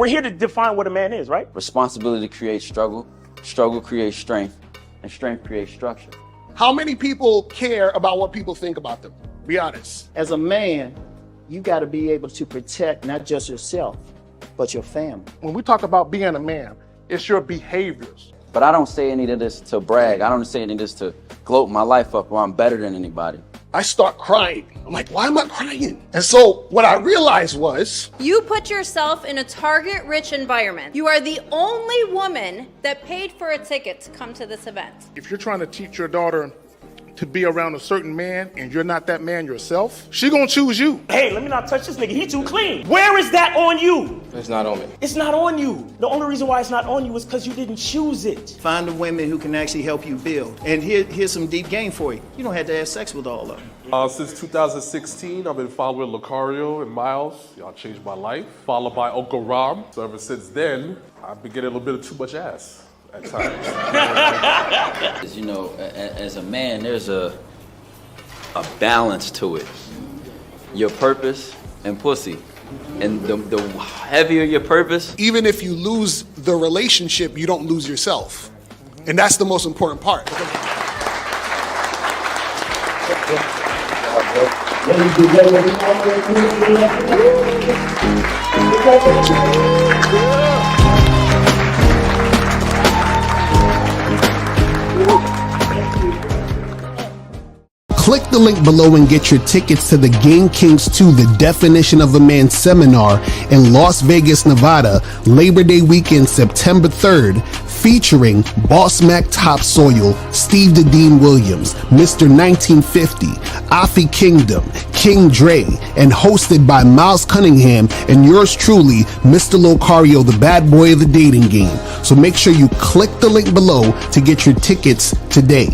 We're here to define what a man is, right? Responsibility creates struggle, struggle creates strength, and strength creates structure. How many people care about what people think about them? Be honest. As a man, you got to be able to protect not just yourself, but your family. When we talk about being a man, it's your behaviors. But I don't say any of this to brag. I don't say any of this to gloat my life up or I'm better than anybody. I start crying. I'm like, why am I crying? And so what I realized was, you put yourself in a target-rich environment. You are the only woman that paid for a ticket to come to this event. if you're trying to teach your daughter to be around a certain man and you're not that man yourself, she gonna choose you. Hey, let me not touch this nigga. He too clean. Where is that on you? It's not on me. It's not on you. The only reason why it's not on you is because you didn't choose it. Find the women who can actually help you build. And here's some deep game for you. You don't have to have sex with all of them. Since 2016, I've been following Lucario and Miles. Y'all changed my life. Followed by Uncle Ram. So ever since then, I've been getting a little bit of too much ass at times. You know, as a man, there's a balance to it. Your purpose and pussy. And the heavier your purpose. Even if you lose the relationship, you don't lose yourself. And that's the most important part. Click the link below and get your tickets to the Game Kings 2, The Definition of a Man seminar in Las Vegas, Nevada, Labor Day weekend, September 3rd, featuring Boss Mac Topsoil, Steve the Dean Williams, Mr. 1950, Afi Kingdom, King Dre, and hosted by Miles Cunningham and yours truly, Mr. Locario, the bad boy of the dating game. So make sure you click the link below to get your tickets today.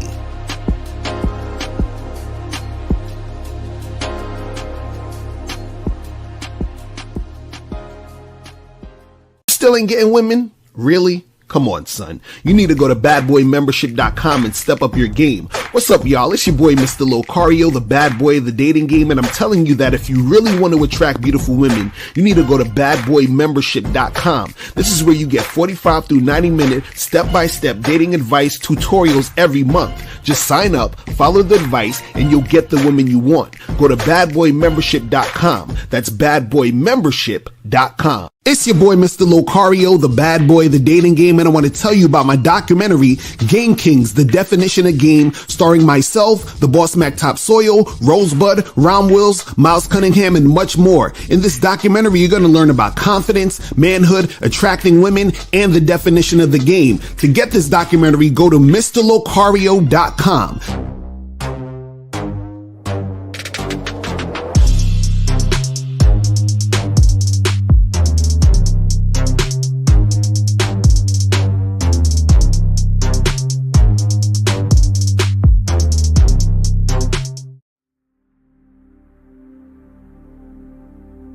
Still ain't getting women? Really? Come on, son. You need to go to badboymembership.com and step up your game. What's up, y'all? It's your boy, Mr. Locario, the bad boy of the dating game, and I'm telling you that if you really want to attract beautiful women, you need to go to badboymembership.com. This is where you get 45 through 90-minute step-by-step dating advice tutorials every month. Just sign up, follow the advice, and you'll get the women you want. Go to badboymembership.com. That's badboymembership.com. It's your boy, Mr. Locario, the bad boy of the dating game, and I want to tell you about my documentary, Game Kings, The Definition of Game, starring myself, the Boss Mac Topsoil, Rosebud, Ram Wills, Miles Cunningham, and much more. In this documentary, you're going to learn about confidence, manhood, attracting women, and the definition of the game. To get this documentary, go to MrLocario.com.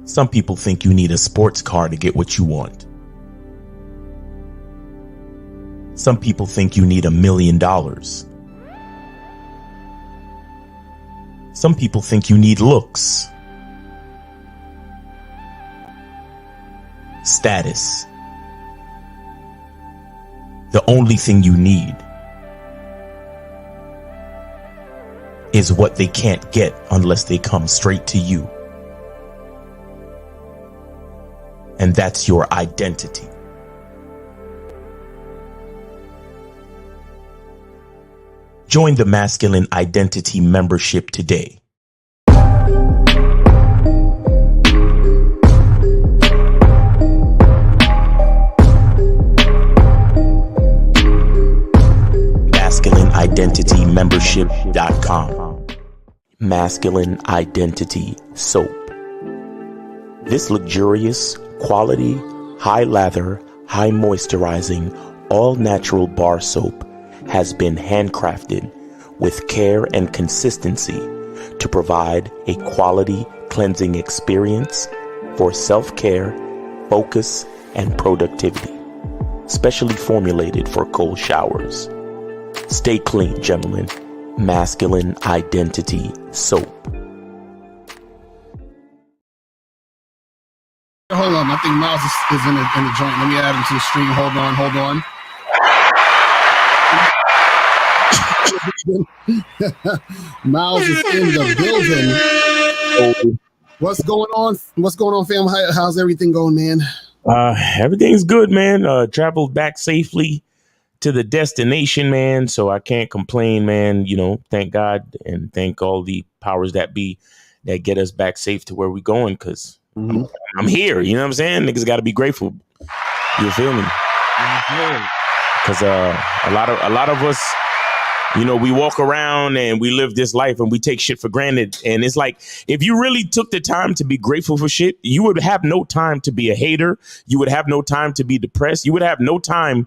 Some people think you need a sports car to get what you want. Some people think you need $1 million. Some people think you need looks, status. The only thing you need is what they can't get unless they come straight to you. And that's your identity. Join the Masculine Identity membership today. MasculineIdentityMembership.com. Masculine Identity Soap. This luxurious, quality, high lather, high moisturizing, all natural bar soap has been handcrafted with care and consistency to provide a quality cleansing experience for self-care, focus, and productivity. Specially formulated for cold showers. Stay clean, gentlemen. Masculine Identity Soap. Hold on, my think Miles is in the joint. Let me add him to the stream. Hold on. Miles is in the building. What's going on? What's going on, fam? How's everything going, man? Everything's good, man. Traveled back safely to the destination, man. So I can't complain, man. You know, thank God and thank all the powers that be that get us back safe to where we going. Cause I'm here. You know what I'm saying? Niggas got to be grateful. You feel me? Cause a lot of us, you know, we walk around and we live this life and we take shit for granted. And it's like, if you really took the time to be grateful for shit, you would have no time to be a hater. You would have no time to be depressed. You would have no time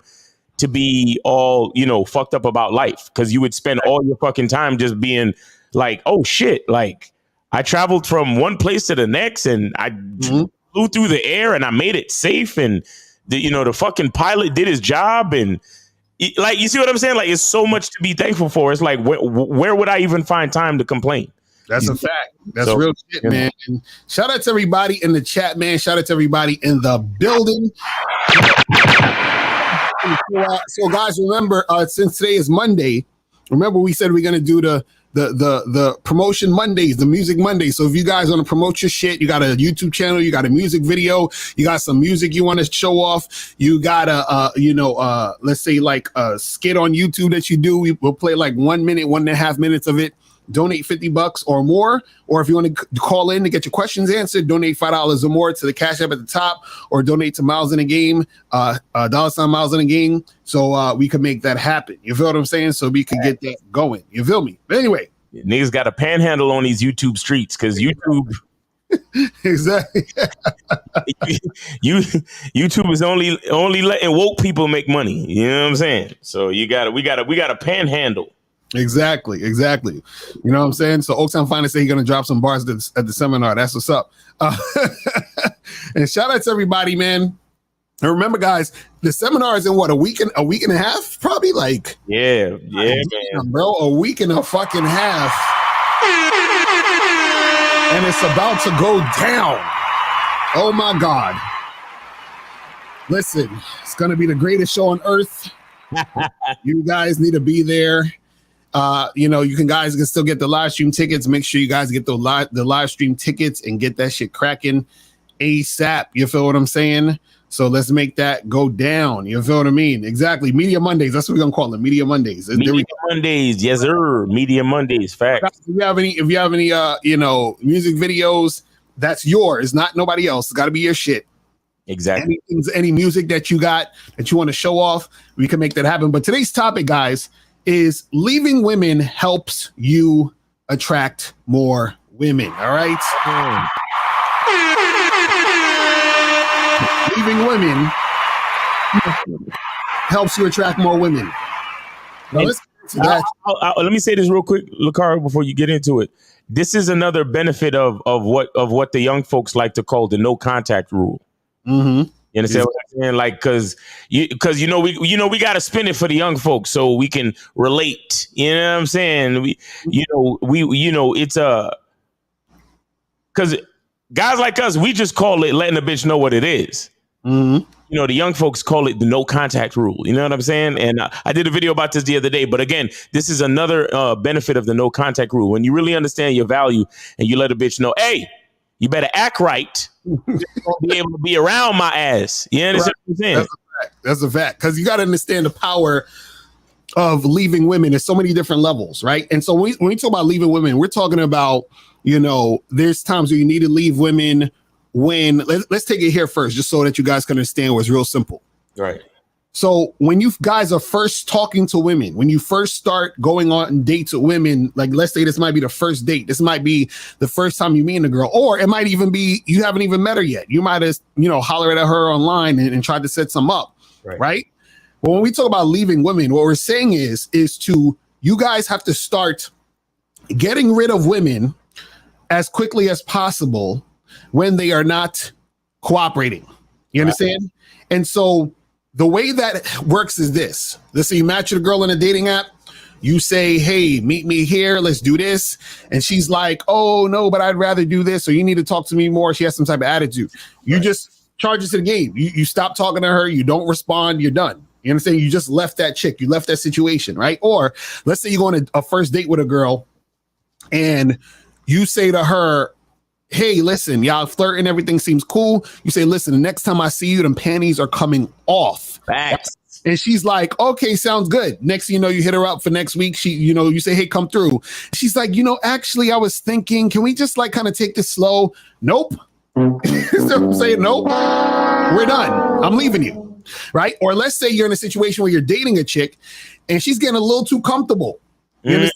to be all, you know, fucked up about life. Cause you would spend all your fucking time just being like, oh shit. Like I traveled from one place to the next and I flew through the air and I made it safe. And the fucking pilot did his job and, like, you see what I'm saying? Like, it's so much to be thankful for. It's like, where would I even find time to complain? That's a fact. That's real shit, man. And shout out to everybody in the chat, man. Shout out to everybody in the building. So, guys, remember, since today is Monday, remember we said we're going to do the promotion Mondays, the music Mondays. So if you guys want to promote your shit, you got a YouTube channel, you got a music video, you got some music you want to show off, you got let's say like a skit on YouTube that you do, we'll play like 1 minute, 1.5 minutes of it. Donate $50 or more, or if you want to call in to get your questions answered, donate $5 or more to the Cash App at the top, or donate to Miles in the Game, $ Miles in the Game, so we can make that happen. You feel what I'm saying? So we can get that going. You feel me? But anyway, niggas got a panhandle on these YouTube streets because YouTube. Exactly. YouTube is only letting woke people make money. You know what I'm saying? So we got a panhandle. Exactly. You know what I'm saying? So Oaktown Finest said he's gonna drop some bars at the seminar. That's what's up. And shout out to everybody, man. And remember, guys, the seminar is in what, a week and a half, probably. Like, yeah, man, bro, a week and a fucking half, and it's about to go down. Oh my God! Listen, it's gonna be the greatest show on earth. You guys need to be there. You guys can still get the live stream tickets. Make sure you guys get the live stream tickets and get that shit cracking ASAP. You feel what I'm saying? So let's make that go down. You feel what I mean? Exactly. Media Mondays. That's what we're gonna call them. Media Mondays. Media Mondays. Yes, sir. Media Mondays. Facts. If you have any music videos, that's yours, not nobody else. It's got to be your shit. Exactly. Any music that you got that you want to show off, we can make that happen. But today's topic, guys, is leaving women helps you attract more women. All right. Leaving women helps you attract more women. Now, let's get to that. Let me say this real quick, Lakara, before you get into it. This is another benefit of what the young folks like to call the no contact rule. Mm-hmm. You understand what I'm saying? Like, because we got to spin it for the young folks so we can relate. You know what I'm saying? It's because guys like us, we just call it letting a bitch know what it is. Mm-hmm. The young folks call it the no contact rule. You know what I'm saying? And I did a video about this the other day. But again, this is another benefit of the no contact rule. When you really understand your value and you let a bitch know, hey, you better act right. Be able to be around my ass. You understand what I'm saying? That's a fact. Because you got to understand the power of leaving women. There's so many different levels, right? And so when we talk about leaving women, we're talking about, there's times where you need to leave women when, let's take it here first, just so that you guys can understand what's real simple. Right. So when you guys are first talking to women, when you first start going on dates with women, like let's say this might be the first date. This might be the first time you meet a girl, or it might even be you haven't even met her yet. You might have, hollered at her online and tried to set some up, right? But when we talk about leaving women, what we're saying is you guys have to start getting rid of women as quickly as possible when they are not cooperating. You understand? And so the way that works is this. Let's say you match with a girl in a dating app. You say, hey, meet me here. Let's do this. And she's like, oh, no, but I'd rather do this. Or you need to talk to me more. She has some type of attitude. You just charges to the game. You stop talking to her, you don't respond, you're done. You understand? You just left that chick, you left that situation, right? Or let's say you go on a first date with a girl and you say to her, hey, listen, y'all flirting, everything seems cool. You say, listen, the next time I see you, them panties are coming off. Facts. And she's like, okay, sounds good. Next thing you know, you hit her up for next week. She, you say, hey, come through. She's like, actually, I was thinking, can we just like kind of take this slow? Nope. So I'm saying, nope, we're done. I'm leaving you. Right. Or let's say you're in a situation where you're dating a chick and she's getting a little too comfortable. So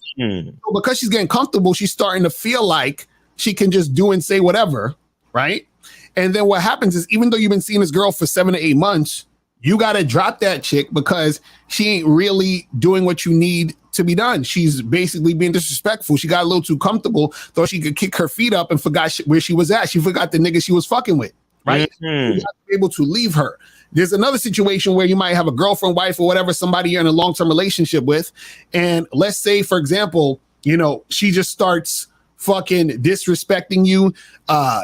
because she's getting comfortable, she's starting to feel like she can just do and say whatever. Right. And then what happens is, even though you've been seeing this girl for 7 to 8 months, you got to drop that chick because she ain't really doing what you need to be done. She's basically being disrespectful. She got a little too comfortable, thought she could kick her feet up and forgot where she was at. She forgot the nigga she was fucking with. Right. You got to be able to leave her. There's another situation where you might have a girlfriend, wife, or whatever, somebody you're in a long-term relationship with. And let's say, for example, she just starts fucking disrespecting you.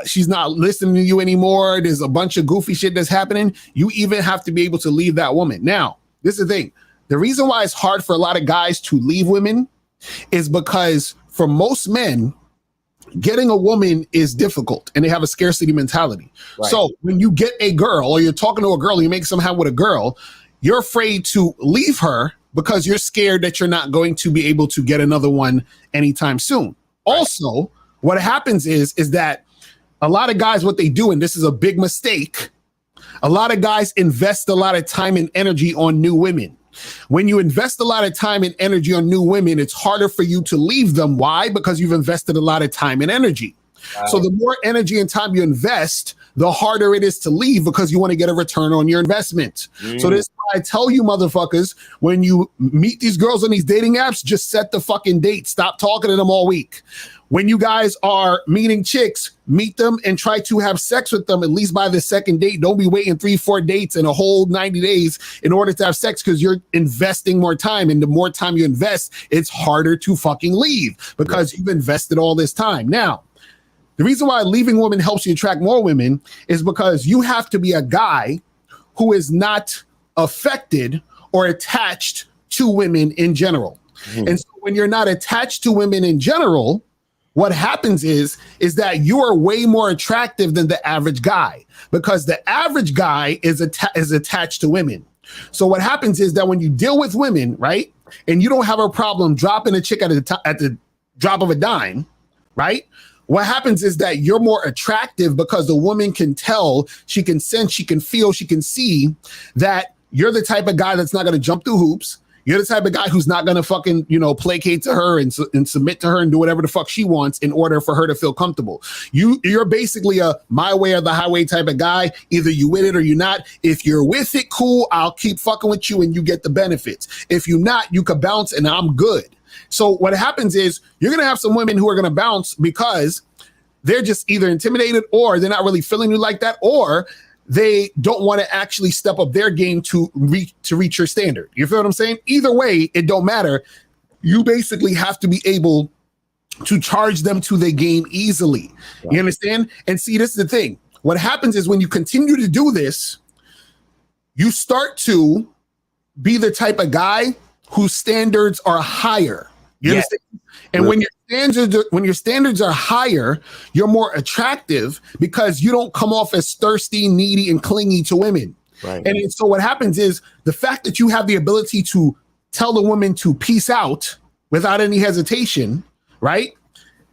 She's not listening to you anymore. There's a bunch of goofy shit that's happening. You even have to be able to leave that woman. Now, this is the thing. The reason why it's hard for a lot of guys to leave women is because for most men, getting a woman is difficult and they have a scarcity mentality. Right. So when you get a girl or you're talking to a girl, you make somehow with a girl, you're afraid to leave her because you're scared that you're not going to be able to get another one anytime soon. Right. Also, what happens is that a lot of guys, what they do, and this is a big mistake, a lot of guys invest a lot of time and energy on new women. When you invest a lot of time and energy on new women, it's harder for you to leave them. Why? Because you've invested a lot of time and energy. Right. So the more energy and time you invest, the harder it is to leave because you want to get a return on your investment. So this is why I tell you motherfuckers, when you meet these girls on these dating apps, just set the fucking date. Stop talking to them all week. When you guys are meeting chicks, meet them and try to have sex with them at least by the second date. Don't be waiting 3-4 dates and a whole 90 days in order to have sex because you're investing more time. And the more time you invest, it's harder to fucking leave because you've invested all this time. Now, the reason why leaving women helps you attract more women is because you have to be a guy who is not affected or attached to women in general. And so when you're not attached to women in general, what happens is that you are way more attractive than the average guy because the average guy is attached to women. So what happens is that when you deal with women, right, and you don't have a problem dropping a chick at the drop of a dime, right? What happens is that you're more attractive because the woman can tell, she can sense, she can feel, she can see that you're the type of guy that's not going to jump through hoops. You're the type of guy who's not going to fucking, placate to her and submit to her and do whatever the fuck she wants in order for her to feel comfortable. You're basically a my way or the highway type of guy. Either you with it or you're not. If you're with it, cool, I'll keep fucking with you and you get the benefits. If you're not, you could bounce and I'm good. So what happens is you're going to have some women who are going to bounce because they're just either intimidated or they're not really feeling you like that, or they don't want to actually step up their game to reach your standard. You feel what I'm saying? Either way, it don't matter. You basically have to be able to charge them to their game easily. Right. You understand? And see, this is the thing. What happens is when you continue to do this, you start to be the type of guy whose standards are higher. You understand? And when your standards are higher, you're more attractive because you don't come off as thirsty, needy, and clingy to women. Right. And so what happens is the fact that you have the ability to tell the woman to peace out without any hesitation, right?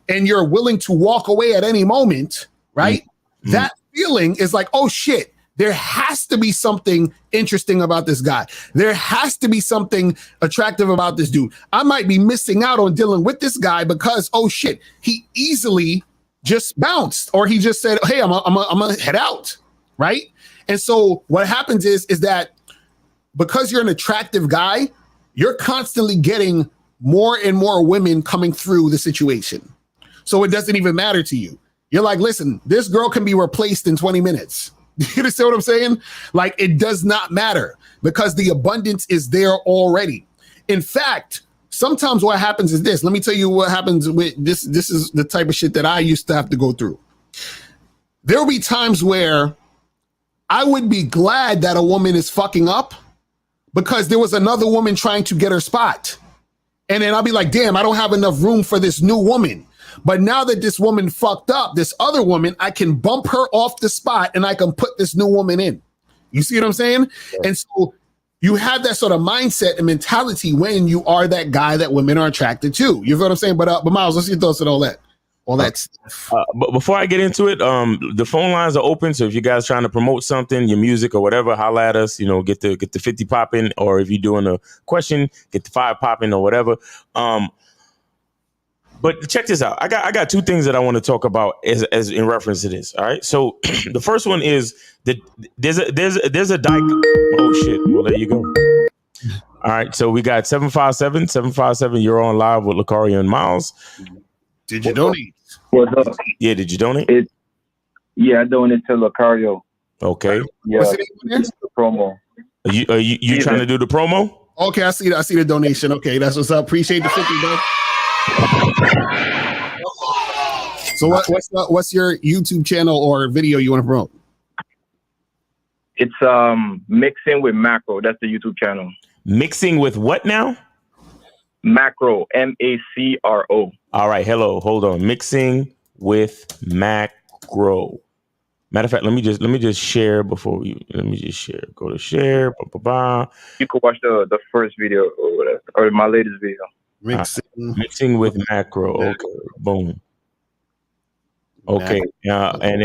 And you're willing to walk away at any moment, right? Mm-hmm. That feeling is like, oh shit, there has to be something interesting about this guy. There has to be something attractive about this dude. I might be missing out on dealing with this guy because, oh shit, he easily just bounced or he just said, hey, I'm gonna head out, right? And so what happens is that because you're an attractive guy, you're constantly getting more and more women coming through the situation. So it doesn't even matter to you. You're like, listen, this girl can be replaced in 20 minutes. You understand what I'm saying? Like, it does not matter because the abundance is there already. In fact, sometimes what happens is this. Let me tell you what happens with this. This is the type of shit that I used to have to go through. There will be times where I would be glad that a woman is fucking up because there was another woman trying to get her spot. And then I'll be like, damn, I don't have enough room for this new woman. But now that this woman fucked up, this other woman, I can bump her off the spot and I can put this new woman in. You see what I'm saying? Yeah. And so you have that sort of mindset and mentality when you are that guy that women are attracted to. You feel what I'm saying? But Miles, what's your thoughts on all that? All that stuff. But before I get into it, the phone lines are open. So if you guys trying to promote something, your music or whatever, holla at us. You know, get the 50 popping, or if you're doing a question, get the 5 popping or whatever. But check this out. I got 2 things that I want to talk about as in reference to this. All right. So the first one is that there's a oh shit. Well, there you go. All right. So we got 757. You're on live with Lucario and Miles. Did you donate? What's up? Yeah, did you donate? Yeah, I donated to Lucario. Okay. Yeah, what's the name the promo. Are you trying to do the promo? Okay, I see the donation. Okay, that's what's up. Appreciate the 50, bro. So what's your YouTube channel or video you want to promote? It's Mixing with Macro. That's the YouTube channel. Mixing with what now? Macro, Macro. All right, hello, hold on. Mixing with Macro. Matter of fact, let me just share before let me just share. Go to share. You can watch the first video or whatever, or my latest video. Mixing with Macro. Okay, boom. Okay, and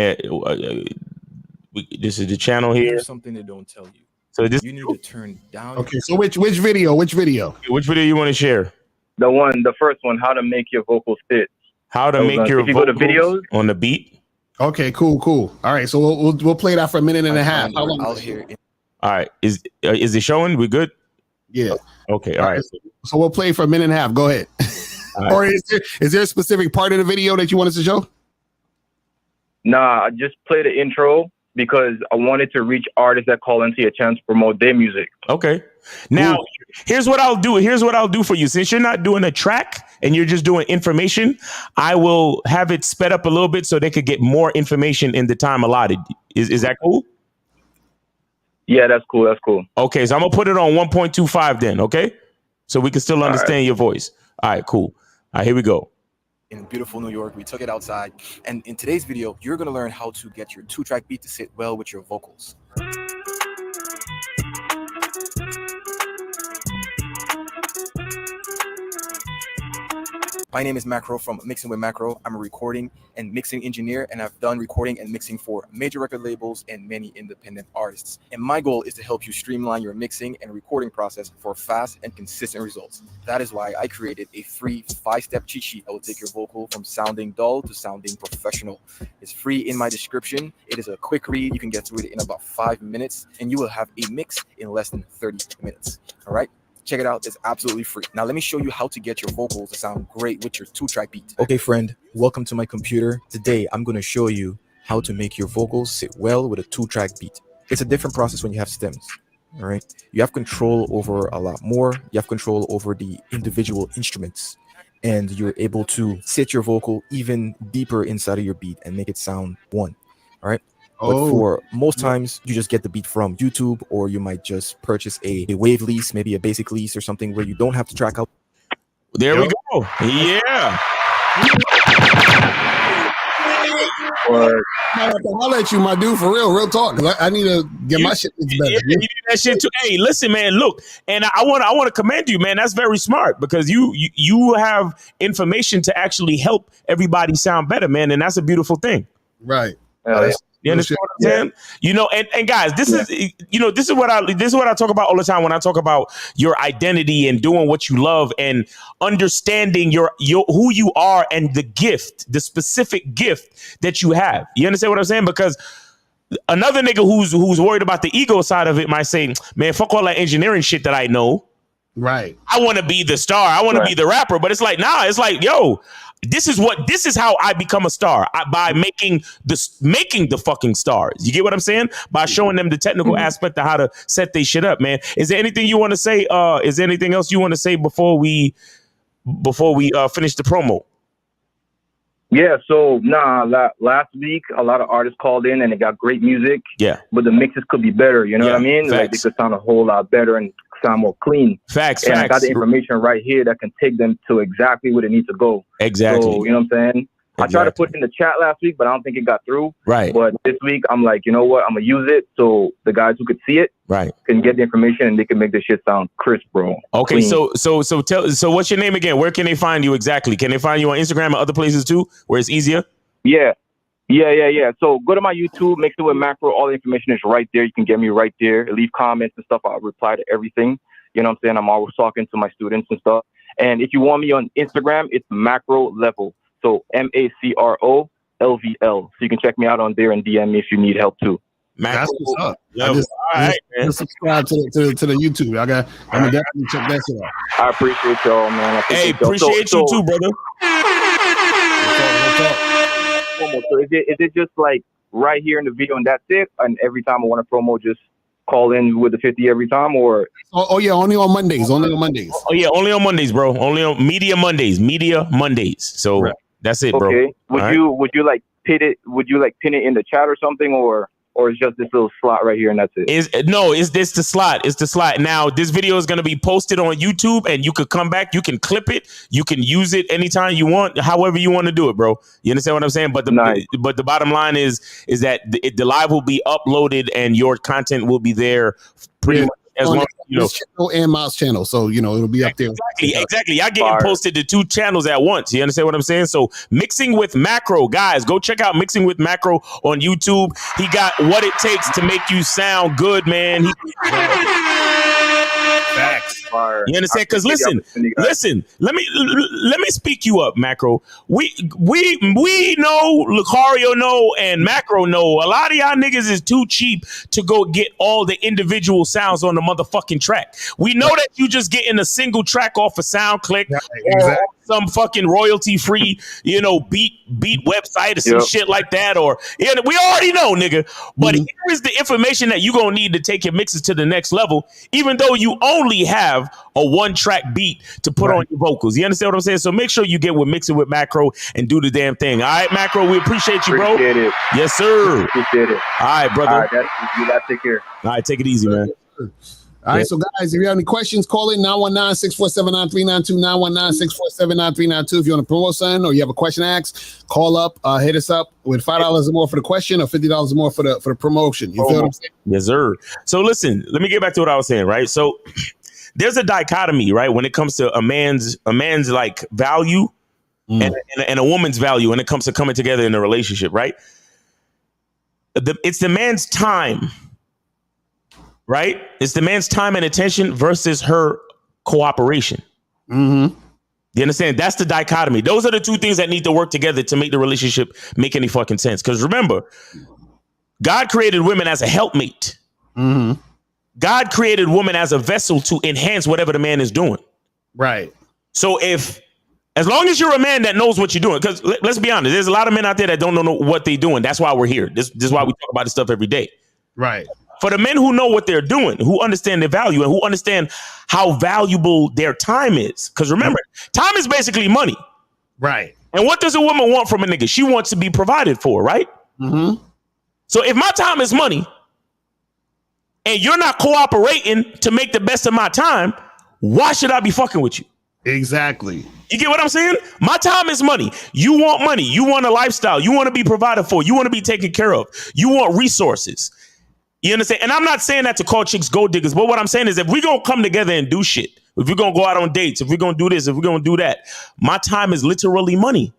this is the channel here. Here's something they don't tell you. So this you need to turn down. Okay, so which video? Which video you want to share? The first one, how to make your vocals fit. How to make your vocals videos on the beat. Okay, cool. All right, so we'll play that for a minute and a half. How long? I'll hear it. All right, is it showing? We good? Yeah. Okay. All right. So we'll play for a minute and a half. Go ahead. Right. Or is there a specific part of the video that you want us to show? Nah, I just play the intro because I wanted to reach artists that call into your chance to promote their music. Okay. Now, here's what I'll do. Here's what I'll do for you. Since you're not doing a track and you're just doing information, I will have it sped up a little bit so they could get more information in the time allotted. Is that cool? Yeah, that's cool. That's cool. Okay, so I'm gonna put it on 1.25 then. Okay, so we can still understand your voice. All right, cool. All right, here we go. In beautiful New York, we took it outside, and in today's video, you're gonna learn how to get your 2-track beat to sit well with your vocals. My name is Macro from Mixing with Macro. I'm a recording and mixing engineer, and I've done recording and mixing for major record labels and many independent artists. And my goal is to help you streamline your mixing and recording process for fast and consistent results. That is why I created a free 5-step cheat sheet that will take your vocal from sounding dull to sounding professional. It's free in my description. It is a quick read. You can get through it in about 5 minutes, and you will have a mix in less than 30 minutes. All right? Check it out. It's absolutely free. Now, let me show you how to get your vocals to sound great with your 2-track beat. Okay, friend, welcome to my computer. Today, I'm going to show you how to make your vocals sit well with a 2-track beat. It's a different process when you have stems. All right. You have control over a lot more. You have control over the individual instruments, and you're able to sit your vocal even deeper inside of your beat and make it sound one. All right. But for most times, you just get the beat from YouTube, or you might just purchase a wave lease, maybe a basic lease or something where you don't have to track out. There we go. Yeah. I'll let you, my dude, for real talk. Cause I need to get my shit better. You do that shit too. Hey, listen, man. Look, and I want to commend you, man. That's very smart because you have information to actually help everybody sound better, man, and that's a beautiful thing. Right. You understand what I'm saying? You know, and guys, this is what I talk about all the time when I talk about your identity and doing what you love and understanding your who you are and the specific gift that you have. You understand what I'm saying? Because another nigga who's worried about the ego side of it might say, man, fuck all that engineering shit that I know. Right. I want to be the star. I want to be the rapper. But it's like, nah, it's like, yo, this is how I become a star, by making the fucking stars. You get what I'm saying? By showing them the technical aspect of how to set they shit up, man. Is there anything you want to say? Is there anything else you want to say before we finish the promo? Yeah, so last week a lot of artists called in and they got great music. Yeah. But the mixes could be better, you know what I mean? Facts. Like they could sound a whole lot better and sound more clean. Facts. I got the information right here that can take them to exactly where they need to go. Exactly. So, you know what I'm saying? I tried to put it in the chat last week, but I don't think it got through. Right. But this week, I'm like, you know what? I'm going to use it so the guys who could see it can get the information and they can make this shit sound crisp, bro. Okay, Clean. so what's your name again? Where can they find you exactly? Can they find you on Instagram and other places too, where it's easier? Yeah. So go to my YouTube, Mix It with Macro. All the information is right there. You can get me right there. Leave comments and stuff. I'll reply to everything. You know what I'm saying? I'm always talking to my students and stuff. And if you want me on Instagram, it's Macro Level. So MACROLVL. So you can check me out on there and DM me if you need help too. That's what's up. Just subscribe to the YouTube. I'm gonna definitely check that shit out. I appreciate y'all, man. Appreciate you too, brother. So is it just like right here in the video and that's it? And every time I want to promo, just call in with the 50 every time, or? Oh yeah, only on Mondays. Only on Mondays. Oh yeah, only on Mondays, bro. Only on Media Mondays. So that's it, bro. Okay. Would you like pin it? Would you like pin it in the chat or something, or it's just this little slot right here and that's it? It's the slot. It's the slot. Now this video is gonna be posted on YouTube, and you could come back. You can clip it. You can use it anytime you want, however you want to do it, bro. You understand what I'm saying? But the bottom line is that the live will be uploaded and your content will be there pretty much as long as channel and Miles channel, so it'll be up there. Exactly. Y'all getting posted to two channels at once. You understand what I'm saying? So Mixing with Macro, guys, go check out Mixing with Macro on YouTube. He got what it takes to make you sound good, man. Facts. You understand? Because listen. Let me speak you up, Macro. We know, Lucario know, and Macro know. A lot of y'all niggas is too cheap to go get all the individual sounds on the motherfucking track. We know that you just getting a single track off of SoundClick, or some fucking royalty free, beat website or some shit like that. Or we already know, nigga. But here is the information that you gonna need to take your mixes to the next level, even though you only have a one-track beat to put on your vocals. You understand what I'm saying? So make sure you get with Mixing with Macro and do the damn thing. All right, Macro, we appreciate you, bro. Appreciate it. Yes, sir. Appreciate it. All right, brother. All right, you got to take care. All right, take it easy, man. All right, so guys, if you have any questions, call in 919-647-9392, 919-647-9392. If you want to promote something or you have a question to ask, call up, hit us up with $5 or more for the question or $50 or more for the promotion. You feel what I'm saying? Yes, sir. So listen, let me get back to what I was saying, right? So there's a dichotomy, right, when it comes to a man's like value and a woman's value when it comes to coming together in a relationship, right? It's the man's time. Right? It's the man's time and attention versus her cooperation. You understand? That's the dichotomy. Those are the two things that need to work together to make the relationship make any fucking sense. Because remember, God created women as a helpmate. God created woman as a vessel to enhance whatever the man is doing. Right. So as long as you're a man that knows what you're doing, because let's be honest, there's a lot of men out there that don't know what they're doing. That's why we're here. This is why we talk about this stuff every day. Right. For the men who know what they're doing, who understand their value and who understand how valuable their time is. Because remember, time is basically money. Right. And what does a woman want from a nigga? She wants to be provided for, right? So if my time is money and you're not cooperating to make the best of my time, why should I be fucking with you? Exactly. You get what I'm saying? My time is money. You want money. You want a lifestyle. You want to be provided for. You want to be taken care of. You want resources. You understand? And I'm not saying that to call chicks gold diggers, but what I'm saying is if we're going to come together and do shit, if we're going to go out on dates, if we're going to do this, if we're going to do that, my time is literally money.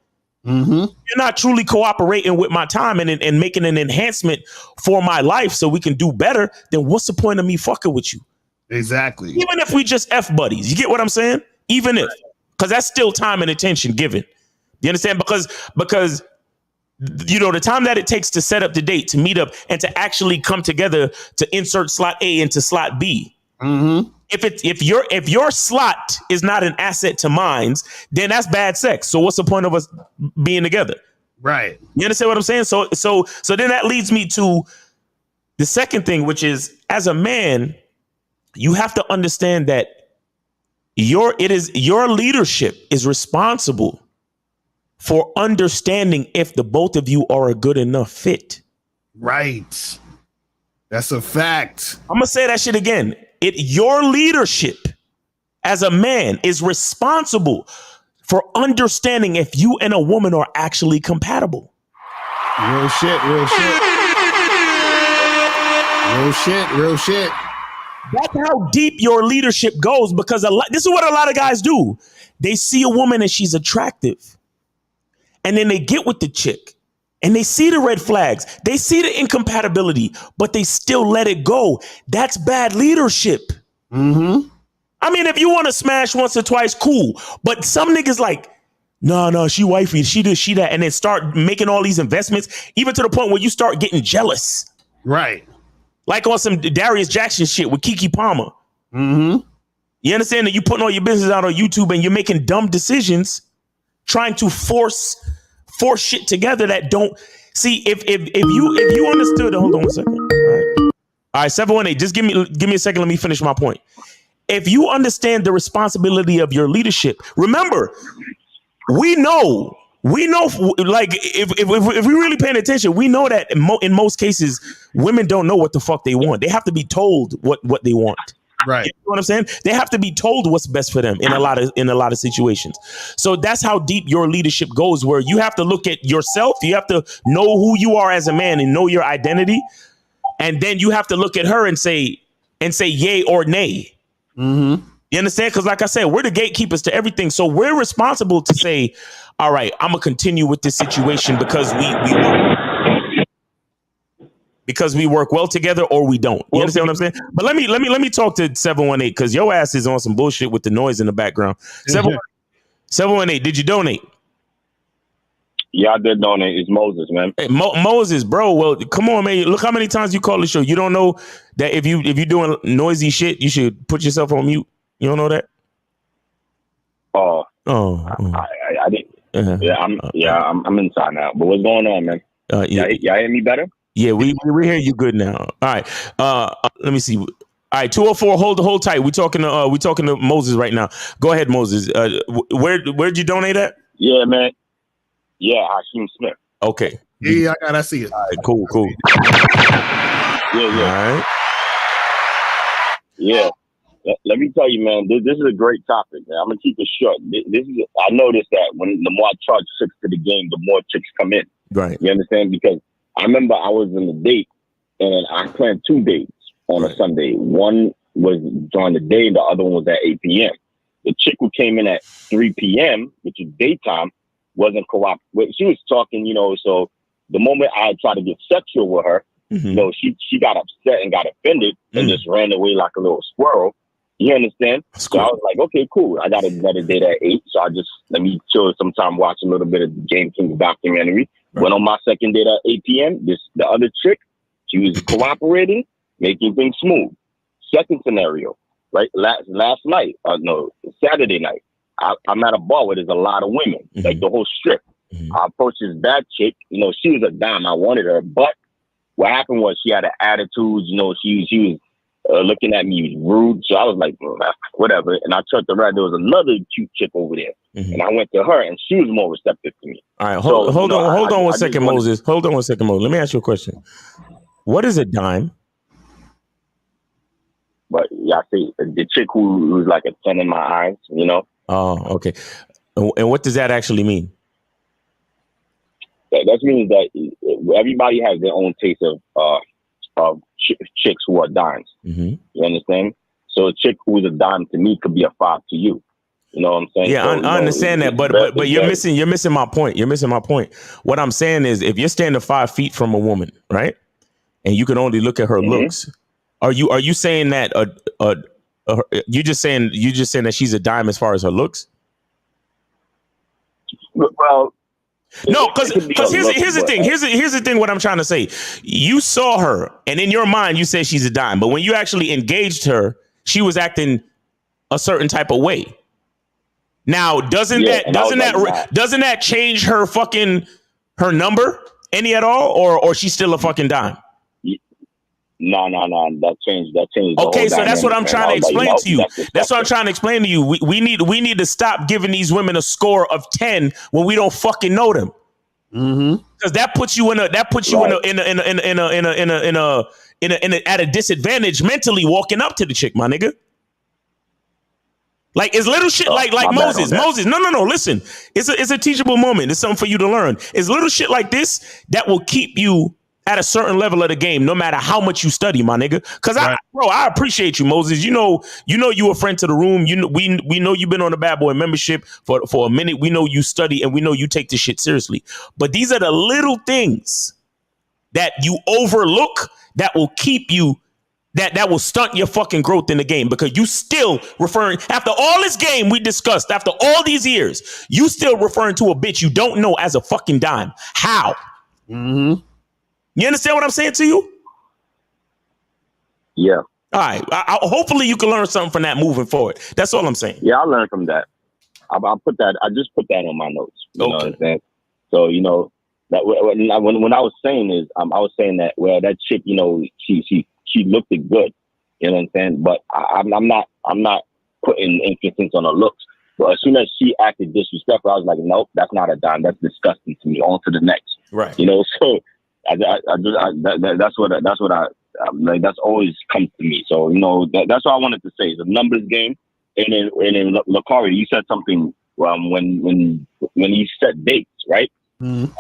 You're not truly cooperating with my time and making an enhancement for my life so we can do better, then what's the point of me fucking with you? Exactly. Even if we just F buddies, you get what I'm saying? Even if, because that's still time and attention given. You understand? Because the time that it takes to set up the date, to meet up, and to actually come together to insert slot A into slot B. If your slot is not an asset to mine's, then that's bad sex. So what's the point of us being together? Right. You understand what I'm saying? So then that leads me to the second thing, which is as a man, you have to understand that your leadership is responsible for understanding if the both of you are a good enough fit. Right. That's a fact. I'm gonna say that shit again. Your leadership as a man is responsible for understanding if you and a woman are actually compatible. Real shit, real shit. Real shit, real shit. That's how deep your leadership goes, because this is what a lot of guys do. They see a woman and she's attractive, and then they get with the chick and they see the red flags. They see the incompatibility, but they still let it go. That's bad leadership. Mm-hmm. I mean, if you want to smash once or twice, cool. But some niggas like, no, she wifey, she this, she that, and then start making all these investments, even to the point where you start getting jealous. Right. Like on some Darius Jackson shit with Keke Palmer. Mm-hmm. You understand that you putting all your business out on YouTube and you're making dumb decisions, trying to force shit together that don't see. If you understood, hold on 1 second. All right, 718. Just give me a second. Let me finish my point. If you understand the responsibility of your leadership, remember, we know, like if we're really paying attention, we know that in most cases, women don't know what the fuck they want. They have to be told what they want. Right. You know what I'm saying? They have to be told what's best for them in a lot of situations. So that's how deep your leadership goes, where you have to look at yourself. You have to know who you are as a man and know your identity. And then you have to look at her and say yay or nay. Mm-hmm. You understand? Because like I said, we're the gatekeepers to everything. So we're responsible to say, all right, I'm going to continue with this situation because we work well together, or we don't. You understand what I'm saying? But let me talk to 718, because your ass is on some bullshit with the noise in the background. 718, did you donate? Yeah, I did donate. It's Moses, man. Hey, Moses, bro. Well, come on, man. Look how many times you call the show. You don't know that if you're doing noisy shit, you should put yourself on mute. You don't know that? I didn't. I'm inside now. But what's going on, man? Y'all hear me better? Yeah, we hear you good now. All right. Let me see. All right, 204. Hold tight. We talking to Moses right now. Go ahead, Moses. Where'd you donate at? Yeah, man. Yeah, Hakeem Smith. Okay. Yeah, I see it. All right, cool. Yeah. All right. Yeah. Let me tell you, man, this is a great topic, man. I'm going to keep it short. I noticed that when the more I charge chicks to the game, the more chicks come in. Right. You understand? Because I remember I was in a date, and I planned 2 dates on a Sunday. One was during the day, and the other one was at 8 p.m. The chick who came in at 3 p.m., which is daytime, wasn't cooperating. She was talking, so the moment I tried to get sexual with her, she got upset and got offended and just ran away like a little squirrel. You understand? So I was like, okay, cool. I got another date at 8. So let me chill sometime, watch a little bit of the Game King documentary. Right. Went on my second date at 8 p.m. The other chick, she was cooperating, making things smooth. Second scenario, right? Last night, Saturday night, I'm at a bar where there's a lot of women, like the whole strip. I approached this bad chick. She was a dime. I wanted her, but what happened was she had an attitude. She was looking at me rude. So I was like, whatever. And I turned around. There was another cute chick over there. And I went to her, and she was more receptive to me. All right. Hold on 1 second, Moses. Hold on 1 second, Moses. Let me ask you a question. What is a dime? But I say the chick who was like a 10 in my eyes, Oh, okay. And what does that actually mean? That means that everybody has their own taste of chicks who are dimes. You understand? So a chick who is a dime to me could be a 5 to you. You know what I'm saying? Yeah, I understand that, but you're missing my point. You're missing my point. What I'm saying is, if you're standing 5 feet from a woman, right, and you can only look at her looks, are you saying that you just saying that she's a dime as far as her looks? Well, no, because here's the thing. Here's the thing. What I'm trying to say, you saw her, and in your mind, you said she's a dime, but when you actually engaged her, she was acting a certain type of way. Now, doesn't that change her fucking her number any at all, or she's still a fucking dime? No. That changed. Okay, so that's what I'm trying to explain to you. That's what I'm trying to explain to you. We need to stop giving these women a score of 10 when we don't fucking know them. Because that puts you at a disadvantage mentally walking up to the chick, my nigga. Like it's little shit like Moses. No. Listen, it's a teachable moment. It's something for you to learn. It's little shit like this that will keep you at a certain level of the game, no matter how much you study, my nigga. Because I appreciate you, Moses. You know you a friend to the room. You know we know you've been on the Bad Boy membership for a minute. We know you study and we know you take this shit seriously. But these are the little things that you overlook that will keep you. That will stunt your fucking growth in the game, because you still referring, after all this game we discussed, after all these years, you still referring to a bitch you don't know as a fucking dime. How? You understand what I'm saying to you? Yeah. All right. Hopefully you can learn something from that moving forward. That's all I'm saying. Yeah, I learned from that. I just put that on my notes. You know what I'm saying? So, you know, that when I was saying is, I was saying that, well, that chick, you know, she looked good, you know what I'm saying? But I'm not putting emphasis on her looks. But as soon as she acted disrespectful, I was like, nope, that's not a dime. That's disgusting to me. On to the next, right? You know, so that's that's always comes to me. So you know, that's what I wanted to say. It's a numbers game. And then Lakari, you said something when you set dates, right? In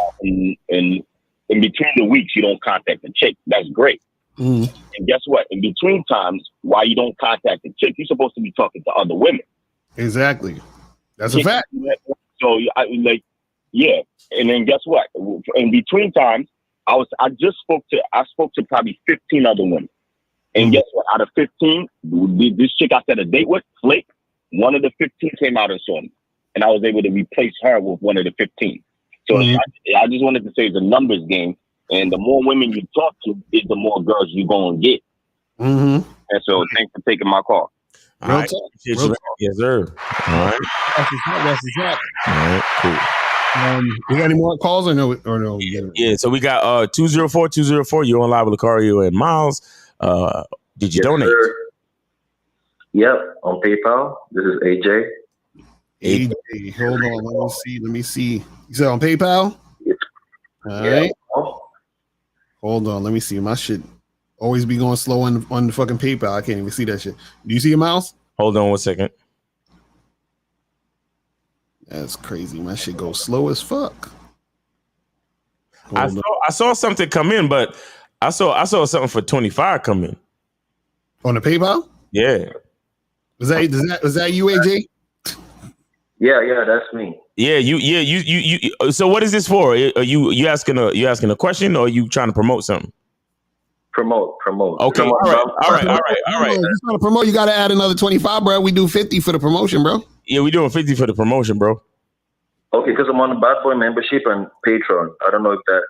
between the weeks, you don't contact the chick. That's great. And guess what? In between times, while you don't contact the chick, you're supposed to be talking to other women. Exactly. That's a fact. So And then guess what? In between times, I spoke to probably 15 other women. And guess what? Out of 15, this chick I set a date with, Flake, one of the 15 came out and saw me. And I was able to replace her with one of the 15. So I just wanted to say it's a numbers game. And the more women you talk to, is the more girls you're going to get. And so thanks for taking my call. All right. Yes, sir. All right. That's All right, cool. We got any more calls or no? Yeah, so we got 204-204. You're on live with Lucario and Miles. Did you donate? Sir. Yep, on PayPal. This is AJ. AJ, hold on. Let me see. You said on PayPal? All right. Hold on, let me see. My shit always be going slow on the fucking PayPal. I can't even see that shit. Do you see your mouse? Hold on 1 second. That's crazy. My shit goes slow as fuck. I saw something come in, but I saw something for 25 come in. On the PayPal? Yeah. Was that you, AJ? Yeah, that's me. Yeah, you. So what is this for? Are you asking a question, or are you trying to promote something? Promote. Okay, all right. You trying to promote? You got to add another 25, bro. We do 50 for the promotion, bro. Yeah, we doing 50 for the promotion, bro. Okay, because I'm on the Bad Boy membership and Patreon. I don't know if that.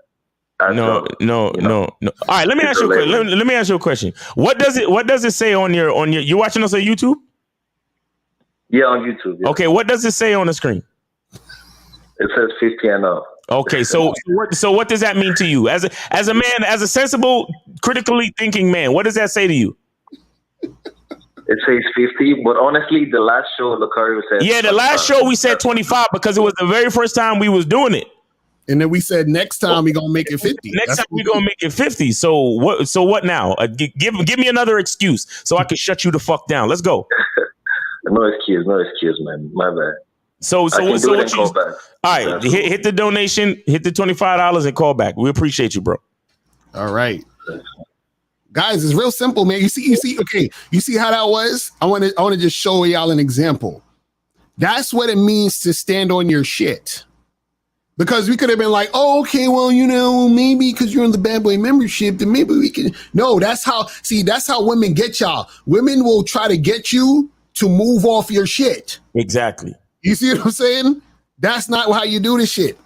No. All right, let me ask you a question. Let me ask you a question. What does it say on your? You watching us on YouTube? Yeah, on YouTube. Yeah. Okay, what does it say on the screen? It says 50 and up. Okay, so what does that mean to you as a man, as a sensible, critically thinking man? What does that say to you? It says 50, but honestly, the last show, Lucario said. Yeah, the last show we said 25 because it was the very first time we was doing it. And then we said next time we gonna make it 50. Next time we gonna make it 50. So what now? Give me another excuse so I can shut you the fuck down. Let's go. No excuse, man. My bad. So what you? All right, yeah, hit the donation, hit the $25 and call back. We appreciate you, bro. All right, guys, it's real simple, man. You see. Okay, you see how that was? I want to just show y'all an example. That's what it means to stand on your shit. Because we could have been like, oh, okay, well, you know, maybe because you're in the Bad Boy membership, then maybe we can. No, that's how women get y'all. Women will try to get you to move off your shit. Exactly. You see what I'm saying? That's not how you do this shit.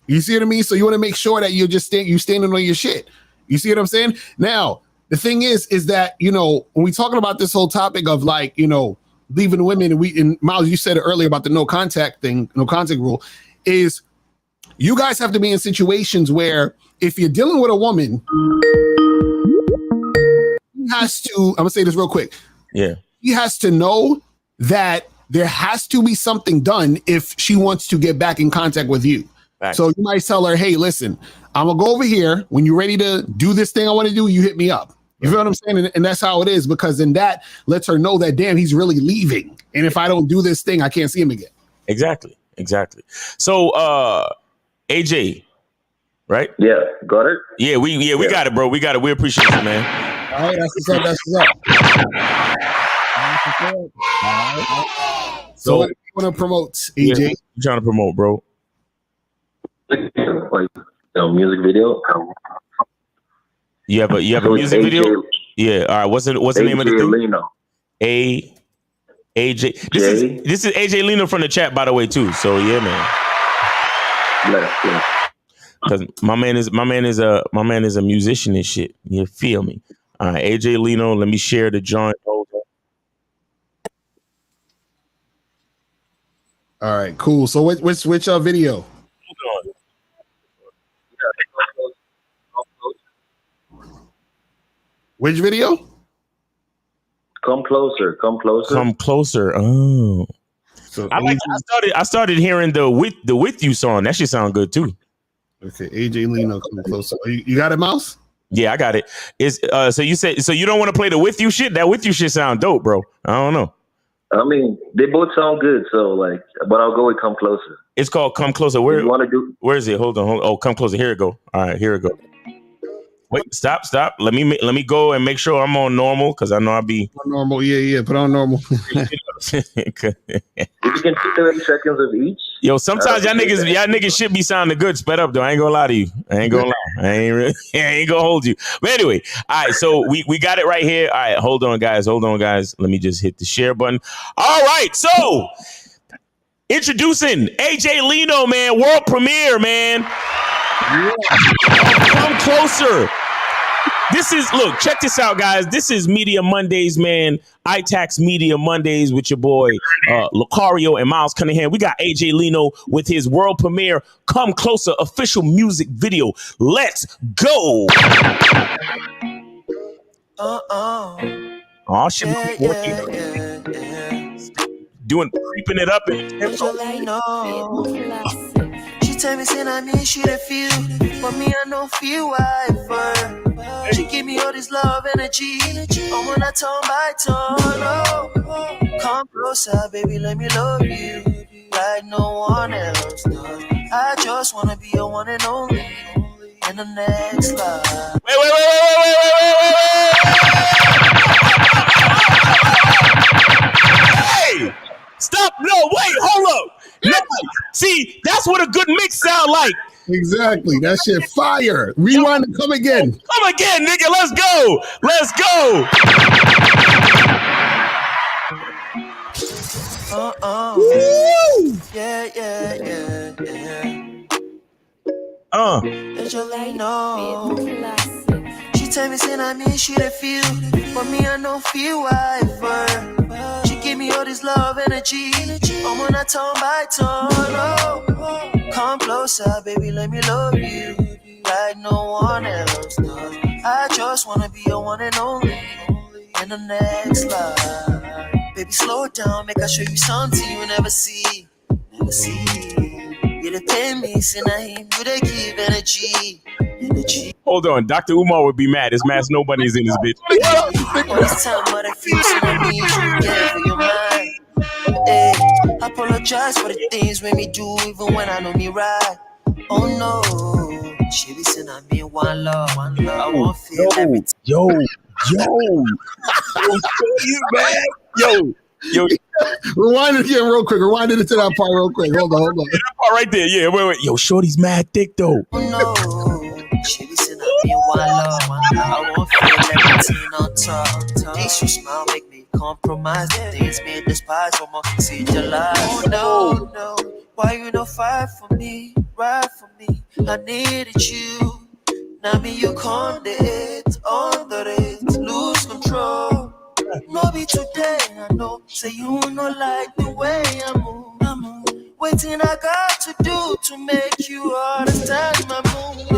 You see what I mean? So you want to make sure that you're just standing on your shit. You see what I'm saying? Now, the thing is that, you know, when we talking about this whole topic of like, you know, leaving women, and Miles, you said it earlier about the no contact rule, is you guys have to be in situations where if you're dealing with a woman, has to, I'm gonna say this real quick. Yeah. He has to know that there has to be something done if she wants to get back in contact with you. Facts. So you might tell her, hey, listen, I'm gonna go over here. When you're ready to do this thing I want to do, you hit me up. You feel what I'm saying? And that's how it is, because then that lets her know that, damn, he's really leaving. And if I don't do this thing, I can't see him again. Exactly. So AJ, right? Yeah, got it? Yeah, we got it, bro. We got it. We appreciate you, man. All right, that's what's up. So what do you want to promote, AJ? Yeah, you trying to promote, bro? Like, music video. You have a music video? Yeah. All right. What's the name of the thing? Lino. AJ. This is AJ Lino from the chat, by the way, too. So yeah, man. Bless. Because my man is a musician and shit. You feel me? All right, AJ Lino. Let me share the joint. All right, cool. So which video? Which video? Come closer. Come closer. Oh, so I started hearing the with you song. That shit sound good too. Okay, AJ Lino, come closer. You got it, Mouse? Yeah, I got it. It's so you said you don't want to play the with you shit? That with you shit sound dope, bro. I don't know. I mean, they both sound good, so but I'll go with Come Closer. It's called Come Closer. Where you want to do? Where is it? Hold on. Oh, Come Closer. Here it go. All right, here it go. Wait, stop. Let me go and make sure I'm on normal, because I know I'll be on normal. Yeah. Put on normal. You can do 30 seconds of each. Yo, sometimes y'all niggas should be sounding good. Sped up though. I ain't gonna lie to you. I ain't gonna hold you. But anyway, all right. So we got it right here. All right, hold on, guys. Let me just hit the share button. All right, so introducing AJ Lino, man, world premiere, man. Yeah. Come closer. Look, check this out, guys. This is Media Mondays, man. iTax Media Mondays with your boy Lucario and Miles Cunningham. We got AJ Lino with his world premiere Come Closer official music video. Let's go. Oh shit, creeping it up in She tell me, say, I mean, she the feel, but me, I don't feel why for. She give me all this love, energy. I wanna turn by turn. Oh, come closer, baby, let me love you like no one else does. I just wanna be your one and only in the next life. Wait. Hey, stop! No, wait, hold up. No, see, that's what a good mix sound like. Exactly. That shit fire. Rewind and come again. Come again, nigga. Let's go. Woo! Yeah. She tell me, say, I mean, she the feel, but me, I don't feel why for. She give me all this love, energy. I'm gonna turn by turn. Oh, come closer, baby, let me love you like no one else does. I just wanna be your one and only in the next life. Baby, slow down, make I show you something you never see. You the pay me, sin I him, you they give energy. Hold on, Dr. Umar would be mad. His mask nobody's in his bitch. This time what I feel, so I need you, yeah, for your mind. Hey, apologize for the things when me do, even when I know me right. Oh no, she be saying I mean one love. I won't feel everything. Yo, rewind it again real quick. Rewind it to that part real quick. Hold on. That part right there. Yeah, wait. Yo, shorty's mad thick though. Oh no, she be saying I mean one love. I won't feel everything on top. Makes you smile, make me compromise. The things me despise, for more see your life. Oh no, why you not fight for me, ride for me? I needed you. Now me you can't date, on the rates, lose control. No be today, I know. Say you no like the way I move. Waiting I got to do to make you understand my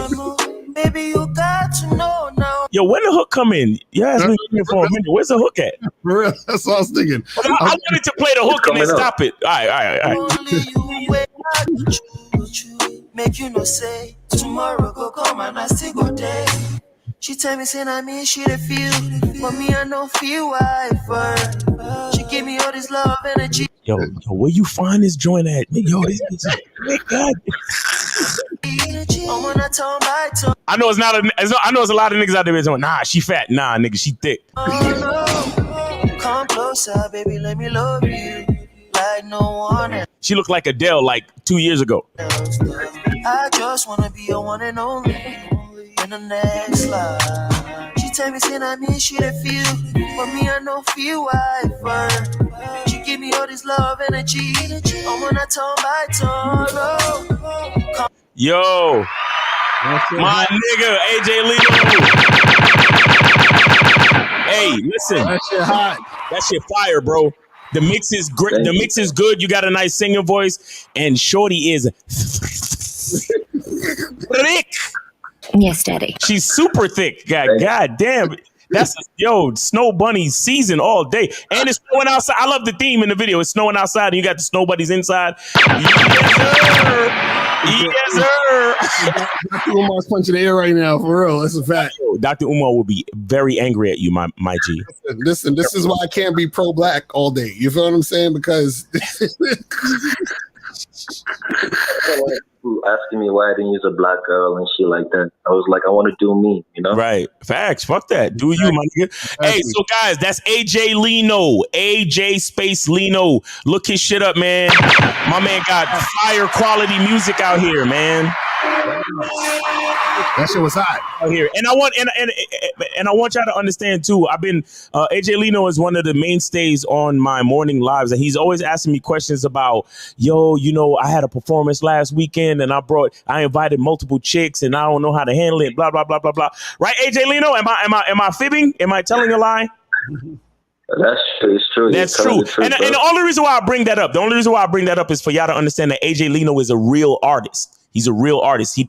move. Baby, you got to know now. Yo, when the hook come in? You asked me for a minute. Where's the hook at? For real, that's what I was thinking. I wanted to play the hook and then stop it. All right. Make you no say tomorrow go come and I still go there. She tell me say I mean she dey feel, but me I don't feel why for. She give me all this love energy. Yo, where you find this joint at? Yo, this God. I know it's not. I know it's a lot of niggas out there going, nah, she fat. Nah, nigga, she thick. Oh no, come closer, baby, let me love you like no one else. She looked like Adele like 2 years ago. I just wanna be your one and only in the next life. She tell me say I mean she dey feel, but me I don't feel why for. She give me all this love energy. I'm on a tone by tone. Yo, my nigga AJ Lino. Hey, listen, That shit hot. That shit fire, bro. The mix is great. The mix is good. You got a nice singing voice, and Shorty is thick. Yes, Daddy. She's super thick. God damn. That's Snow Bunny season all day. And it's snowing outside. I love the theme in the video. It's snowing outside and you got the snow bunnies inside. Yes, sir. Dr. Umar's punching the air right now, for real. That's a fact. Dr. Umar will be very angry at you, my G. Listen, this is why I can't be pro-black all day. You feel what I'm saying? Because asking me why I didn't use a black girl and shit like that. I was like, I want to do me, you know? Right. Facts. Fuck that. Do you, my nigga? Hey, so guys, that's AJ Lino. AJ space Lino. Look his shit up, man. My man got fire quality music out here, man. That shit was hot out here, and I want and I want y'all to understand too. I've been AJ Lino is one of the mainstays on my morning lives, and he's always asking me questions about, yo, you know, I had a performance last weekend, and I invited multiple chicks, and I don't know how to handle it. Blah blah blah blah blah. Right, AJ Lino? Am I fibbing? Am I telling a lie? That's true. It's true. That's true. And the only reason why I bring that up, is for y'all to understand that AJ Lino is a real artist. He's a real artist. He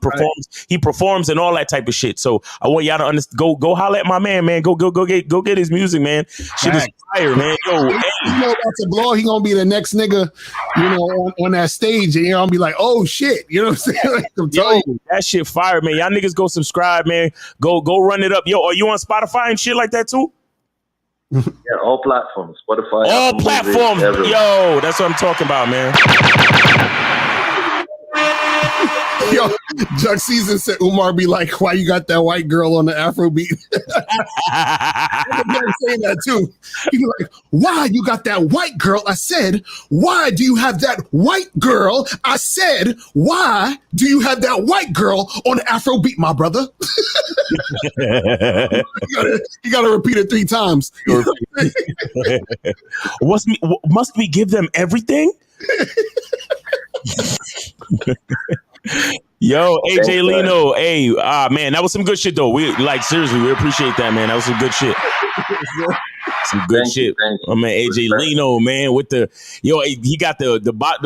performs and all that type of shit. So I want y'all to understand. Go holler at my man. Go get his music, man. Shit is fire, man. Yo, hey. You know about to blow. He gonna be the next nigga, you know, on that stage, and you're gonna be like, oh shit. You know what I'm saying? Like, I'm telling you. That shit fire, man. Y'all niggas go subscribe, man. Go run it up. Yo, are you on Spotify and shit like that too? Yeah, all platforms. Spotify. All Apple platforms. Music, yo, that's what I'm talking about, man. Yo, Jug Season said Umar be like, why you got that white girl on the Afrobeat? I'm saying that too. He be like, why you got that white girl? I said, why do you have that white girl? I said, why do you have that white girl on the Afrobeat, my brother? you gotta repeat it 3 times. Must we give them everything? Yo, AJ Lino, hey, man, that was some good shit though. We seriously, we appreciate that, man. That was some good shit. Some good shit. Oh man, AJ Lino, man, with the he got the what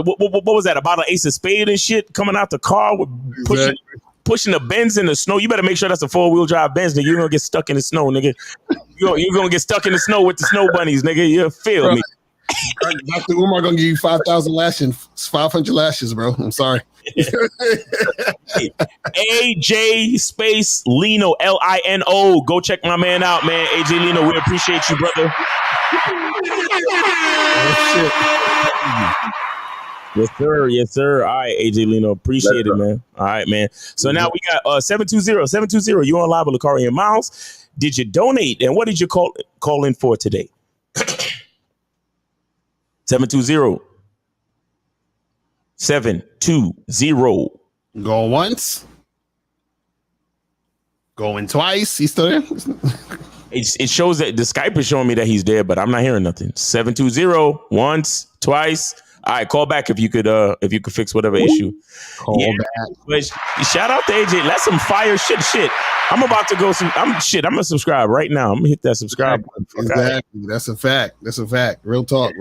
was that? About an ace of spade and shit coming out the car with pushing the Benz in the snow. You better make sure that's a 4-wheel drive Benz, nigga. You're gonna get stuck in the snow, nigga. You're gonna get stuck in the snow with the snow bunnies, nigga. You feel me? Dr. Umar gonna give you 5,000 lashes, 500 lashes, bro. I'm sorry. AJ space Lino, Lino. Go check my man out, man. AJ Lino, we appreciate you, brother. Yes, sir. All right, AJ Lino, appreciate it, man. All right, man. So now we got 720. You on live with Lucari and Miles. Did you donate? And what did you call in for today? 720. Going once. Going twice. He's still there? It shows that the Skype is showing me that he's there, but I'm not hearing nothing. 720 once, twice. All right, call back if you could fix whatever issue. Call back. But shout out to AJ. That's some fire shit. I'm about to go. I'm gonna subscribe right now. I'm gonna hit that subscribe button. Exactly. That's a fact. Real talk.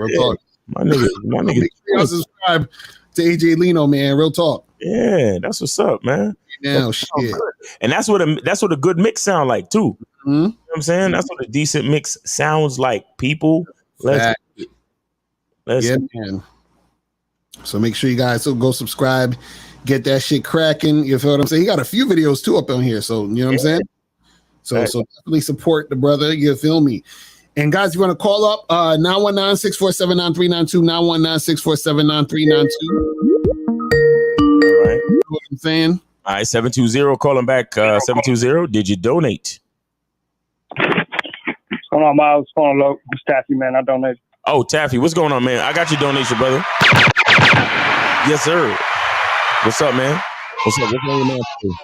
My nigga. Make sure y'all subscribe to AJ Lino, man. Real talk. Yeah, that's what's up, man. Now, shit. And that's what a good mix sound like too. You know what I'm saying? That's what a decent mix sounds like. People, let's man. So make sure you guys go subscribe, get that shit cracking. You feel what I'm saying? He got a few videos too up on here. So you know what I'm saying? So definitely support the brother. You feel me? And guys, you want to call up 919-647-9392, 919-647-9392. All right. You know what I'm saying? All right, 720, calling back 720. Did you donate? What's going on, Miles? What's going on, it's Taffy, man. I donated. Oh, Taffy, what's going on, man? I got your donation, brother. Yes, sir. What's up, man? What's up? What's on your mind today?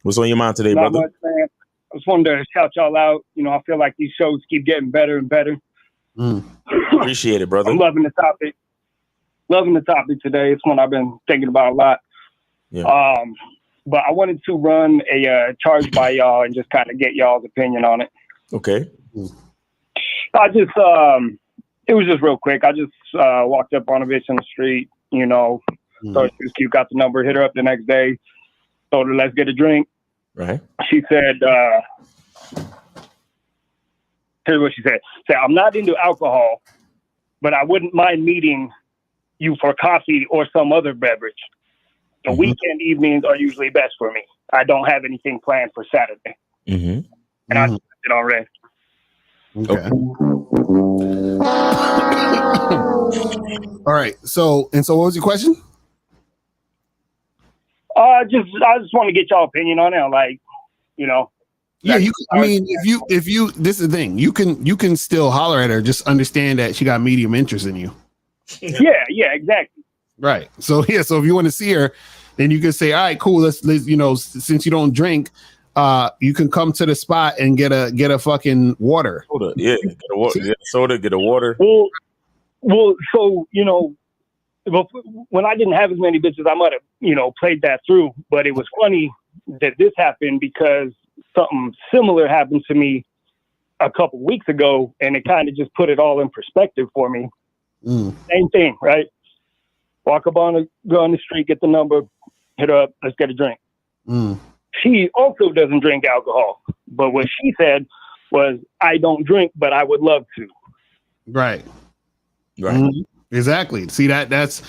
What's on your mind today, Not brother? much, man. I just wanted to shout y'all out. You know, I feel like these shows keep getting better and better. Appreciate it, brother. I'm loving the topic. Loving the topic today. It's one I've been thinking about a lot. Yeah. But I wanted to run a charge by y'all and just kind of get y'all's opinion on it. Okay. I just, it was just real quick. I just walked up on a bitch in the street, you know, so she was cute, got the number, hit her up the next day, told her, let's get a drink. Right. She said, here's what she said. I'm not into alcohol, but I wouldn't mind meeting you for coffee or some other beverage. The weekend evenings are usually best for me. I don't have anything planned for Saturday. And I just left it already. Okay. All right. So what was your question? I just want to get y'all opinion on it. Like, you know. Yeah, you. I mean, if you, this is the thing. You can still holler at her. Just understand that she got medium interest in you. Yeah, exactly. Right. So so if you want to see her, then you can say, all right, cool. Let's you know, since you don't drink, you can come to the spot and get a fucking water. Soda. Yeah, get a water. Get a soda. Get a water. Well, so you know, when I didn't have as many bitches, I might have, you know, played that through. But it was funny that this happened because something similar happened to me a couple weeks ago, and it kind of just put it all in perspective for me. Same thing, right? Go on the street, get the number, hit her up, let's get a drink. She also doesn't drink alcohol, but what she said was, I don't drink, but I would love to. Right. Exactly. See, that's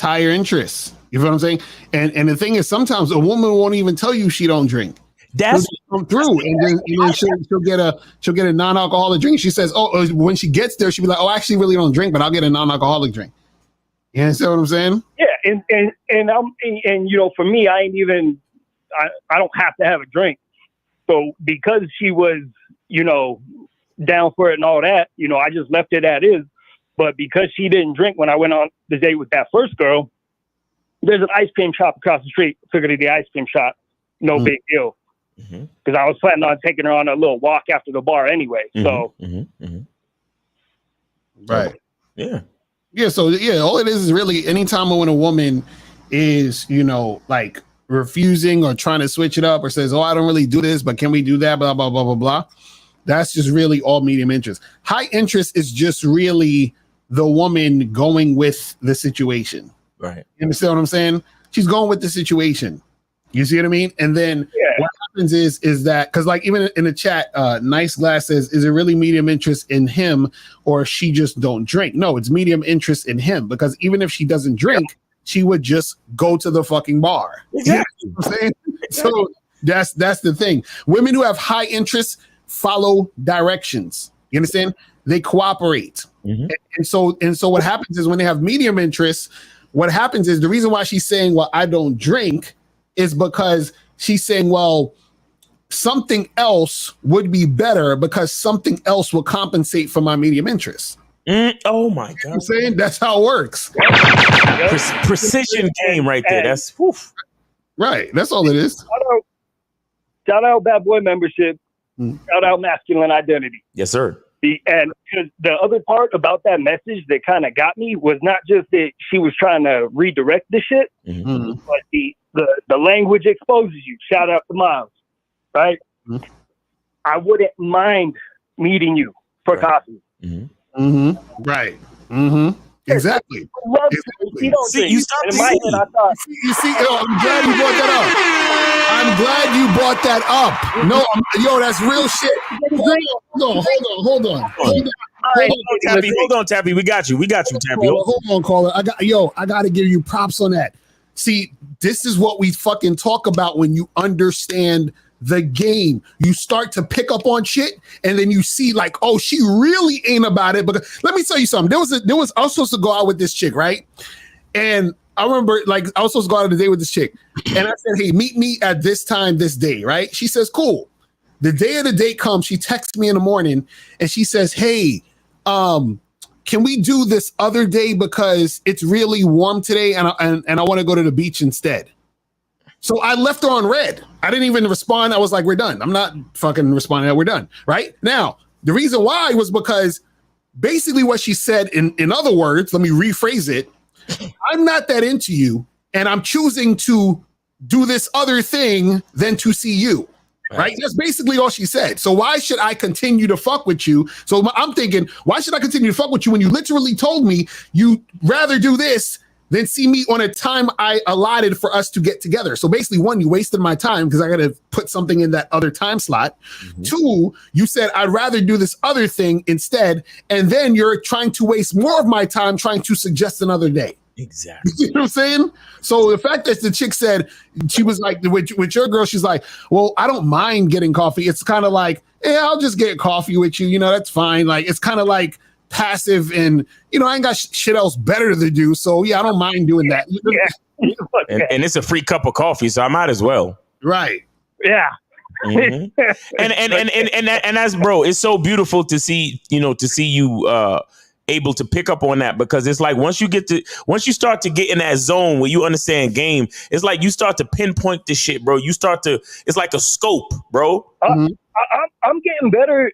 higher interest. You know what I'm saying? And the thing is, sometimes a woman won't even tell you she don't drink. That's come through, and then she'll get a non-alcoholic drink. She says, "Oh, when she gets there, she'll be like, oh, I actually really don't drink, but I'll get a non-alcoholic drink." You understand what I'm saying? Yeah, and you know, for me, I don't have to have a drink. So because she was, you know, down for it and all that, you know, I just left it as is. But because she didn't drink when I went on the date with that first girl, there's an ice cream shop across the street. Figured it'd be ice cream shop, no big deal. Because I was planning on taking her on a little walk after the bar anyway. So, right, yeah. So all it is really anytime when a woman is, you know, like refusing or trying to switch it up or says, "Oh, I don't really do this, but can we do that?" Blah blah blah blah blah. That's just really all medium interest. High interest is just really the woman going with the situation. Right. You understand what I'm saying? She's going with the situation. You see what I mean? And then what happens is that, because like even in the chat, Nice Glass says, is it really medium interest in him or she just don't drink? No, it's medium interest in him, because even if she doesn't drink, she would just go to the fucking bar. Exactly. You know what I'm saying? So that's the thing. Women who have high interest follow directions. You understand? They cooperate. And so what happens is when they have medium interest, what happens is the reason why she's saying, well, I don't drink, is because she's saying, well, something else would be better because something else will compensate for my medium interest. Oh my God. You know I'm saying that's how it works. Precision game right there. That's right. That's all it is. Shout out Bad Boy membership. Shout out Masculine Identity. Yes, sir. And the other part about that message that kind of got me was not just that she was trying to redirect the shit, but the language exposes you. Shout out to Miles, right? I wouldn't mind meeting you for coffee. Right. Exactly. Love Exactly. she don't See, drink. you stopped And in to my see. head, I thought, You see, I'm glad you brought that up. I'm glad you brought that up. No, yo, that's real shit. Hold on. Hold on, Tappy. We got you, Tappy. Hold on, caller. I got to give you props on that. See, this is what we fucking talk about when you understand the game. You start to pick up on shit, and then you see like, oh, she really ain't about it. But let me tell you something. I was supposed to go out with this chick, right? And I remember, like, I was supposed to go out on a date with this chick, and I said, "Hey, meet me at this time, this day." Right? She says, "Cool." The day of the date comes. She texts me in the morning, and she says, "Hey, can we do this other day because it's really warm today, and I want to go to the beach instead." So I left her on red. I didn't even respond. I was like, "We're done." I'm not fucking responding. We're done. Right now, the reason why was because basically what she said. In other words, let me rephrase it. I'm not that into you, and I'm choosing to do this other thing than to see you. Right? That's basically all she said. So why should I continue to fuck with you? So I'm thinking, why should I continue to fuck with you when you literally told me you'd rather do this than see me on a time I allotted for us to get together? So basically, one, you wasted my time because I got to put something in that other time slot. Mm-hmm. Two, you said I'd rather do this other thing instead. And then you're trying to waste more of my time trying to suggest another day. Exactly. You know what I'm saying? So the fact that the chick said, she was like, with your girl, she's like, well, I don't mind getting coffee. It's kind of like, yeah, I'll just get coffee with you. You know, that's fine. Like, it's kind of like passive and, you know, I ain't got shit else better to do. So yeah, I don't mind doing that. Yeah. And it's a free cup of coffee, so I might as well. Right. Yeah. Mm-hmm. and that's, bro, it's so beautiful to see, you able to pick up on that, because it's like once you start to get in that zone where you understand game, it's like you start to pinpoint this shit, bro. It's like a scope, bro. I'm getting better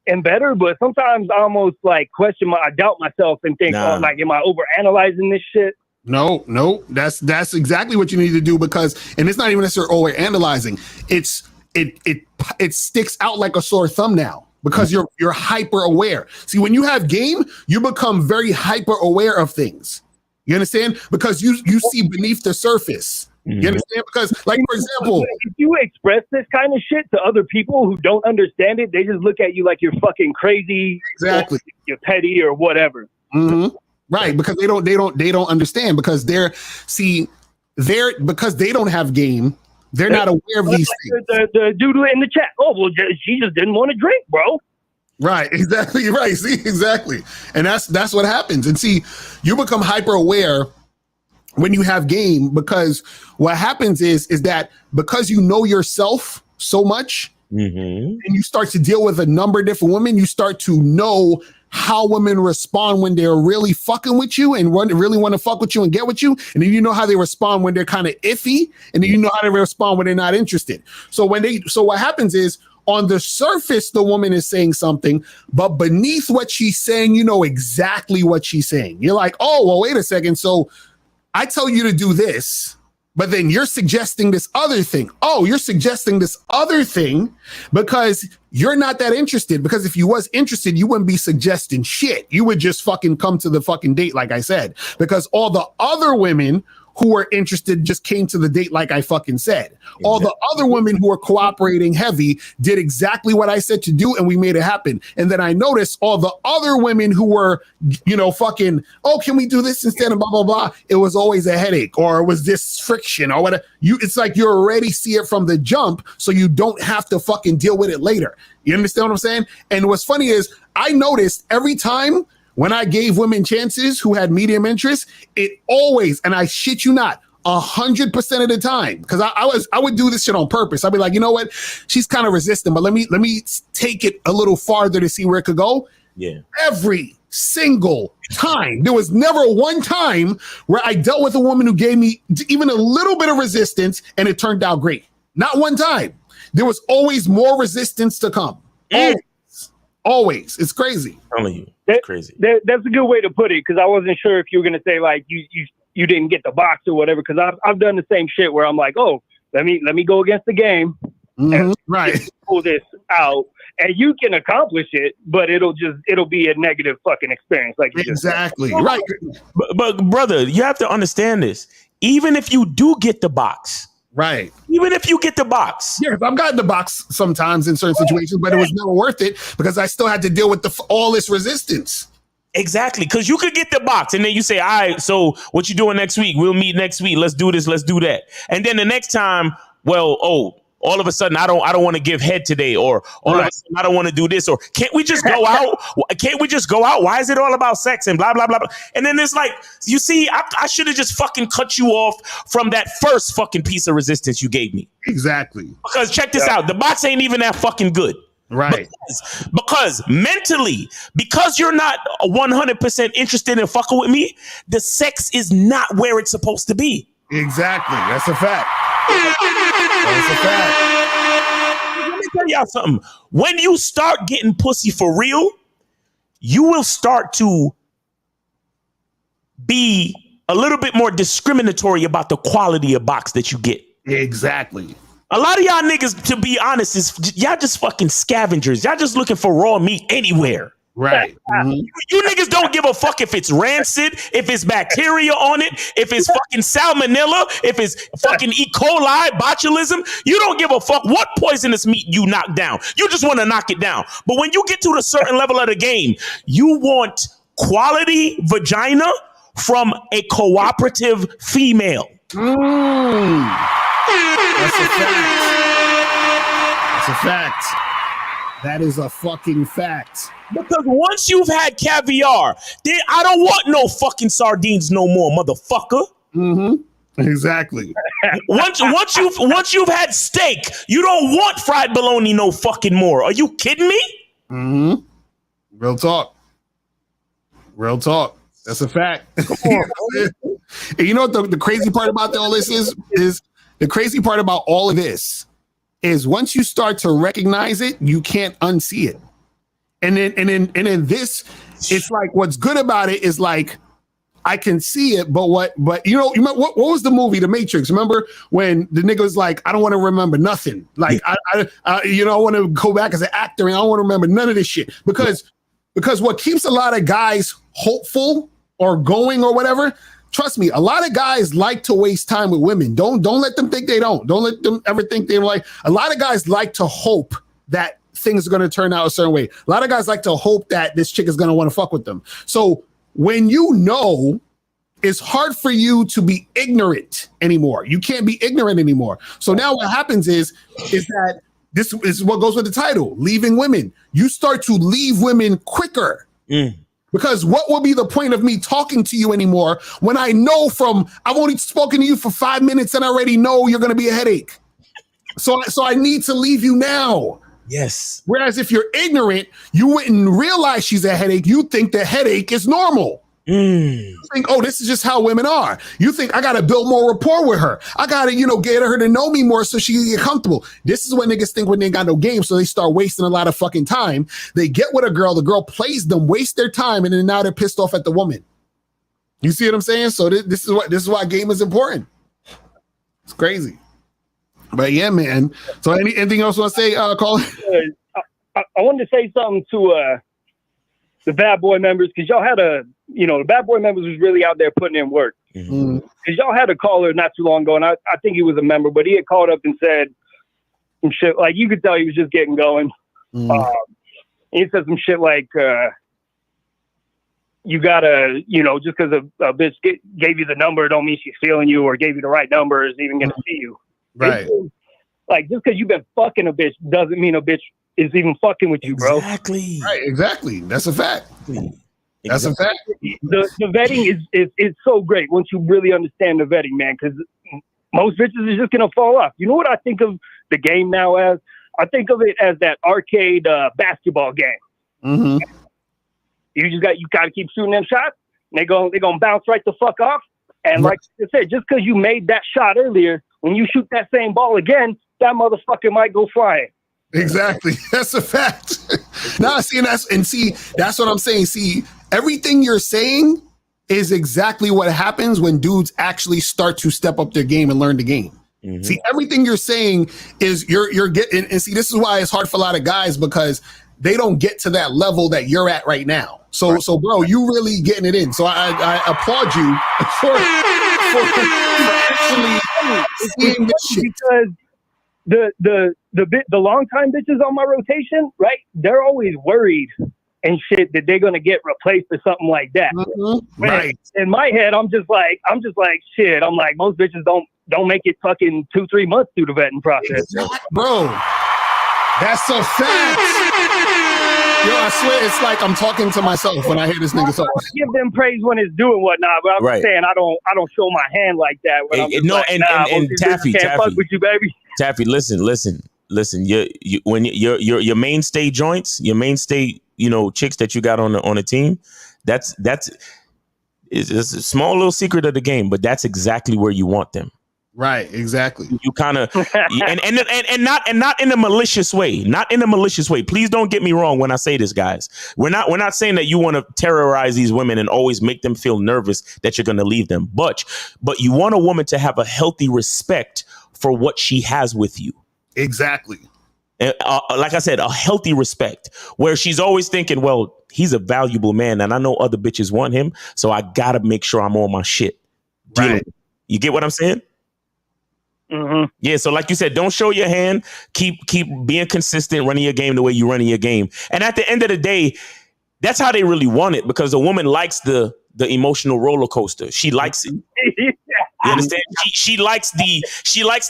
and better, but sometimes I almost like I doubt myself and think, oh, like, am I overanalyzing this shit? No, that's exactly what you need to do, because, and it's not even necessarily overanalyzing. It sticks out like a sore thumb now. Because you're hyper aware. See, when you have game, you become very hyper aware of things. You understand? Because you see beneath the surface. You understand? Because, like, for example, if you express this kind of shit to other people who don't understand it, they just look at you like you're fucking crazy. Exactly. You're petty or whatever. Mm-hmm. Right, because they don't understand, because because they don't have game. They're not aware of these things. The dude in the chat. Oh, well, she just didn't want to drink, bro. Right, exactly. Right. See, exactly. And that's what happens. And see, you become hyper aware when you have game, because what happens is that because you know yourself so much, and you start to deal with a number of different women, you start to know how women respond when they're really fucking with you and really want to fuck with you and get with you. And then you know how they respond when they're kind of iffy, and then you know how they respond when they're not interested. So what happens is, on the surface, the woman is saying something, but beneath what she's saying, you know exactly what she's saying. You're like, oh, well, wait a second. So I tell you to do this, but then you're suggesting this other thing. Oh, you're suggesting this other thing because you're not that interested. Because if you was interested, you wouldn't be suggesting shit. You would just fucking come to the fucking date, like I said. Because all the other women who were interested just came to the date, like I fucking said. Exactly. All the other women who were cooperating heavy did exactly what I said to do, and we made it happen. And then I noticed all the other women who were, fucking, oh, can we do this instead of blah, blah, blah. It was always a headache, or it was this friction, or whatever. It's like you already see it from the jump, so you don't have to fucking deal with it later. You understand what I'm saying? And what's funny is I noticed every time when I gave women chances who had medium interest, it always, and I shit you not, 100% of the time, because I would do this shit on purpose. I'd be like, you know what? She's kind of resistant, but let me take it a little farther to see where it could go. Yeah. Every single time. There was never one time where I dealt with a woman who gave me even a little bit of resistance and it turned out great. Not one time. There was always more resistance to come. Always. It's crazy. I'm telling you, it's crazy. That's a good way to put it, because I wasn't sure if you were going to say like you didn't get the box or whatever, because I've done the same shit where I'm like, oh, let me go against the game. Right. pull this out, and you can accomplish it, but it'll be a negative fucking experience. Like you just said. Exactly. Right. But brother, you have to understand this. Even if you do get the box, right? Even if you get the box, yeah, I've gotten the box sometimes in certain situations, but it was never worth it because I still had to deal with all this resistance. Exactly, because you could get the box and then you say, all right, so what you doing next week? We'll meet next week. Let's do this. Let's do that. And then the next time, well, all of a sudden, I don't want to give head today, or all of a sudden, I don't want to do this, or can't we just go out? Can't we just go out? Why is it all about sex and blah, blah, blah, blah? And then it's like, you see, I should have just fucking cut you off from that first fucking piece of resistance you gave me. Exactly. Because check this out. The box ain't even that fucking good. Right. Because mentally, because you're not 100% interested in fucking with me, the sex is not where it's supposed to be. Exactly. That's a fact. That's a fact. Let me tell y'all something. When you start getting pussy for real, you will start to be a little bit more discriminatory about the quality of box that you get. Exactly. A lot of y'all niggas, to be honest, y'all just fucking scavengers. Y'all just looking for raw meat anywhere. Right. Mm-hmm. You niggas don't give a fuck if it's rancid, if it's bacteria on it, if it's fucking salmonella, if it's fucking E. coli, botulism. You don't give a fuck what poisonous meat you knock down. You just want to knock it down. But when you get to a certain level of the game, you want quality vagina from a cooperative female. That's a fact. That's a fact. That is a fucking fact. Because once you've had caviar, then I don't want no fucking sardines no more, motherfucker. Mm-hmm. Exactly. Once you've had steak, you don't want fried bologna no fucking more. Are you kidding me? Mm-hmm. Real talk. Real talk. That's a fact. And you know what the crazy part about all this is the crazy part about all of this is once you start to recognize it, you can't unsee it. And then this, it's like what's good about it is like I can see it, but what was the movie The Matrix? Remember when the nigga was like, I don't want to remember nothing. Like I want to go back as an actor and I don't want to remember none of this shit because what keeps a lot of guys hopeful or going or whatever. Trust me, a lot of guys like to waste time with women. Don't let them think they don't. Don't let them ever think they're like. A lot of guys like to hope that things are going to turn out a certain way. A lot of guys like to hope that this chick is going to want to fuck with them. So when you know, it's hard for you to be ignorant anymore. You can't be ignorant anymore. So now what happens is that this is what goes with the title, leaving women. You start to leave women quicker. Because what will be the point of me talking to you anymore when I know I've only spoken to you for 5 minutes and I already know you're going to be a headache. So I need to leave you now. Yes. Whereas if you're ignorant, you wouldn't realize she's a headache. You think the headache is normal. You think, oh, this is just how women are. You think I got to build more rapport with her. I got to, get her to know me more so she can get comfortable. This is what niggas think when they ain't got no game. So they start wasting a lot of fucking time. They get with a girl. The girl plays them, waste their time. And then now they're pissed off at the woman. You see what I'm saying? So this is why game is important. It's crazy. But yeah, man. So anything else you want to say, Colin? I wanted to say something to the Bad Boy members, because y'all had the Bad Boy members was really out there putting in work. Because y'all had a caller not too long ago, and I think he was a member, but he had called up and said some shit, like you could tell he was just getting going. He said some shit like, you gotta, just because a bitch gave you the number don't mean she's feeling you, or gave you the right number is even gonna see you. Right. Like, just because you've been fucking a bitch doesn't mean a bitch is even fucking with you, bro. Exactly. Right, exactly. That's a fact. That's a fact. The vetting is so great once you really understand the vetting, man, because most bitches are just gonna fall off. You know what I think of the game now as? I think of it as that arcade basketball game. Mm-hmm. You gotta keep shooting them shots, and they're gonna bounce right the fuck off. And like I said, just because you made that shot earlier, when you shoot that same ball again, that motherfucker might go flying. Exactly. That's a fact. That's what I'm saying. See, everything you're saying is exactly what happens when dudes actually start to step up their game and learn the game. See, everything you're saying is you're getting, and see, this is why it's hard for a lot of guys because they don't get to that level that you're at right now. So bro, you really getting it in. So I applaud you for actually seeing this shit. Because the long time bitches on my rotation, right? They're always worried and shit that they're gonna get replaced or something like that. Right. In my head, I'm just like shit. I'm like, most bitches don't make it fucking 2-3 months through the vetting process. Bro, that's a fact. Yo, I swear it's like I'm talking to myself when I hear this nigga talk. I give them praise when it's due and whatnot, but I'm just saying I don't show my hand like that. When I'm just like, and Taffy, can't fuck with you, baby. Taffy, listen. When your mainstay joints, your mainstay, chicks that you got on the team, that's it's a small little secret of the game, but that's exactly where you want them. Right, exactly. You kind of and not in a malicious way. Not in a malicious way. Please don't get me wrong when I say this, guys. We're not saying that you want to terrorize these women and always make them feel nervous that you're going to leave them. But you want a woman to have a healthy respect for what she has with you. Exactly. Like I said, a healthy respect where she's always thinking, well, he's a valuable man and I know other bitches want him, so I got to make sure I'm on my shit. Right. You get what I'm saying? Mm-hmm. Yeah, so like you said, don't show your hand. Keep being consistent, running your game the way you're running your game. And at the end of the day, that's how they really want it, because a woman likes the emotional roller coaster. She likes it. You understand? She likes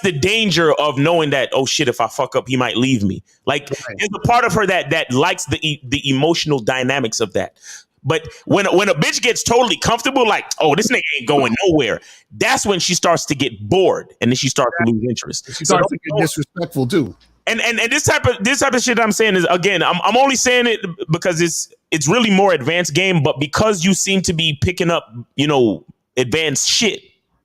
the danger of knowing that, oh shit, if I fuck up, he might leave me. Like there's a part of her that likes the emotional dynamics of that. But when a bitch gets totally comfortable, like, oh, this nigga ain't going nowhere, that's when she starts to get bored and then she starts to lose interest. She starts to get disrespectful too. And this type of shit I'm saying is, again, I'm only saying it because it's really more advanced game, but because you seem to be picking up, advanced shit.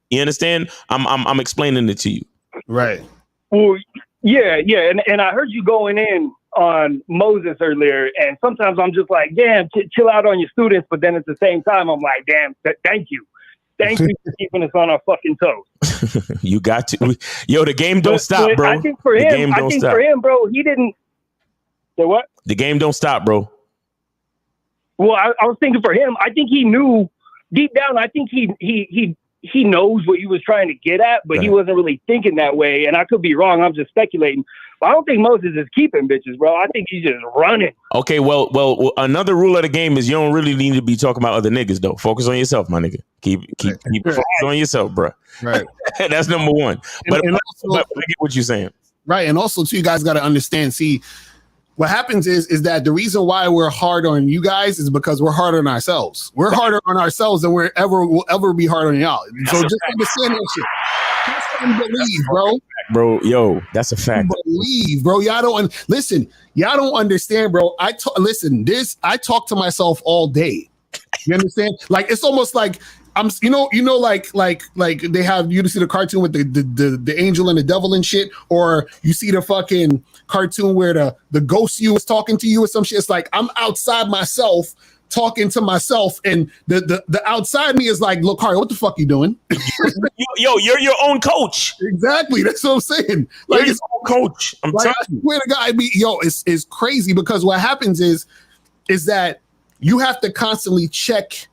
You understand? I'm explaining it to you. Right. Well, yeah, and I heard you going in on Moses earlier, and sometimes I'm just like, damn, chill out on your students, but then at the same time, I'm like, damn, thank you for keeping us on our fucking toes. You got to, the game don't stop, bro. I think for him, bro, he didn't. Say what? The game don't stop, bro. Well, I was thinking for him, I think he knew deep down. I think he knows what he was trying to get at, but he wasn't really thinking that way. And I could be wrong. I'm just speculating. But I don't think Moses is keeping bitches, bro. I think he's just running. Okay, well, another rule of the game is you don't really need to be talking about other niggas, though. Focus on yourself, my nigga. Keep focus on yourself, bro. Right. That's number one. But I get what you're saying. Right, and also, too, you guys got to understand, see, what happens is that the reason why we're hard on you guys is because we're hard on ourselves. We're harder on ourselves than we'll ever be hard on y'all. So just understand that shit. That's unbelief, bro. Bro, yo, that's a fact. Believe, bro. Y'all don't listen. Y'all don't understand, bro. I talk to myself all day. You understand? Like it's almost like I'm, like they have you to see the cartoon with the angel and the devil and shit, or you see the fucking cartoon where the ghost you is talking to you or some shit. It's like I'm outside myself talking to myself, and the outside me is like, look, Harry, what the fuck you doing? Yo, you're your own coach. Exactly. That's what I'm saying. Like you're your own coach. I'm like, I swear to God, it's crazy because what happens is that you have to constantly check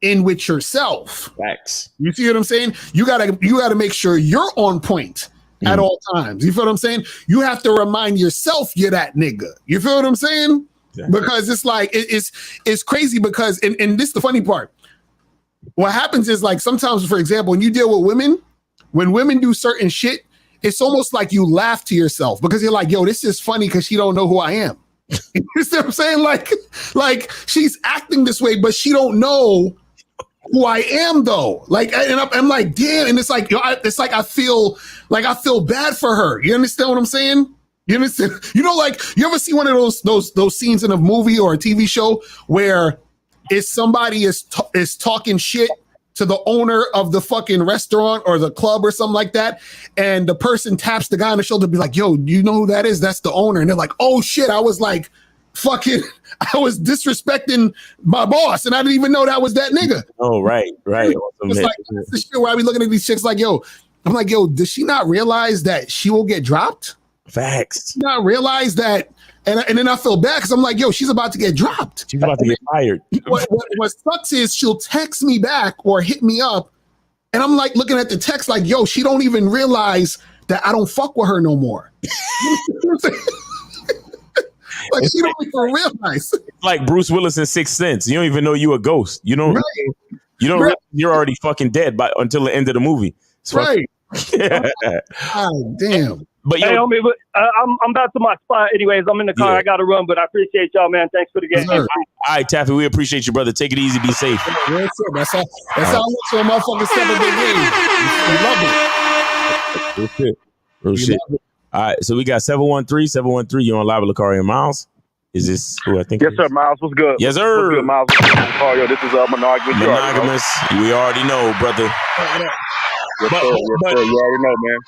in with yourself. Facts. You see what I'm saying? You gotta make sure you're on point at all times. You feel what I'm saying? You have to remind yourself you're that nigga. You feel what I'm saying? Exactly. Because it's like it's crazy because and this is the funny part. What happens is like sometimes, for example, when you deal with women, when women do certain shit, it's almost like you laugh to yourself because you're like, yo, this is funny because she don't know who I am. You see what I'm saying? Like she's acting this way, but she don't know who I am though. Like, and I'm like, damn. And it's like, I feel bad for her. You understand what I'm saying? You understand? Like you ever see one of those scenes in a movie or a TV show where somebody is talking shit to the owner of the fucking restaurant or the club or something like that, and the person taps the guy on the shoulder, be like, "Yo, do you know who that is? That's the owner." And they're like, "Oh shit, I was disrespecting my boss, and I didn't even know that was that nigga." Oh, right. It's like that's the shit where I be looking at these chicks like, "Yo, I'm like, yo, does she not realize that she will get dropped? Facts. Not realize that, and then I feel bad because I'm like, yo, she's about to get dropped. She's about to get fired. What sucks is she'll text me back or hit me up, and I'm like looking at the text like, yo, she don't even realize that I don't fuck with her no more. Like she don't even realize. It's like Bruce Willis in Sixth Sense. You don't even know you a ghost. You don't. Right. You don't. Realize you're already fucking dead until the end of the movie. It's right. Oh, damn. But hey, homie, I'm back to my spot. Anyways, I'm in the car. Yeah. I got to run, but I appreciate y'all, man. Thanks for the game. All right, Taffy, we appreciate you, brother. Take it easy. Be safe. That's how I look for a motherfucking step of the game. Real shit. Real shit. All right, so we got 713. You on live with Lucario and Miles? Is this who I think? Yes, sir. Miles, what's good? Yes, sir. What's good, Miles? Yo, this is Monogamous. Monogamous. We already know, brother. Yes, sir. Yes, sir. You already know, man.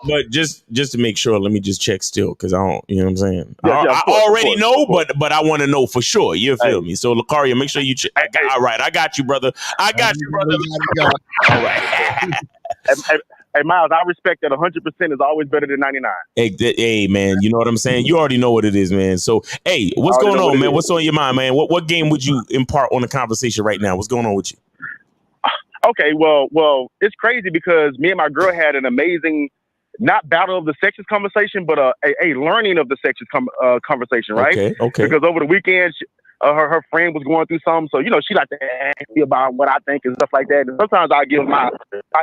But just to make sure, let me just check still because I don't. You know what I'm saying? Yeah, I already know, but I want to know for sure. You feel me? So Lucario, make sure you check. All right, I got you, brother. I got you, brother. All right. Hey, Miles, I respect that 100% is always better than 99. Hey, man, you know what I'm saying? You already know what it is, man. So, hey, what's going on, man? What's on your mind, man? What game would you impart on the conversation right now? What's going on with you? Okay, well, it's crazy because me and my girl had an amazing, not battle of the sexes conversation, but a learning of the sexes conversation, right? Okay. Because over the weekend, her friend was going through something, so she like to ask me about what I think and stuff like that. And sometimes I give my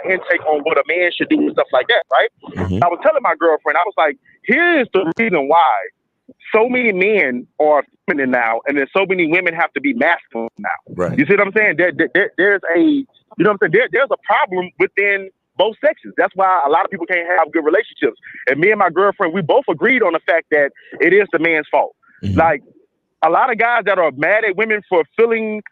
intake on what a man should do and stuff like that, right? Mm-hmm. I was telling my girlfriend, I was like, here's the reason why so many men are feminine now, and then so many women have to be masculine now. Right. You see what I'm saying? There's a, there's a problem within both sexes. That's why a lot of people can't have good relationships. And me and my girlfriend, we both agreed on the fact that it is the man's fault. Mm-hmm. Like, a lot of guys that are mad at women for feeling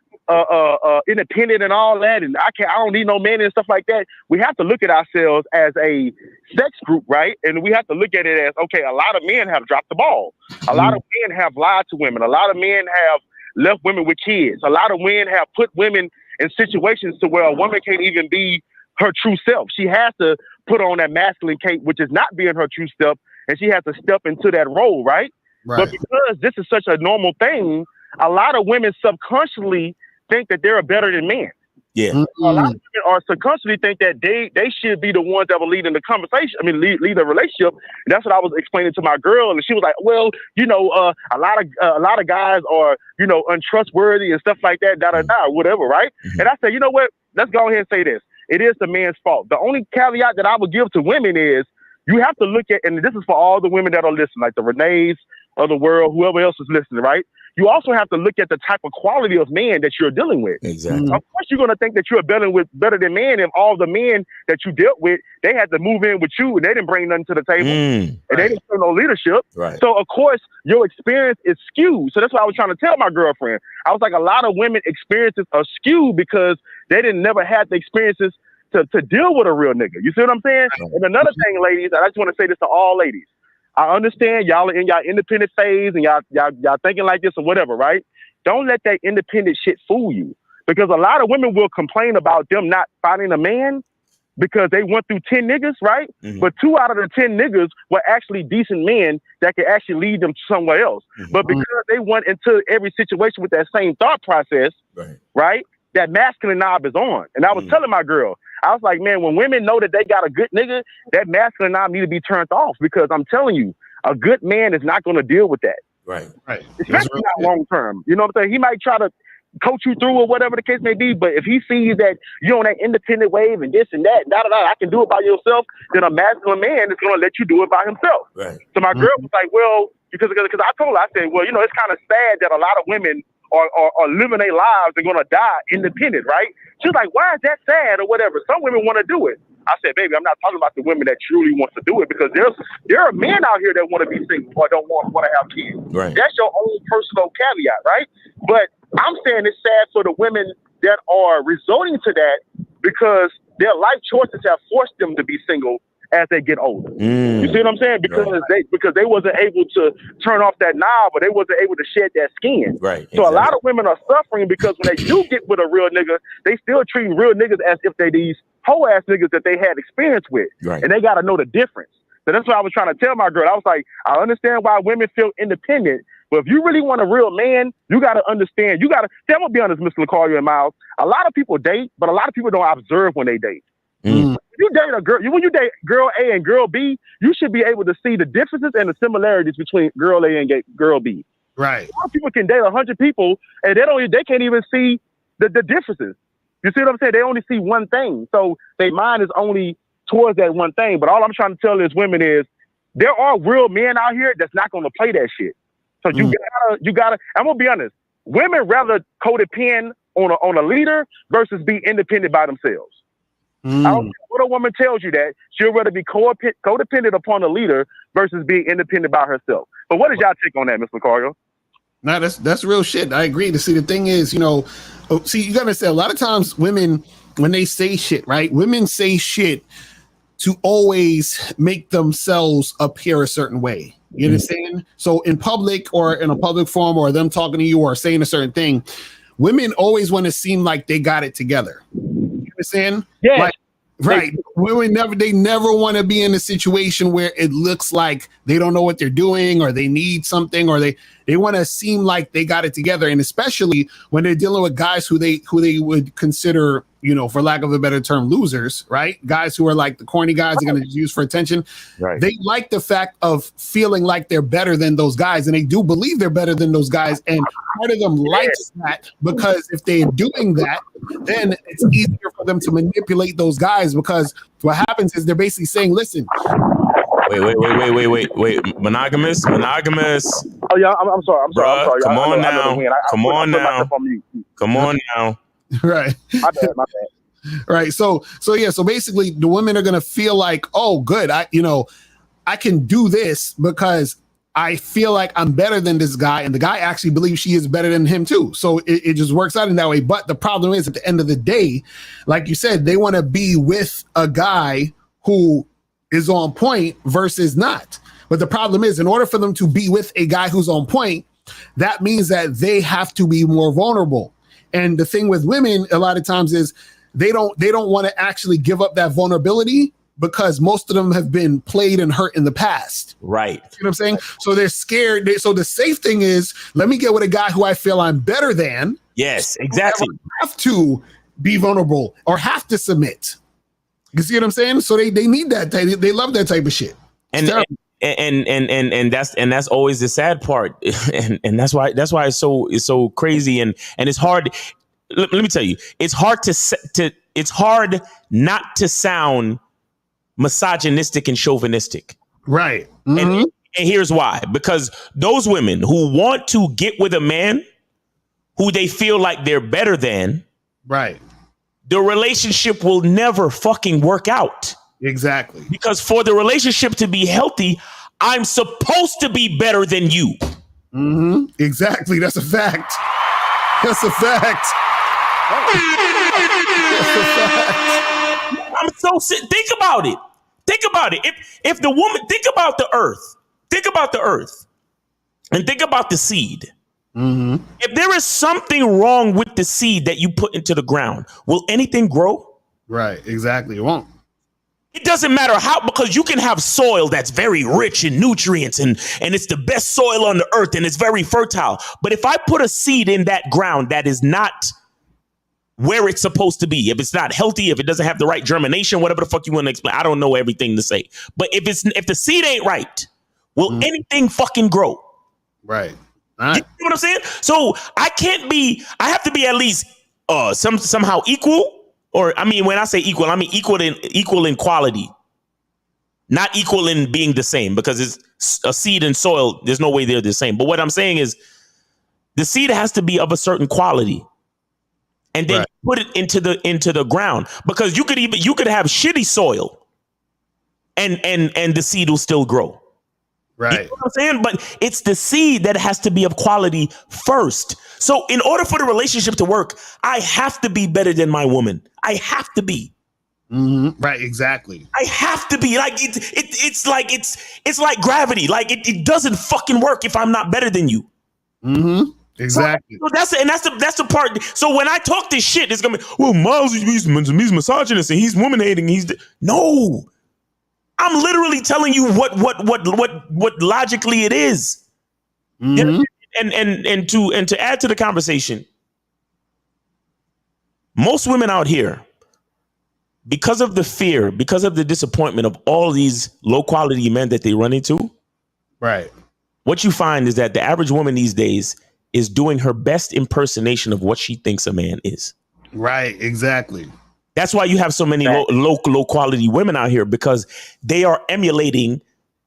independent and all that, and I don't need no man and stuff like that. We have to look at ourselves as a sex group, right? And we have to look at it as, okay, a lot of men have dropped the ball. A lot of men have lied to women. A lot of men have left women with kids. A lot of men have put women in situations to where a woman can't even be her true self. She has to put on that masculine cape, which is not being her true self, and she has to step into that role, right? But because this is such a normal thing, a lot of women subconsciously think that they're better than men. Yeah. A lot of women are subconsciously think that they should be the ones that will lead in the conversation. I mean, lead the relationship. And that's what I was explaining to my girl, and she was like, "Well, a lot of guys are untrustworthy and stuff like that, whatever, right?" Mm-hmm. And I said, you know what? Let's go ahead and say this. It is the man's fault. The only caveat that I would give to women is you have to look at, and this is for all the women that are listening, like the Renees of the world, whoever else is listening, right? You also have to look at the type of quality of man that you're dealing with. Exactly. Of course, you're going to think that you're better than men if all the men that you dealt with, they had to move in with you and they didn't bring nothing to the table. And they didn't show no leadership. Right. So, of course, your experience is skewed. So that's what I was trying to tell my girlfriend. I was like, a lot of women experiences are skewed because they never had the experiences to deal with a real nigga. You see what I'm saying? And another thing, ladies, I just want to say this to all ladies. I understand y'all are in y'all independent phase and y'all thinking like this or whatever, right? Don't let that independent shit fool you. Because a lot of women will complain about them not finding a man because they went through 10 niggas, right? Mm-hmm. But 2 out of the 10 niggas were actually decent men that could actually lead them somewhere else. Mm-hmm. But because they went into every situation with that same thought process, right? That masculine knob is on. And I was telling my girl, I was like, man, when women know that they got a good nigga, that masculine knob need to be turned off because I'm telling you, a good man is not going to deal with that. Right. Especially not long term. You know what I'm saying? He might try to coach you through or whatever the case may be, but if he sees that you're on that independent wave and this and that, I can do it by yourself, then a masculine man is going to let you do it by himself. Right. So my girl was like, well, because I told her, I said, well, it's kind of sad that a lot of women are living their lives and going to die independent, right? She was like, why is that sad or whatever? Some women want to do it. I said, baby, I'm not talking about the women that truly want to do it because there are men out here that want to be single or don't want to have kids. Right. That's your own personal caveat, right? But I'm saying it's sad for the women that are resorting to that because their life choices have forced them to be single as they get older. You see what I'm saying? Because they wasn't able to turn off that knob, or they wasn't able to shed that skin. Right. So a lot of women are suffering because when they do get with a real nigga, they still treating real niggas as if they these whole ass niggas that they had experience with. Right. And they got to know the difference. So that's what I was trying to tell my girl. I was like, I understand why women feel independent, but if you really want a real man, you got to understand. You got to. I'm gonna be honest, Mr. Lucario and Miles. A lot of people date, but a lot of people don't observe when they date. When you date a girl, when you date girl A and girl B, you should be able to see the differences and the similarities between girl A and girl B. Right. A lot of people can date 100 people and they can't even see the differences. You see what I'm saying? They only see one thing, so their mind is only towards that one thing. But all I'm trying to tell these women is there are real men out here that's not going to play that shit. So you gotta. I'm gonna be honest. Women rather codepend on a leader versus be independent by themselves. I don't care what a woman tells you that she'll rather be codependent upon a leader versus being independent by herself. But what is y'all take on that, Mr. Lucario? No, that's real shit. I agree. To see, the thing is, you gotta understand, a lot of times women, when they say shit, right? Women say shit to always make themselves appear a certain way. You understand? So in public or in a public forum, or them talking to you or saying a certain thing, women always want to seem like they got it together. You understand? Yeah. Like, right. Women never want to be in a situation where it looks like they don't know what they're doing, or they need something, or they want to seem like they got it together. And especially when they're dealing with guys who they would consider, for lack of a better term, losers, right? Guys who are like the corny guys they're going to use for attention. Right. They like the fact of feeling like they're better than those guys, and they do believe they're better than those guys. And part of them likes that, because if they're doing that, then it's easier for them to manipulate those guys, because what happens is they're basically saying, listen. Wait. Monogamous. Oh yeah, I'm sorry. Bruh, come on now. Come on now. Right. My bad. Right. So basically the women are going to feel like, oh, good. I can do this because I feel like I'm better than this guy. And the guy actually believes she is better than him too. So it just works out in that way. But the problem is, at the end of the day, like you said, they want to be with a guy who is on point versus not. But the problem is, in order for them to be with a guy who's on point, that means that they have to be more vulnerable. And the thing with women a lot of times is they don't want to actually give up that vulnerability, because most of them have been played and hurt in the past. Right. You know what I'm saying? So they're scared. So the safe thing is, let me get with a guy who I feel I'm better than. Yes, exactly. I have to be vulnerable or have to submit. You see what I'm saying? So they need that. They love that type of shit. And that's always the sad part. and that's why it's so crazy and it's hard. Let me tell you, it's hard not to sound misogynistic and chauvinistic. Right. And here's why. Because those women who want to get with a man who they feel like they're better than, right, the relationship will never fucking work out. Exactly. Because for the relationship to be healthy, I'm supposed to be better than you. Exactly. That's a fact. That's a fact. I'm so sick. Think about it. If the woman, think about the earth, and think about the seed. If there is something wrong with the seed that you put into the ground, will anything grow? Right. Exactly. It won't. It doesn't matter how, because you can have soil that's very rich in nutrients and it's the best soil on the earth and it's very fertile. But if I put a seed in that ground that is not where it's supposed to be, if it's not healthy, if it doesn't have the right germination, whatever the fuck you want to explain, I don't know everything to say. But if the seed ain't right, will anything fucking grow? Right. You know what I'm saying? So I have to be at least somehow equal. Or, I mean, when I say equal, I mean equal in quality, not equal in being the same, because it's a seed and soil. There's no way they're the same. But what I'm saying is the seed has to be of a certain quality, and then put it into the ground, because you could have shitty soil and the seed will still grow. Right. You know what I'm saying? But it's the seed that has to be of quality first. So in order for the relationship to work, I have to be better than my woman. I have to be. Right, exactly. I have to be like it's like gravity. Like it doesn't fucking work if I'm not better than you. Exactly. So that's the part. So when I talk this shit, it's gonna be, well, Miles he's misogynist and he's woman hating. No. I'm literally telling you what logically it is. And to add to the conversation, most women out here, because of the fear, because of the disappointment of all these low quality men that they run into, right? What you find is that the average woman these days is doing her best impersonation of what she thinks a man is. Right, exactly. That's why you have so many low quality women out here, because they are emulating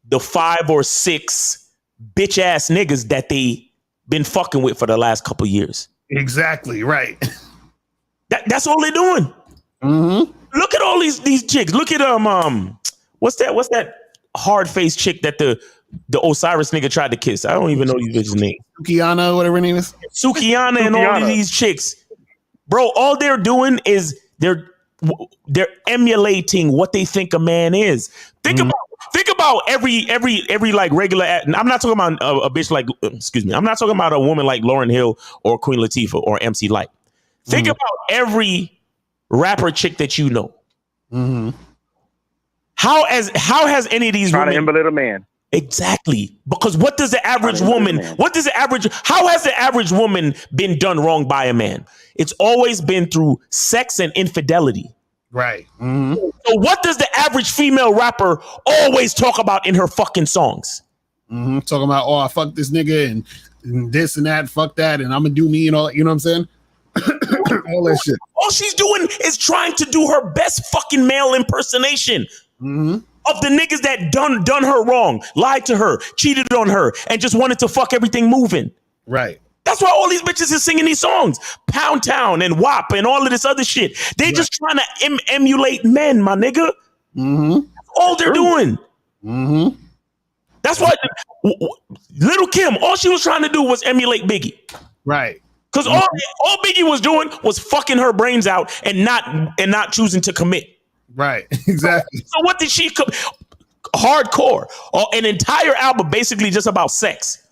the 5 or 6 bitch ass niggas that they been fucking with for the last couple years. Exactly, right. That's all they're doing. Look at all these chicks. Look at what's that hard faced chick that the Osiris nigga tried to kiss? I don't even know these bitches' name. Sukiana, whatever her name is. Sukiana and all of these chicks, bro. All they're doing is they're emulating what they think a man is. Think about every like regular. I'm not talking about a bitch like. Excuse me. I'm not talking about a woman like Lauryn Hill or Queen Latifah or MC Lyte. Think about every rapper chick that you know. How has any of these trying women to emulate a man? Exactly. Because how has the average woman been done wrong by a man? It's always been through sex and infidelity. Right. So what does the average female rapper always talk about in her fucking songs? Talking about, oh, I fucked this nigga and this and that, fuck that, and I'm gonna do me and all, you know what I'm saying? All that shit. All she's doing is trying to do her best fucking male impersonation of the niggas that done her wrong, lied to her, cheated on her, and just wanted to fuck everything moving. Right. That's why all these bitches is singing these songs. Pound Town and WAP and all of this other shit. They just trying to emulate men, my nigga. That's all they're doing. That's why Little Kim, all she was trying to do was emulate Biggie. Right. Because all Biggie was doing was fucking her brains out and not choosing to commit. Right. Exactly. So what did she hardcore? An entire album basically just about sex.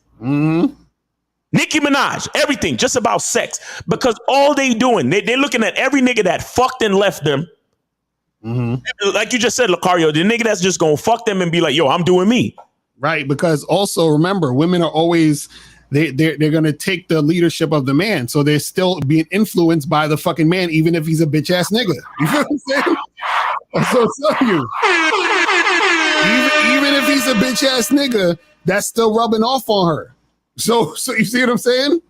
Nicki Minaj, everything just about sex. Because all they doing, they're looking at every nigga that fucked and left them. Like you just said, Lucario, the nigga that's just gonna fuck them and be like, yo, I'm doing me. Right. Because also remember, women are always they're gonna take the leadership of the man. So they're still being influenced by the fucking man, even if he's a bitch ass nigga. You feel what I'm saying? So tell you. Even if he's a bitch ass nigga, that's still rubbing off on her. So you see what I'm saying?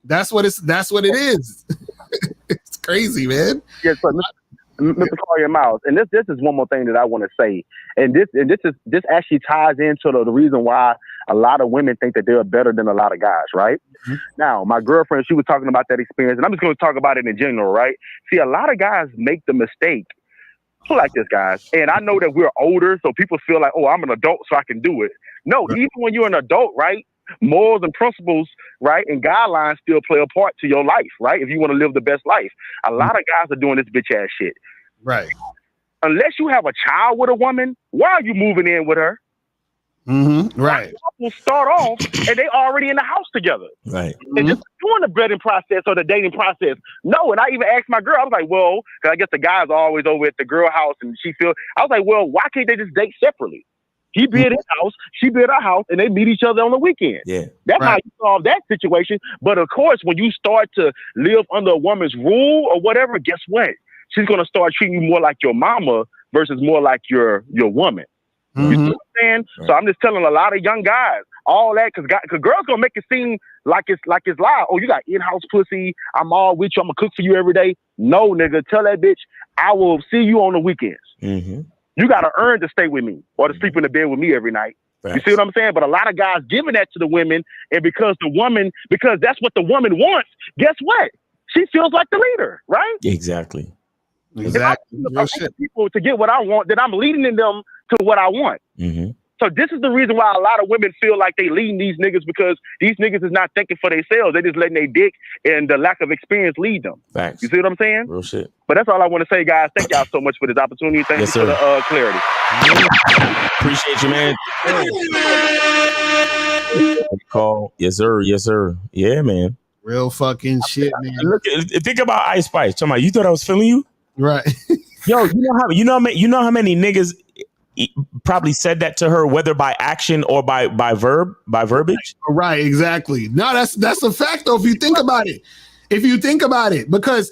That's what it is. It's crazy, man. Yes, but Mr. Collier Miles, and this is one more thing that I want to say, and this actually ties into the reason why a lot of women think that they're better than a lot of guys, right? Now, my girlfriend, she was talking about that experience, and I'm just going to talk about it in general, right? See, a lot of guys make the mistake like this, guys, and I know that we're older, so people feel like, oh, I'm an adult, so I can do it. No, even when you're an adult, right? Morals and principles, right, and guidelines still play a part to your life, right? If you want to live the best life, a lot of guys are doing this bitch ass shit, right? Unless you have a child with a woman, why are you moving in with her? Right. We'll start off and they already in the house together, right? And just doing the vetting process or the dating process. No, and I even asked my girl, I was like, well, because I guess the guys are always over at the girl house, and I was like, well, why can't they just date separately? He be at his house, she be at her house, and they meet each other on the weekend. Yeah. That's how you solve that situation. But of course, when you start to live under a woman's rule or whatever, guess what? She's going to start treating you more like your mama versus more like your woman. You see what I'm saying? Right. So I'm just telling a lot of young guys all that, because girls going to make it seem like it's live. Oh, you got in-house pussy. I'm all with you. I'm going to cook for you every day. No, nigga. Tell that bitch, I will see you on the weekends. You got to earn to stay with me or to sleep in the bed with me every night. You see what I'm saying? But a lot of guys giving that to the women, and because that's what the woman wants, guess what? She feels like the leader, right? Exactly. If I people to get what I want, then I'm leading them to what I want. So this is the reason why a lot of women feel like they leading these niggas, because these niggas is not thinking for themselves. They just letting their dick and the lack of experience lead them. Thanks. You see what I'm saying? Real shit. But that's all I want to say, guys. Thank y'all so much for this opportunity. Thank Yes, you for sir. the clarity. Appreciate you, man. Call. Yes, sir. Yes, sir. Yeah, man. Real fucking shit, man. Look, think about Ice Spice. Talking about, you thought I was feeling you? Right. Yo, you know how many niggas probably said that to her, whether by action or by verbiage? Right, exactly. No, that's a fact though, if you think about it. Because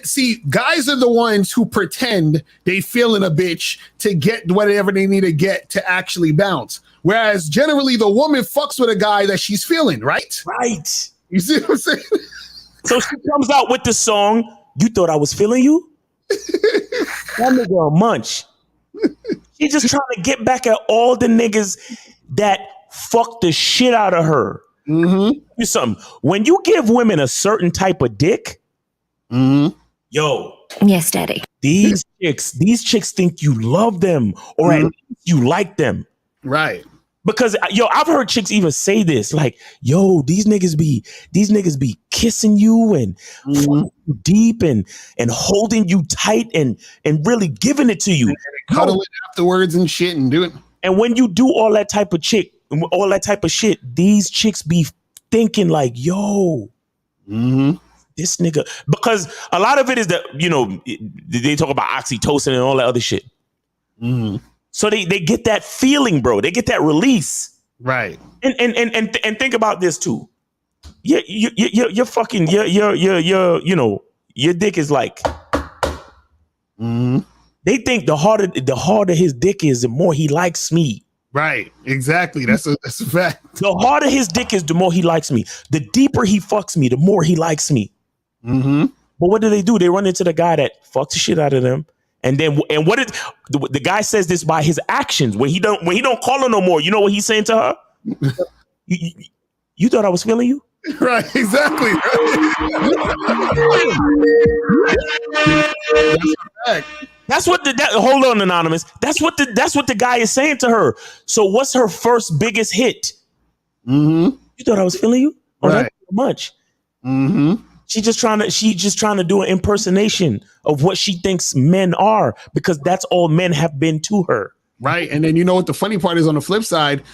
see, guys are the ones who pretend they feeling a bitch to get whatever they need to get to actually bounce. Whereas generally the woman fucks with a guy that she's feeling, right? Right. You see what I'm saying? So she comes out with the song, "You Thought I Was Feeling You?" That nigga a munch. She just trying to get back at all the niggas that fucked the shit out of her. Mm-hmm. Do something. When you give women a certain type of dick, yo, Yes, Daddy. these chicks think you love them or at least you like them. Right. Because yo, I've heard chicks even say this, like, yo, these niggas be kissing you and fucking you deep and holding you tight and really giving it to you. Cuddling afterwards and shit and doing. And when you do all that type of shit, these chicks be thinking like, yo, this nigga, because a lot of it is that, you know, they talk about oxytocin and all that other shit. So they get that feeling, bro. They get that release. Right. And think about this too. You're fucking your dick is like. They think the harder his dick is, the more he likes me. Right. Exactly. That's a fact. The harder his dick is, the more he likes me. The deeper he fucks me, the more he likes me. But what do? They run into the guy that fucks the shit out of them. And what is the guy says this by his actions when he don't call her no more. You know what he's saying to her? You thought I was feeling you? Right, exactly. That's what hold on, Anonymous. That's what the guy is saying to her. So what's her first biggest hit? You thought I was feeling you? Oh, right. That's much. She's just trying to do an impersonation of what she thinks men are, because that's all men have been to her. Right. And then you know what the funny part is, on the flip side,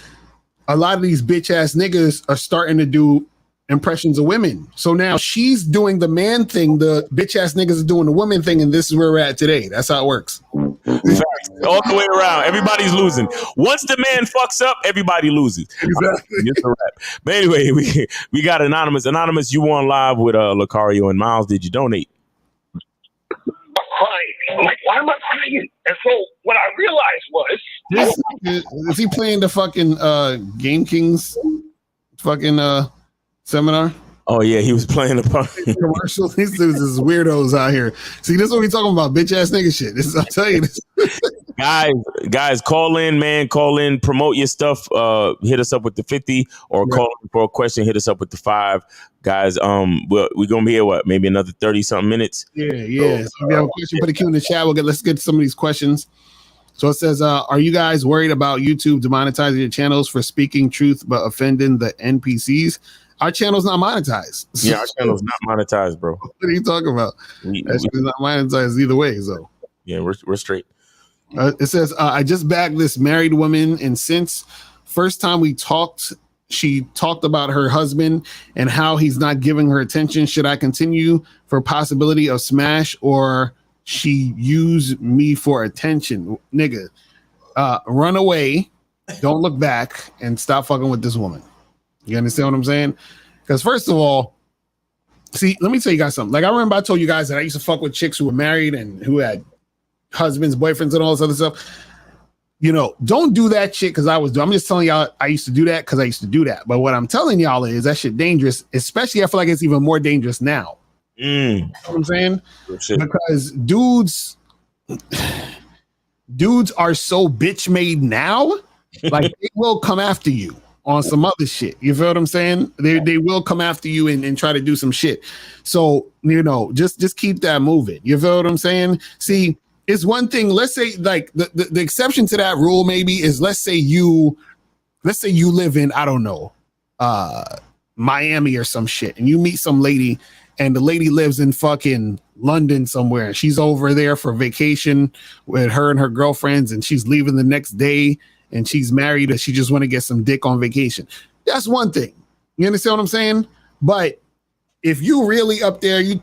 a lot of these bitch ass niggas are starting to do impressions of women. So now she's doing the man thing, the bitch ass niggas are doing the woman thing, and this is where we're at today. That's how it works. All the way around. Everybody's losing. Once the man fucks up, everybody loses. Exactly. It's a wrap. But anyway, we got Anonymous. Anonymous, you were on live with Lucario and Miles. Did you donate? Crying. I'm like, why am I crying? And so what I realized was, Is he playing the fucking Game Kings fucking seminar? Oh yeah, he was playing the commercial. These dudes is weirdos out here. See, this is what we talking about, bitch ass nigga shit. This is, I'll tell you this. Guys, call in, man. Call in, promote your stuff. Hit us up with the 50, or call in for a question. Hit us up with the 5. Guys, we're gonna be here maybe another 30-something minutes. Yeah. So if you have a question, put a Q in the chat. Let's get some of these questions. So it says, are you guys worried about YouTube demonetizing your channels for speaking truth but offending the NPCs? Our channel's not monetized. Yeah, our channel's not monetized, bro. What are you talking about? It's not monetized either way. So yeah, we're straight. It says, I just bagged this married woman, and since first time we talked, she talked about her husband and how he's not giving her attention. Should I continue for possibility of smash, or she use me for attention? Nigga, run away, don't look back, and stop fucking with this woman. You understand what I'm saying? Because first of all, see, let me tell you guys something. Like, I remember I told you guys that I used to fuck with chicks who were married and who had husbands, boyfriends, and all this other stuff. You know, don't do that shit because I'm just telling y'all I used to do that because I used to do that. But what I'm telling y'all is that shit dangerous, especially I feel like it's even more dangerous now. You know what I'm saying? Because dudes are so bitch made now, like they will come after you on some other shit. You feel what I'm saying? They will come after you and try to do some shit. So, you know, just keep that moving. You feel what I'm saying? See, it's one thing. Let's say like the exception to that rule maybe is let's say you live in, I don't know, Miami or some shit, and you meet some lady, and the lady lives in fucking London somewhere, and she's over there for vacation with her and her girlfriends, and she's leaving the next day, and she's married, and she just want to get some dick on vacation. That's one thing. You understand what I'm saying? But if you really up there, you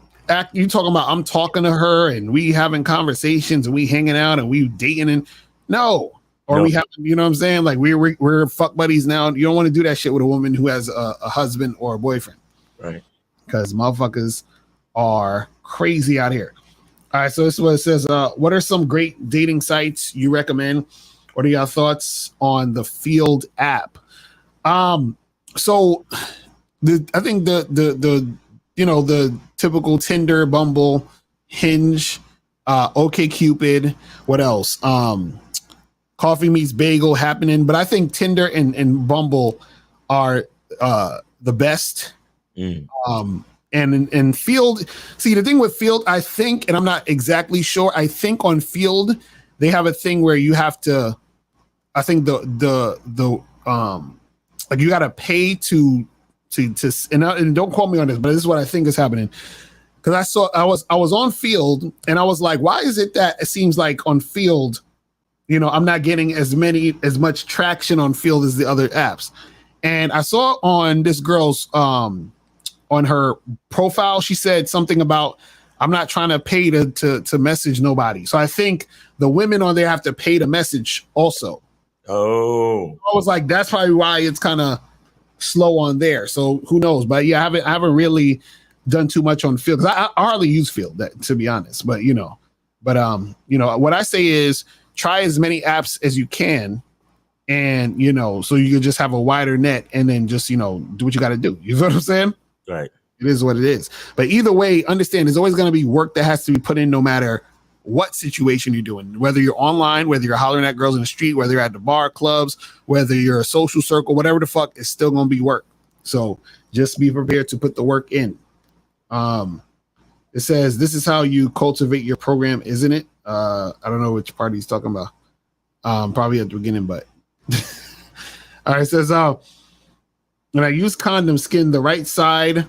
talking about I'm talking to her and we having conversations and we hanging out and we dating and we have, you know what I'm saying? Like we're fuck buddies now. You don't want to do that shit with a woman who has a husband or a boyfriend. Right. Because motherfuckers are crazy out here. All right. So this is what it says. What are some great dating sites you recommend? What are your thoughts on the Field app? So I think the the typical Tinder, Bumble, Hinge, OkCupid, what else? Coffee Meets Bagel happening, but I think Tinder and Bumble are the best. And Field, see the thing with Field, I think, and I'm not exactly sure, I think on Field they have a thing where you have to, I think the like you got to pay to and don't quote me on this, but this is what I think is happening. Because I was on Field and I was like, why is it that it seems like on Field, I'm not getting as much traction on Field as the other apps. And I saw on this girl's on her profile, she said something about I'm not trying to pay to message nobody. So I think the women on there have to pay to message also. Oh, I was like, that's probably why it's kind of slow on there. So who knows? But yeah, I haven't really done too much on Field because I hardly use Field, to be honest. But what I say is try as many apps as you can, and so you can just have a wider net, and then just do what you got to do. You know what I'm saying? Right. It is what it is. But either way, understand there's always going to be work that has to be put in, no matter what situation you're doing, whether you're online, whether you're hollering at girls in the street, whether you're at the bar, clubs, whether you're a social circle, whatever the fuck, it's still going to be work. So just be prepared to put the work in. It says, this is how you cultivate your program, isn't it? I don't know which part he's talking about. Probably at the beginning, but all right. It says, when I use condom, skin the right side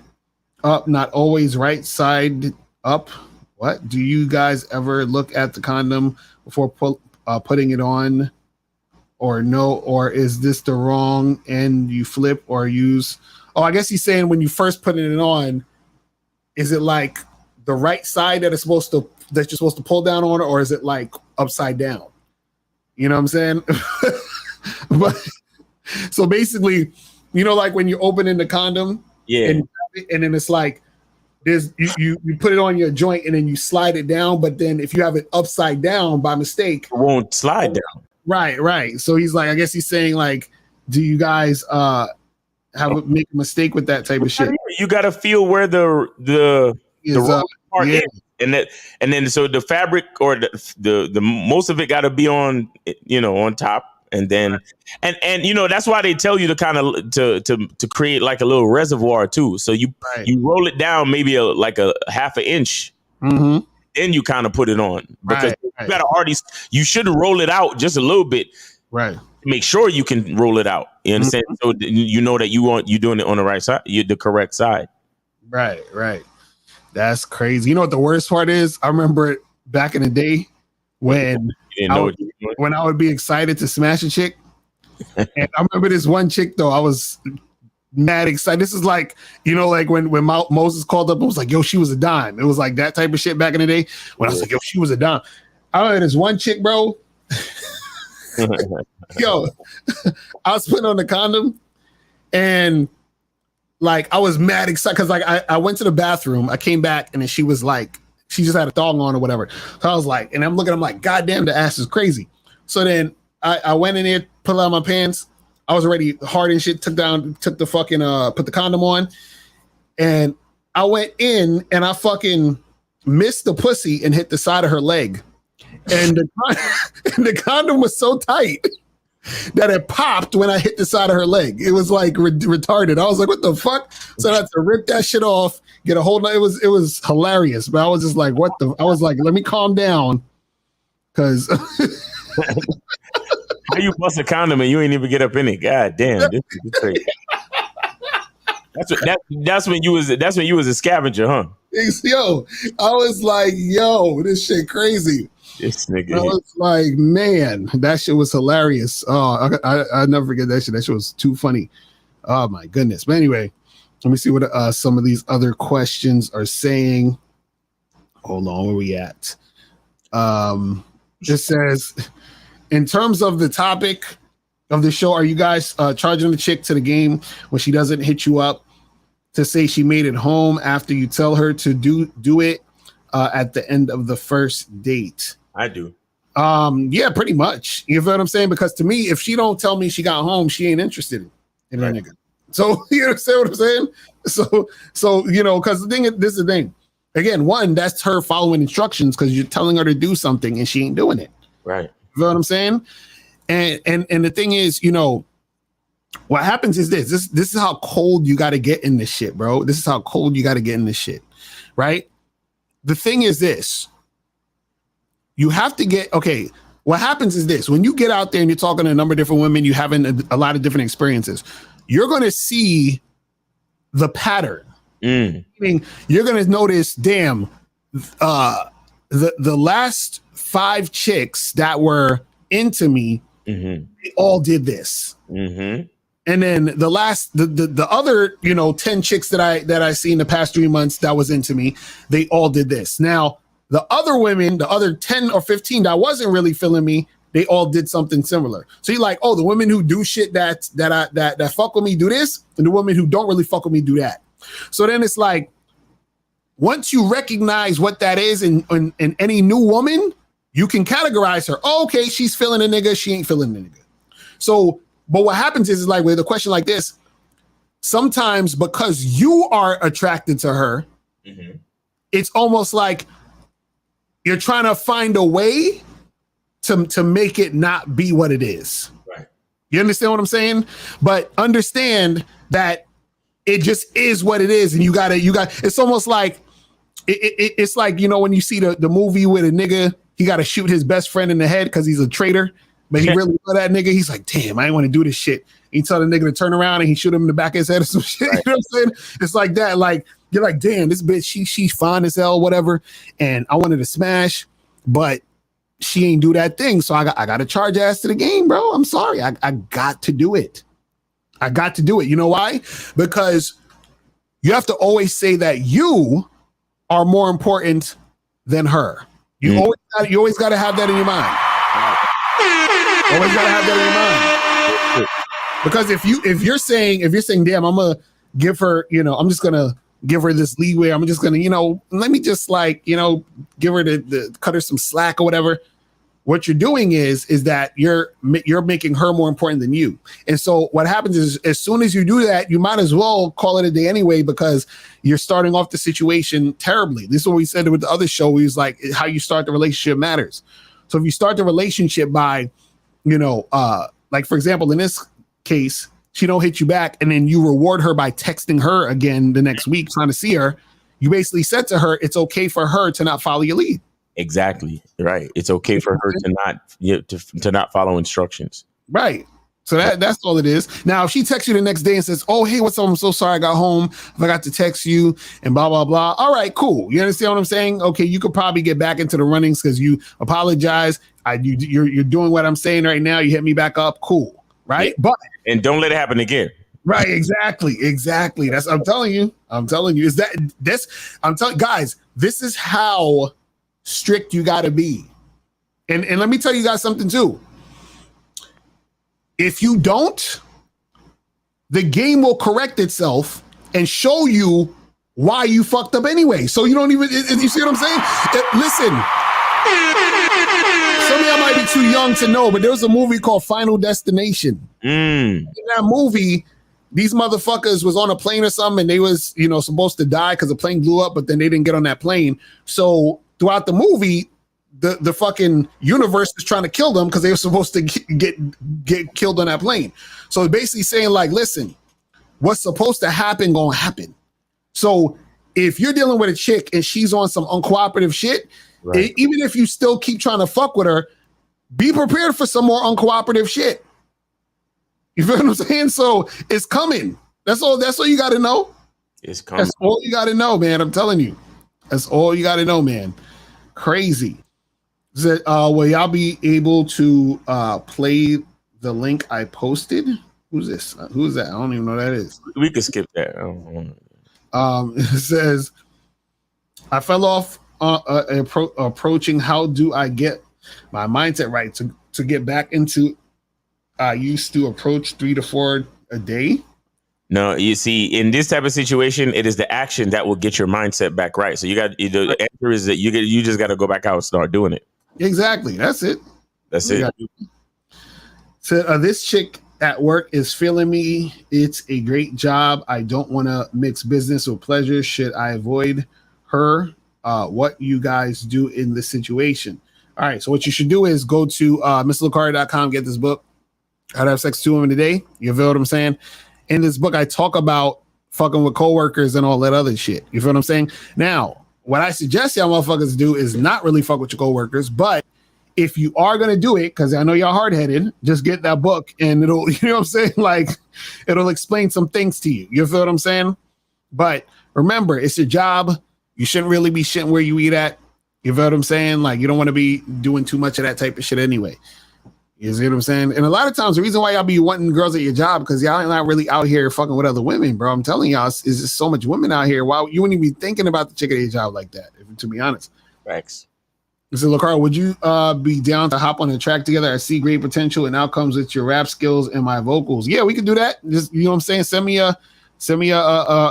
up, not always right side up. What? Do you guys ever look at the condom before putting it on, or no? Or is this the wrong end you flip or use? Oh, I guess he's saying when you first putting it on, is it like the right side that you're supposed to pull down on, or is it like upside down? You know what I'm saying? But so basically, like when you're opening the condom, and then it's like there's you put it on your joint and then you slide it down, but then if you have it upside down by mistake, it won't slide down. Right. So he's like, I guess he's saying like, do you guys make a mistake with that type of shit? You got to feel where the wrong part is, and then so the fabric or the most of it got to be on on top. And then, and that's why they tell you to kind of to create like a little reservoir too. So you roll it down maybe like a half an inch, then you kind of put it on, because you got to already. You should roll it out just a little bit, right? Make sure you can roll it out. You understand? So you know that you're doing it on the right side, the correct side. Right. That's crazy. You know what the worst part is? I remember it back in the day when I would be excited to smash a chick. And I remember this one chick though, I was mad excited. This is like, like when Moses called up, I was like, yo, she was a dime. It was like that type of shit back in the day when I was like, yo, she was a dime. I remember this one chick, bro. Yo, I was putting on the condom and like I was mad excited because like I went to the bathroom, I came back and then she was like, she just had a thong on or whatever. So I was like, and I'm like, God damn, the ass is crazy. So then I went in there, pulled out my pants. I was already hard and shit, took the fucking, put the condom on. And I went in and I fucking missed the pussy and hit the side of her leg. And the condom was so tight that it popped when I hit the side of her leg. It was like retarded. I was like, what the fuck? So I had to rip that shit off, get a hold of it. It was hilarious. But I was just like, I was like, let me calm down. Because how you bust a condom and you ain't even get up in it? God damn, this is crazy. That's when you was a scavenger, huh? Yo, I was like, yo, this shit crazy. This nigga. I was like, man, that shit was hilarious. Oh, I never forget that shit. That shit was too funny. Oh my goodness. But anyway, let me see what some of these other questions are saying. Hold on, where we at? Just says, in terms of the topic of the show, are you guys charging the chick to the game when she doesn't hit you up to say she made it home after you tell her to do it at the end of the first date? I do. Yeah, pretty much. You feel what I'm saying? Because to me, if she don't tell me she got home, she ain't interested in her nigga. So you understand what I'm saying? So you know, because this is the thing. Again, one, that's her following instructions because you're telling her to do something and she ain't doing it. Right. You know what I'm saying? And the thing is, you know, what happens is this is how cold you got to get in this shit, bro. This is how cold you got to get in this shit, right? The thing is this. You have to get, okay, what happens is this. When you get out there and you're talking to a number of different women, you having a lot of different experiences, you're going to see the pattern. Meaning you're going to notice, damn, the last 5 chicks that were into me, they all did this. And then the other, you know, 10 chicks that I seen the past 3 months that was into me, they all did this. Now, the other women, the other 10 or 15 that wasn't really feeling me, they all did something similar. So you're like, oh, the women who do shit that fuck with me do this, and the women who don't really fuck with me do that. So then it's like, once you recognize what that is in any new woman, you can categorize her. Oh, okay, she's feeling a nigga, she ain't feeling a nigga. So, but what happens is like with a question like this, sometimes because you are attracted to her, it's almost like you're trying to find a way to make it not be what it is. Right. You understand what I'm saying? But understand that it just is what it is, and you got it's almost like it's like, you know, when you see the movie with a nigga, he got to shoot his best friend in the head because he's a traitor, but he really love that nigga. He's like, damn, I ain't want to do this shit. He tell the nigga to turn around and he shoot him in the back of his head or some shit. Right. You know what I'm saying? It's like that. Like, you're like, damn, this bitch, she's fine as hell, whatever. And I wanted to smash, but she ain't do that thing. So I got to charge ass to the game, bro. I'm sorry. I got to do it. I got to do it. You know why? Because you have to always say that you are more important than her. You always got to have that in your mind. Always got to have that in your mind. Because if you're saying, damn, I'm gonna give her, you know, I'm just gonna give her this leeway. I'm just gonna, you know, let me just like, you know, give her the cut her some slack or whatever. What you're doing is that you're making her more important than you. And so what happens is, as soon as you do that, you might as well call it a day anyway, because you're starting off the situation terribly. This is what we said with the other show. We was like, how you start the relationship matters. So if you start the relationship by, you know, like for example, in this case, she don't hit you back, and then you reward her by texting her again the next week, trying to see her. You basically said to her, it's okay for her to not follow your lead. Exactly. Right. It's okay for her to not follow instructions. Right. So that's all it is. Now, if she texts you the next day and says, oh, hey, what's up? I'm so sorry I got home. I forgot to text you and blah, blah, blah. All right, cool. You understand what I'm saying? Okay, you could probably get back into the runnings because you apologize. You're doing what I'm saying right now. You hit me back up. Cool. Right. Yeah. And don't let it happen again. Right. Exactly. That's I'm telling you. Is that this? I'm telling guys, this is how strict you got to be. And let me tell you guys something too. If you don't, the game will correct itself and show you why you fucked up anyway. So you don't even, you see what I'm saying? Listen, some of y'all might be too young to know, but there was a movie called Final Destination. In that movie, these motherfuckers was on a plane or something, and they was, you know, supposed to die because the plane blew up, but then they didn't get on that plane. So throughout the movie, the fucking universe is trying to kill them because they were supposed to get killed on that plane. So basically saying like, listen, what's supposed to happen gonna happen. So if you're dealing with a chick and she's on some uncooperative shit, even if you still keep trying to fuck with her, be prepared for some more uncooperative shit. You feel what I'm saying? So it's coming. That's all you got to know. It's coming. That's all you got to know, man. I'm telling you. That's all you got to know, man. Crazy. Will y'all be able to play the link I posted? Who's this? Who's that? I don't even know who that is. We could skip that. It says, I fell off approaching. How do I get my mindset right to get back into? I used to approach 3 to 4 a day. No, you see, in this type of situation, it is the action that will get your mindset back right. So the answer is that you just got to go back out and start doing it. Exactly. That's it. That's it. So this chick at work is feeling me. It's a great job. I don't want to mix business with pleasure. Should I avoid her? What you guys do in this situation? All right. So what you should do is go to MrLucario.com, get this book, How to Have Sex with 2 Women a Day. You feel what I'm saying? In this book, I talk about fucking with coworkers and all that other shit. You feel what I'm saying? Now, what I suggest y'all motherfuckers do is not really fuck with your coworkers, but if you are going to do it, because I know y'all hard-headed, just get that book and it'll, you know what I'm saying? Like, it'll explain some things to you. You feel what I'm saying? But remember, it's your job. You shouldn't really be shitting where you eat at. You feel what I'm saying? Like, you don't want to be doing too much of that type of shit anyway. You see what I'm saying? And a lot of times, the reason why y'all be wanting girls at your job, because y'all not really out here fucking with other women, bro. I'm telling y'all, is just so much women out here. Why you wouldn't even be thinking about the chick at your job like that, to be honest. Thanks. So, Lucario, would you be down to hop on the track together? I see great potential and outcomes with your rap skills and my vocals. Yeah, we could do that. Just, you know what I'm saying? Send me a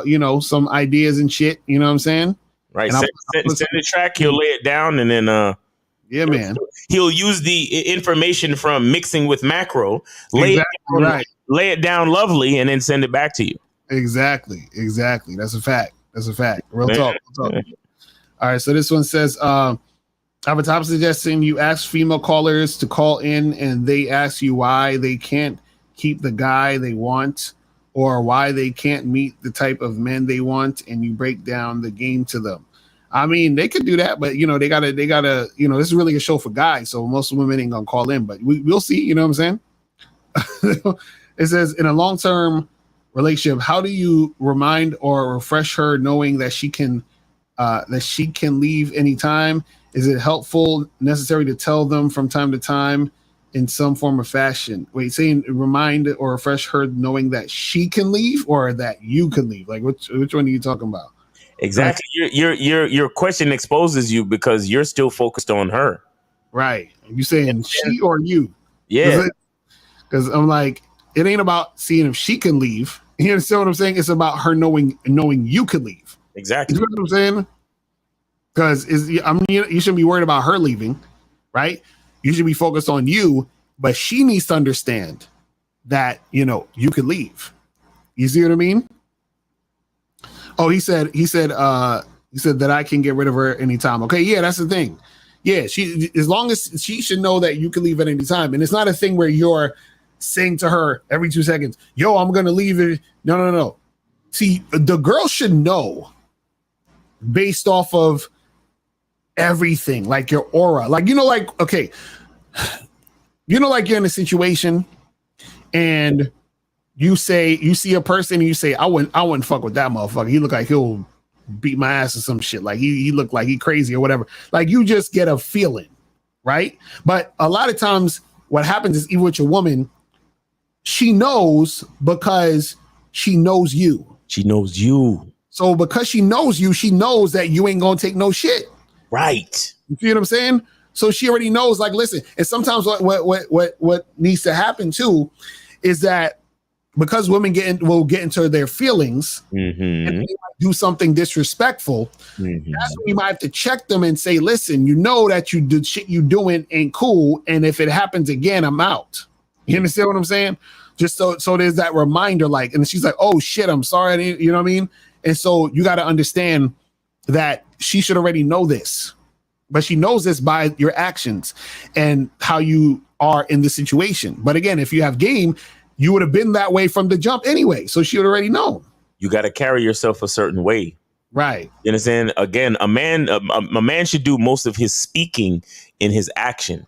you know, some ideas and shit. You know what I'm saying? Right. Send the track. He'll lay it down, and then yeah, man. He'll use the information from Mixing with Macro, lay it down lovely, and then send it back to you. Exactly. That's a fact. Real talk. All right. So this one says, I have a top suggestion. You ask female callers to call in, and they ask you why they can't keep the guy they want, or why they can't meet the type of men they want, and you break down the game to them. I mean, they could do that, but you know, they gotta, you know, this is really a show for guys, so most women ain't gonna call in, but we'll see. You know what I'm saying? It says, in a long-term relationship, how do you remind or refresh her, knowing that she can leave anytime? Is it helpful, necessary to tell them from time to time in some form or fashion? Wait, saying remind or refresh her, knowing that she can leave or that you can leave? Like, which one are you talking about? Exactly. Your question exposes you because you're still focused on her. Right. You saying she or you? Yeah. Because I'm like, it ain't about seeing if she can leave. You understand what I'm saying? It's about her knowing you can leave. Exactly. You know what I'm saying? Because you shouldn't be worried about her leaving, right? You should be focused on you, but she needs to understand that, you know, you could leave. You see what I mean? Oh, he said that I can get rid of her anytime. Okay, yeah, that's the thing. Yeah, as long as she should know that you can leave at any time. And it's not a thing where you're saying to her every 2 seconds, yo, I'm gonna leave it. No. See, the girl should know based off of everything, like your aura. Like, you know, like, okay, you know, like you're in a situation and you see a person and you say, I wouldn't fuck with that motherfucker. He look like he'll beat my ass or some shit. Like he look like he crazy or whatever. Like, you just get a feeling, right? But a lot of times what happens is, even with your woman, she knows because she knows you. She knows you. So because she knows you, she knows that you ain't gonna take no shit. Right. You feel what I'm saying? So she already knows, like, listen, and sometimes what needs to happen too is that because women will get into their feelings and they might do something disrespectful, that's when you might have to check them and say, listen, you know that you do shit you doing ain't cool, and if it happens again, I'm out. You understand what I'm saying? Just so there's that reminder, like, and she's like, oh shit, I'm sorry, you know what I mean? And so you got to understand that she should already know this, but she knows this by your actions and how you are in the situation. But again, if you have game, you would have been that way from the jump anyway. So she would already know. You got to carry yourself a certain way. Right. You understand? Again, a man should do most of his speaking in his action.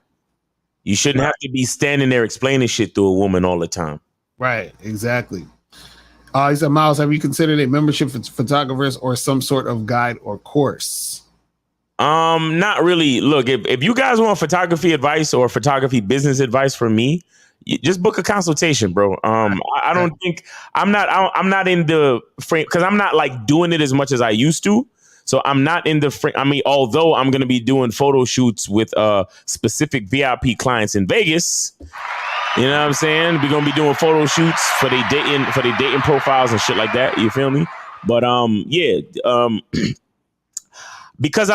You shouldn't have to be standing there explaining shit to a woman all the time. Right. Exactly. He said, Miles, have you considered a membership for photographers or some sort of guide or course? Not really. Look, if you guys want photography advice or photography business advice from me, just book a consultation, bro. I don't think I'm not in the frame because I'm not like doing it as much as I used to. So I'm not in the frame. I mean, although I'm going to be doing photo shoots with specific VIP clients in Vegas, you know what I'm saying? We're going to be doing photo shoots for their dating profiles and shit like that. You feel me? But because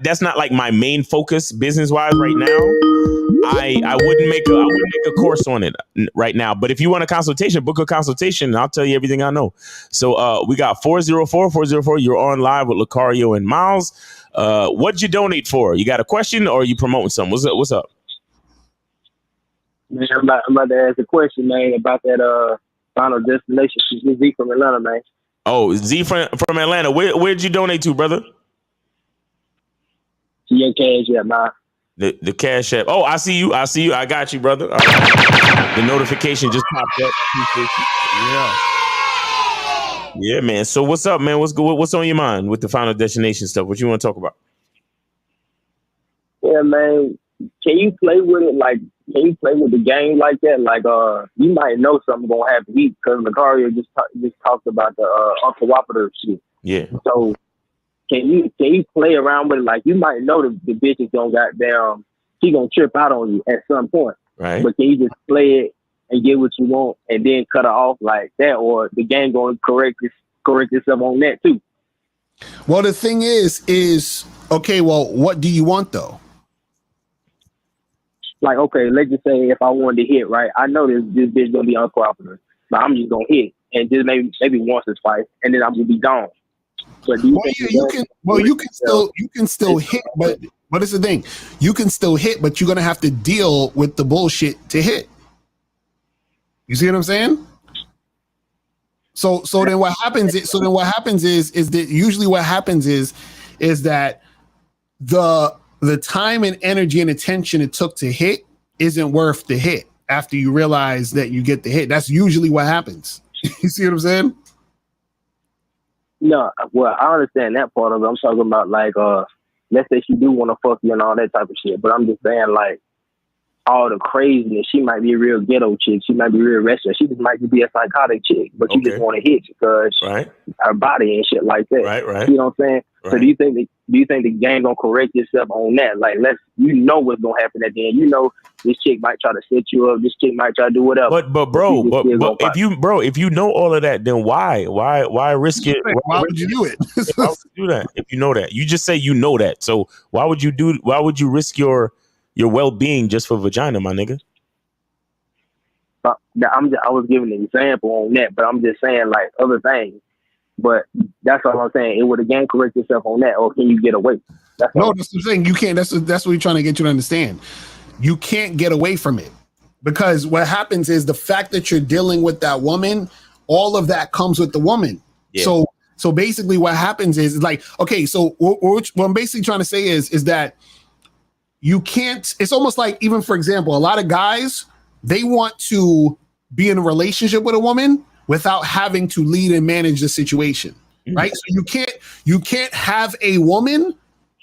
that's not like my main focus business wise right now. I wouldn't make a course on it right now. But if you want a consultation, book a consultation and I'll tell you everything I know. So we got 404. You're on live with Lucario and Miles. What'd you donate for? You got a question or are you promoting something? What's up? Man, I'm about to ask a question, man, about that Final Destination. Z from Atlanta, man. Oh, Z from Atlanta. Where'd you donate to, brother? To your cash, yeah, man. The Cash App. Oh, I see you. I got you, brother. The notification just popped up. Yeah, man. So what's up, man? What's good? What's on your mind with the Final Destination stuff? What you want to talk about? Yeah, man. Can you play with it? Like, can you play with the game like that? Like, you might know something gonna happen because Lucario just talked about the uncooperative shit. Yeah. So can you play around with it? Like, you might know the bitch is gonna she gonna trip out on you at some point. Right. But can you just play it and get what you want and then cut her off like that, or the game gonna correct itself on that too? Well, the thing is okay. Well, what do you want though? Like, okay, let's just say if I wanted to hit, right? I know this bitch gonna be uncooperative, but I'm just gonna hit and just maybe once or twice, and then I'm gonna be gone. But do you you can still hit, but it's the thing. You can still hit, but you're gonna have to deal with the bullshit to hit. You see what I'm saying? So then what happens is that usually what happens is that the time and energy and attention it took to hit isn't worth the hit after you realize that you get the hit. That's usually what happens. You see what I'm saying? No, well, I understand that part of it. I'm talking about like, let's say she do want to fuck you and all that type of shit, but I'm just saying like all the craziness. She might be a real ghetto chick. She might be real restless. She just might be a psychotic chick, but you just want to hit because her body and shit like that. Right. You know what I'm saying? Right. So do you think the game gonna correct itself on that? Like, what's gonna happen at the end. You know, this chick might try to set you up. This chick might try to do whatever. But if you know all of that, then why risk it? Why would you do it? Why would you do that if you know that? You just say you know that. So why would you risk your well-being just for vagina, my nigga? I was giving an example on that, but I'm just saying like other things. But that's all I'm saying. Would the game correct itself on that, or can you get away? That's what I'm saying. You can't. That's what we're trying to get you to understand. You can't get away from it because what happens is the fact that you're dealing with that woman, all of that comes with the woman. Yeah. So basically, what happens is like, okay. So what I'm basically trying to say is that you can't. It's almost like, even for example, a lot of guys, they want to be in a relationship with a woman without having to lead and manage the situation, right? So you can't have a woman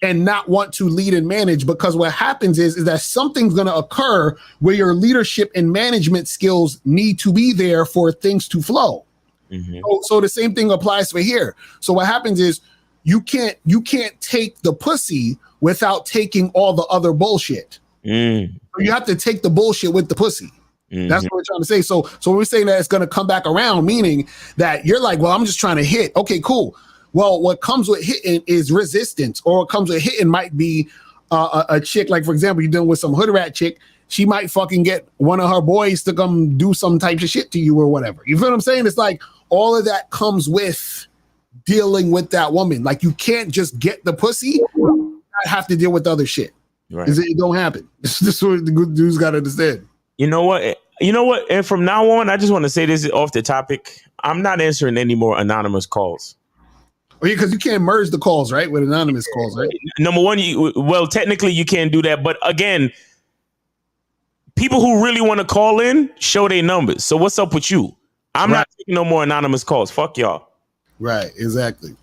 and not want to lead and manage, because what happens is that something's going to occur where your leadership and management skills need to be there for things to flow. Mm-hmm. So the same thing applies for here. So what happens is you can't take the pussy without taking all the other bullshit. So you have to take the bullshit with the pussy. Mm-hmm. That's what we're trying to say. So we're saying that it's going to come back around, meaning that you're like, well, I'm just trying to hit. Okay, cool. Well, what comes with hitting is resistance, or what comes with hitting might be a chick. Like, for example, you're dealing with some hood rat chick. She might fucking get one of her boys to come do some type of shit to you or whatever. You feel what I'm saying? It's like all of that comes with dealing with that woman. Like, you can't just get the pussy, not have to deal with other shit. Right. It don't happen. This is what the good dudes got to understand. You know what? And from now on, I just want to say this off the topic. I'm not answering any more anonymous calls. Because you can't merge the calls, right? With anonymous calls, right? Number one, well, technically you can't do that. But again, people who really want to call in, show their numbers. So what's up with you? I'm not taking no more anonymous calls. Fuck y'all. Right, exactly.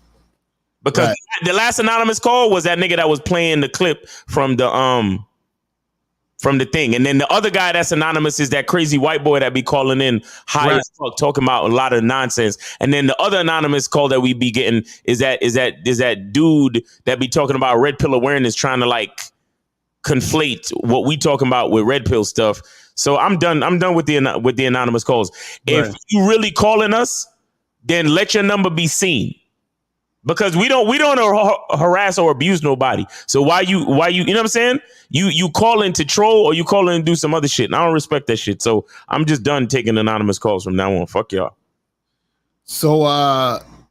Because the last anonymous call was that nigga that was playing the clip from the thing. And then the other guy that's anonymous is that crazy white boy that be calling in high as fuck, talking about a lot of nonsense. And then the other anonymous call that we be getting is that dude that be talking about red pill awareness, trying to like conflate what we talking about with red pill stuff. So I'm done with the anonymous calls. If you really calling us, then let your number be seen. Because we don't harass or abuse nobody. So why you know what I'm saying? You call in to troll or you call in and do some other shit. And I don't respect that shit. So I'm just done taking anonymous calls from now on. Fuck y'all. So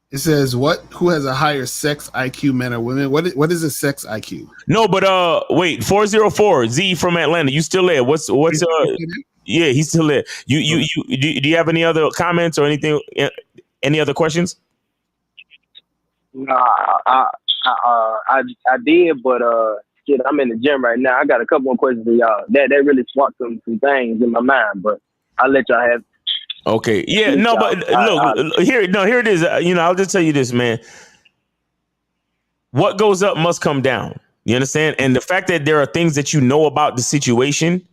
it says who has a higher sex IQ, men or women? What is a sex IQ? No, but wait, 404 Z from Atlanta. You still there? What's yeah, he's still there. Do you have any other comments or anything? Any other questions? Nah, I did, but shit, I'm in the gym right now. I got a couple more questions for y'all. That really sparked some things in my mind, but I'll let y'all have. Okay, yeah, no, but look, here it is. I'll just tell you this, man. What goes up must come down. You understand? And the fact that there are things that you know about the situation,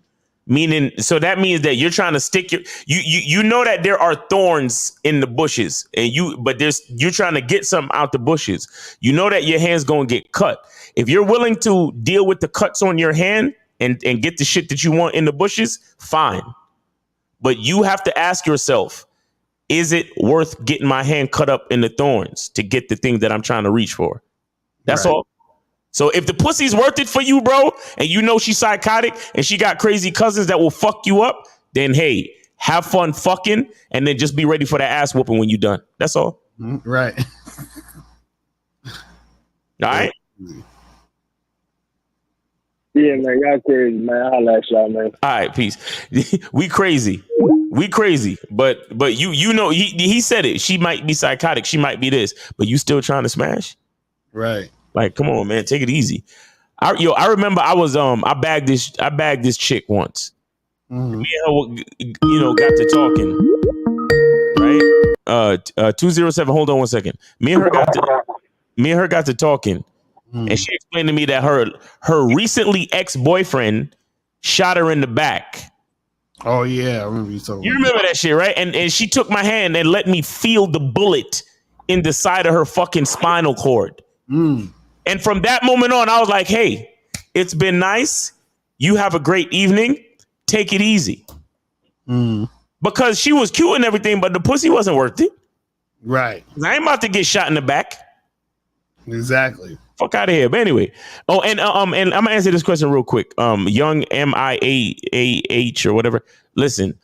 so that means that you're trying to stick you know that there are thorns in the bushes, and you're trying to get something out the bushes. You know that your hand's gonna get cut. If you're willing to deal with the cuts on your hand and get the shit that you want in the bushes, fine. But you have to ask yourself, is it worth getting my hand cut up in the thorns to get the thing that I'm trying to reach for? That's all. So if the pussy's worth it for you, bro, and you know she's psychotic and she got crazy cousins that will fuck you up, then hey, have fun fucking, and then just be ready for that ass whooping when you're done. That's all. Right. All right. Yeah, man, y'all crazy, man. I'll let y'all, man. All right, peace. We crazy, but you know he said it. She might be psychotic, she might be this, but you still trying to smash, right? Like, come on, man, take it easy. I remember I was I bagged this chick once. Me and her, got to talking, right? 207. Hold on 1 second. Me and her got to talking. And she explained to me that her recently ex-boyfriend shot her in the back. Oh yeah, I remember you talking. You remember that shit, right? And she took my hand and let me feel the bullet in the side of her fucking spinal cord. And from that moment on, I was like, hey, it's been nice. You have a great evening. Take it easy. Because she was cute and everything, but the pussy wasn't worth it. Right. I ain't about to get shot in the back. Exactly. Fuck out of here. But anyway. Oh, and I'm gonna answer this question real quick. Young MIAH or whatever. Listen,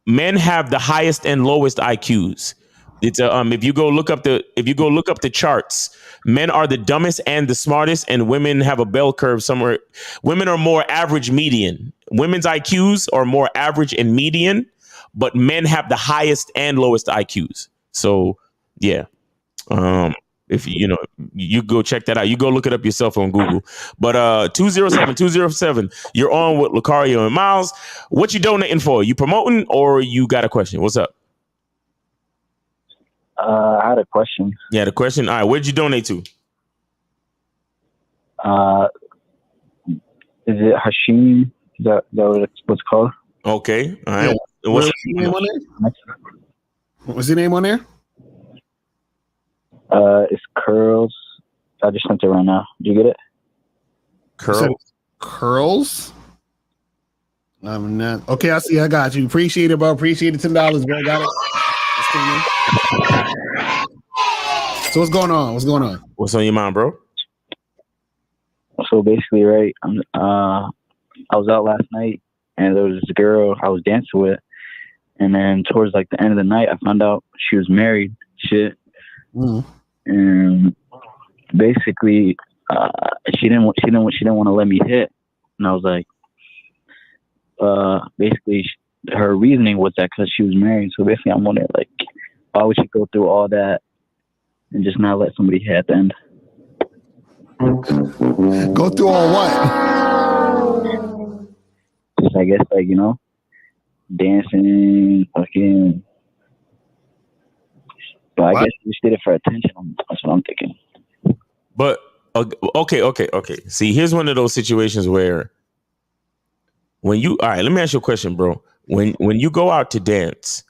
men have the highest and lowest IQs. It's if you go look up the charts, men are the dumbest and the smartest, and women have a bell curve somewhere. Women are more average median. Women's IQs are more average and median, but men have the highest and lowest IQs. So yeah. If you go check that out. You go look it up yourself on Google. But 207, you're on with Lucario and Miles. What you donating for? You promoting or you got a question? What's up? I had a question. Yeah, the question. All right, where'd you donate to? Is it Hashim? Is that what it's called? Okay. All right. Yeah. What's your name on there? What's your name on there? It's Curls. I just sent it right now. Did you get it? Curls? I'm not. Okay, I see. I got you. Appreciate it, bro. Appreciate it. $10, bro. Got it. So what's going on? What's on your mind, bro? So basically, right, I was out last night and there was this girl I was dancing with, and then towards like the end of the night, I found out she was married. Shit. And basically, she didn't want to let me hit, and I was like, basically, her reasoning was that because she was married. So basically, I'm wondering, like, why would she go through all that and just not let somebody hit at the end. Go through all what? Just, I guess, like, you know, dancing, fucking. But I guess you just did it for attention. That's what I'm thinking. But okay. See, here's one of those situations where when you, all right, let me ask you a question, bro. When you go out to dance,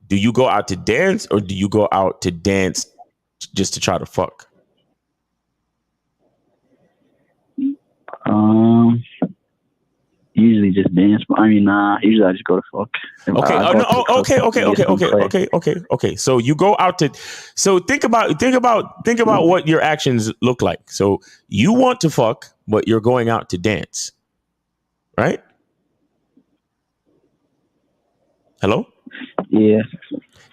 do you go out to dance or do you go out to dance just to try to fuck? Usually just dance. I mean, usually I just go to fuck. Okay. So you go out to. So think about what your actions look like. So you want to fuck, but you're going out to dance, right? Hello? Yeah.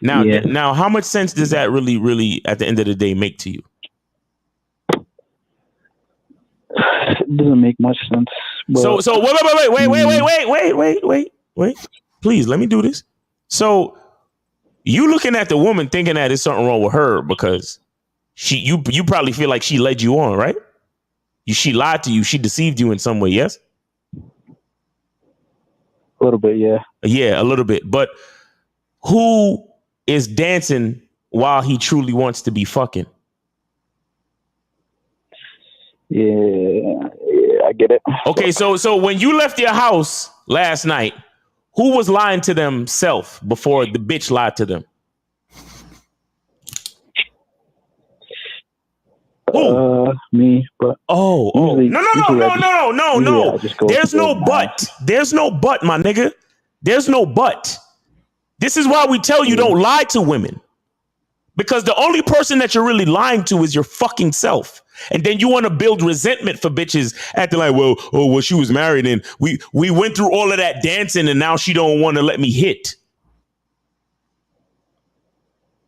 Now, how much sense does that really, at the end of the day, make to you? It doesn't make much sense. So wait. Please let me do this. So you looking at the woman thinking that there's something wrong with her because you probably feel like she led you on, right? She lied to you. She deceived you in some way. Yes. A little bit, yeah. Yeah, a little bit. But who is dancing while he truly wants to be fucking? Yeah, I get it. Okay, so when you left your house last night, who was lying to themselves before the bitch lied to them? Me, but no. There's no but. There's no but, my nigga. There's no but. This is why we tell you don't lie to women. Because the only person that you're really lying to is your fucking self. And then you want to build resentment for bitches acting like, well, she was married and we went through all of that dancing and now she don't want to let me hit.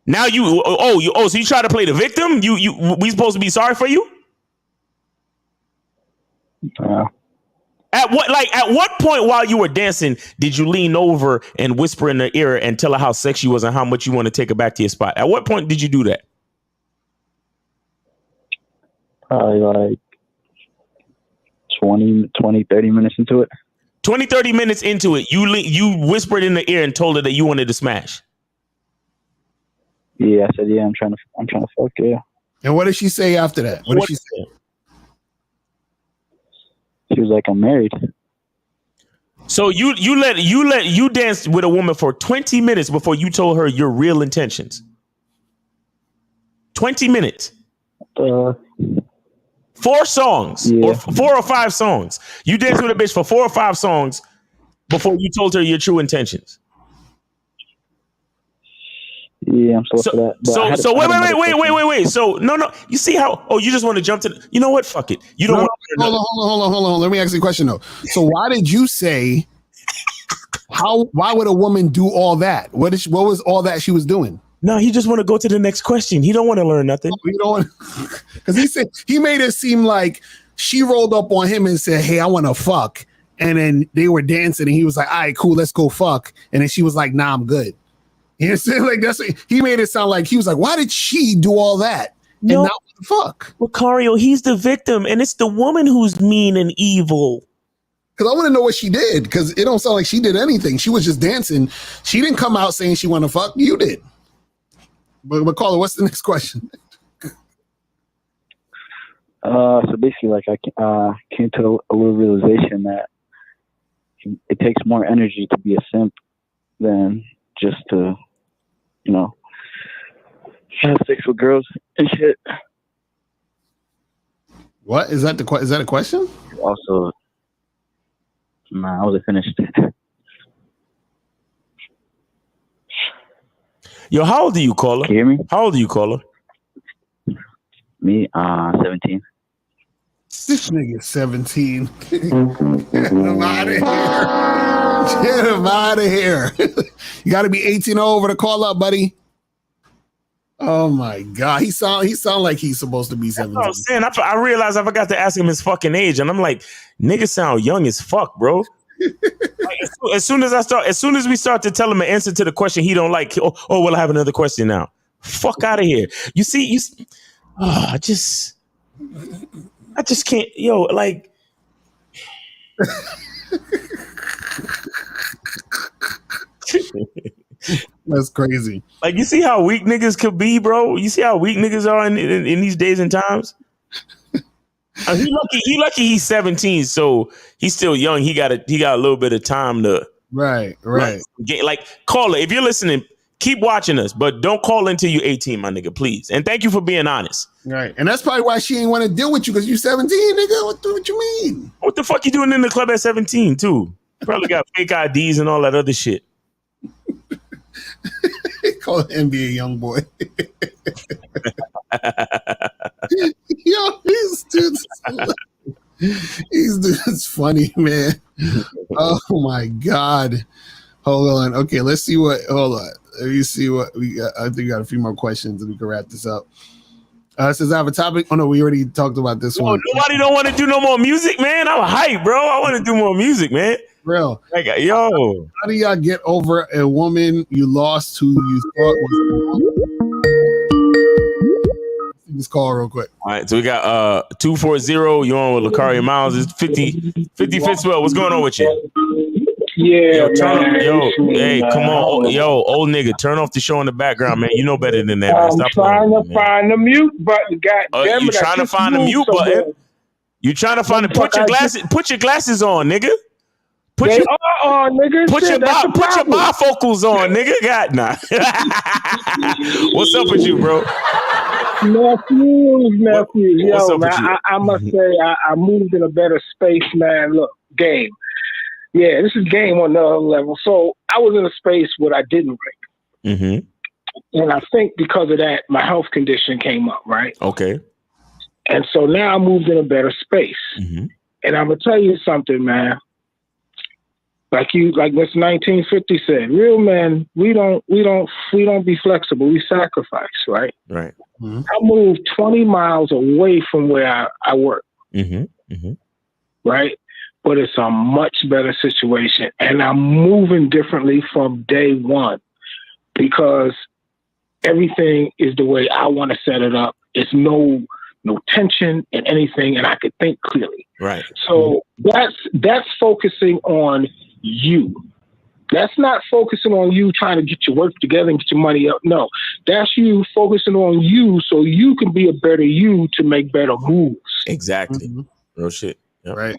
Now so you try to play the victim? We supposed to be sorry for you? At what point while you were dancing did you lean over and whisper in her ear and tell her how sexy she was and how much you want to take her back to your spot? At what point did you do that? Probably like 20, 30 minutes into it. 20, 30 minutes into it, you whispered in the ear and told her that you wanted to smash. Yeah, I said, yeah, I'm trying to fuck, yeah. And what did she say after that? What did she say? She was like, I'm married. So you danced with a woman for 20 minutes before you told her your real intentions. 20 minutes. 4 songs, or 4 or 5 songs. You danced with a bitch for 4 or 5 songs before you told her your true intentions. Yeah, I'm sorry for that. So wait. So no. You see how? Oh, you just want to jump to? You know what? Fuck it. You don't. Hold on. Let me ask you a question though. So why did you say? Why would a woman do all that? What was all that she was doing? No, he just want to go to the next question. He don't want to learn nothing. You don't want because he made it seem like she rolled up on him and said, "Hey, I want to fuck," and then they were dancing, and he was like, "All right, cool, let's go fuck," and then she was like, "Nah, I'm good." You know, like he made it sound like he was like, "Why did she do all that and not want to fuck?" Lucario, he's the victim, and it's the woman who's mean and evil. Because I want to know what she did, because it don't sound like she did anything. She was just dancing. She didn't come out saying she want to fuck. You did. But Carla, what's the next question? So basically, like I came to a little realization that it takes more energy to be a simp than just to, have sex with girls and shit. What is that? Is that a question? Also, I wasn't finished. Yo, how old are you, caller? Can you hear me? How old are you, caller? Me, 17. This nigga 17. Get him out of here. Get him out of here. You got to be 18 over to call up, buddy. Oh my God, he sound like he's supposed to be 17. That's what I'm saying. I realized I forgot to ask him his fucking age, and I'm like, nigga sound young as fuck, bro. Like, as soon as we start to tell him an answer to the question he don't like, well, I have another question now. Fuck out of here. You see, I just can't, yo, like. That's crazy. Like, you see how weak niggas could be, bro? You see how weak niggas are in these days and times? He lucky he's 17, so he's still young. He got a little bit of time to right. Like, call it. If you're listening, keep watching us, but don't call until you're 18, my nigga, please. And thank you for being honest. Right. And that's probably why she ain't want to deal with you, because you 17, nigga. What you mean? What the fuck you doing in the club at 17 too? Probably got fake IDs and all that other shit. Call it NBA young boy. Yo, these dudes funny, man. Oh my God. Hold on. Okay, let's see what. Hold on. Let me see what we got. I think we got a few more questions and we can wrap this up. It says I have a topic. Oh no, we already talked about this one. Nobody don't want to do no more music, man. I'm hype, bro. I want to do more music, man. Real. Like, yo. How do y'all get over a woman you lost who you thought was? This call real quick. All right, so we got 240. You on with Lucario Miles? It's 50 Fitzwell. What's going on with you? Yeah, hey, come on, old nigga, turn off the show in the background, man. You know better than that, man. I'm Stop trying playing, to find the mute button. Goddamn you it! trying to find the mute button? You trying to find it? Put your glasses on, nigga. Put your bifocals on, nigga. God, nah. What's up with you, bro? Nephews. What's Yo, up with man, you? I must say, I moved in a better space, man. Look, game. Yeah, this is game on another level. So I was in a space where I didn't drink. Mm-hmm. And I think because of that, my health condition came up, right? Okay. And so now I moved in a better space. Mm-hmm. And I'm going to tell you something, man. Like Mr. 1950 said, real men, we don't be flexible. We sacrifice, right? Right. Mm-hmm. I moved 20 miles away from where I work. Mm-hmm. Mm-hmm. Right? But it's a much better situation. And I'm moving differently from day one because everything is the way I want to set it up. It's no tension in anything, and I could think clearly. Right. So that's focusing on you. That's not focusing on you trying to get your work together and get your money up. No, that's you focusing on you so you can be a better you to make better moves. Exactly. Real shit. Yep. Right.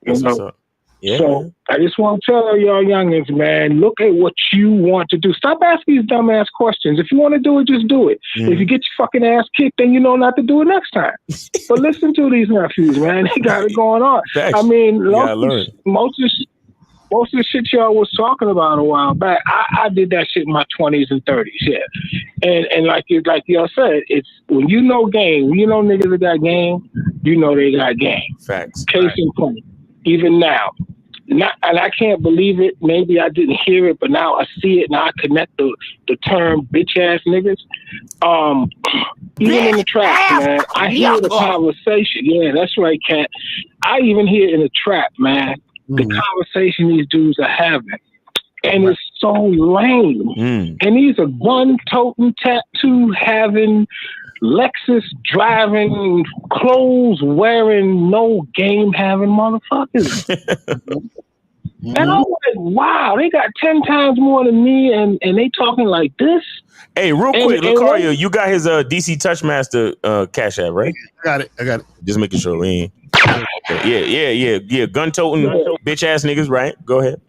That's what's up. Yeah. So I just want to tell y'all youngins, man, look at what you want to do. Stop asking these dumbass questions. If you want to do it, just do it. If you get your fucking ass kicked, then you know not to do it next time. But listen to these nephews, man. They got it going on. Facts. I mean, most of the shit y'all was talking about a while back, I did that shit in my 20s and 30s, yeah. And like y'all said, it's when you know game, when you know niggas that got game, you know they got game. Facts. Case in point, even now. And I can't believe it. Maybe I didn't hear it, but now I see it. Now I connect the term bitch ass niggas. Even in the trap, man, I hear the conversation. Yeah, that's right, Cat. I even hear in the trap, man, the conversation these dudes are having. And it's so lame. And these are gun-toting, tattoo-having, Lexus driving, clothes wearing, no game having motherfuckers. And I'm like, wow, they got 10 times more than me, and they talking like this. Hey, real quick, Lucario, you got his DC Touchmaster Cash App, right? I got it. Just making sure we ain't. Okay. Yeah. Gun-toting, bitch-ass niggas, right? Go ahead.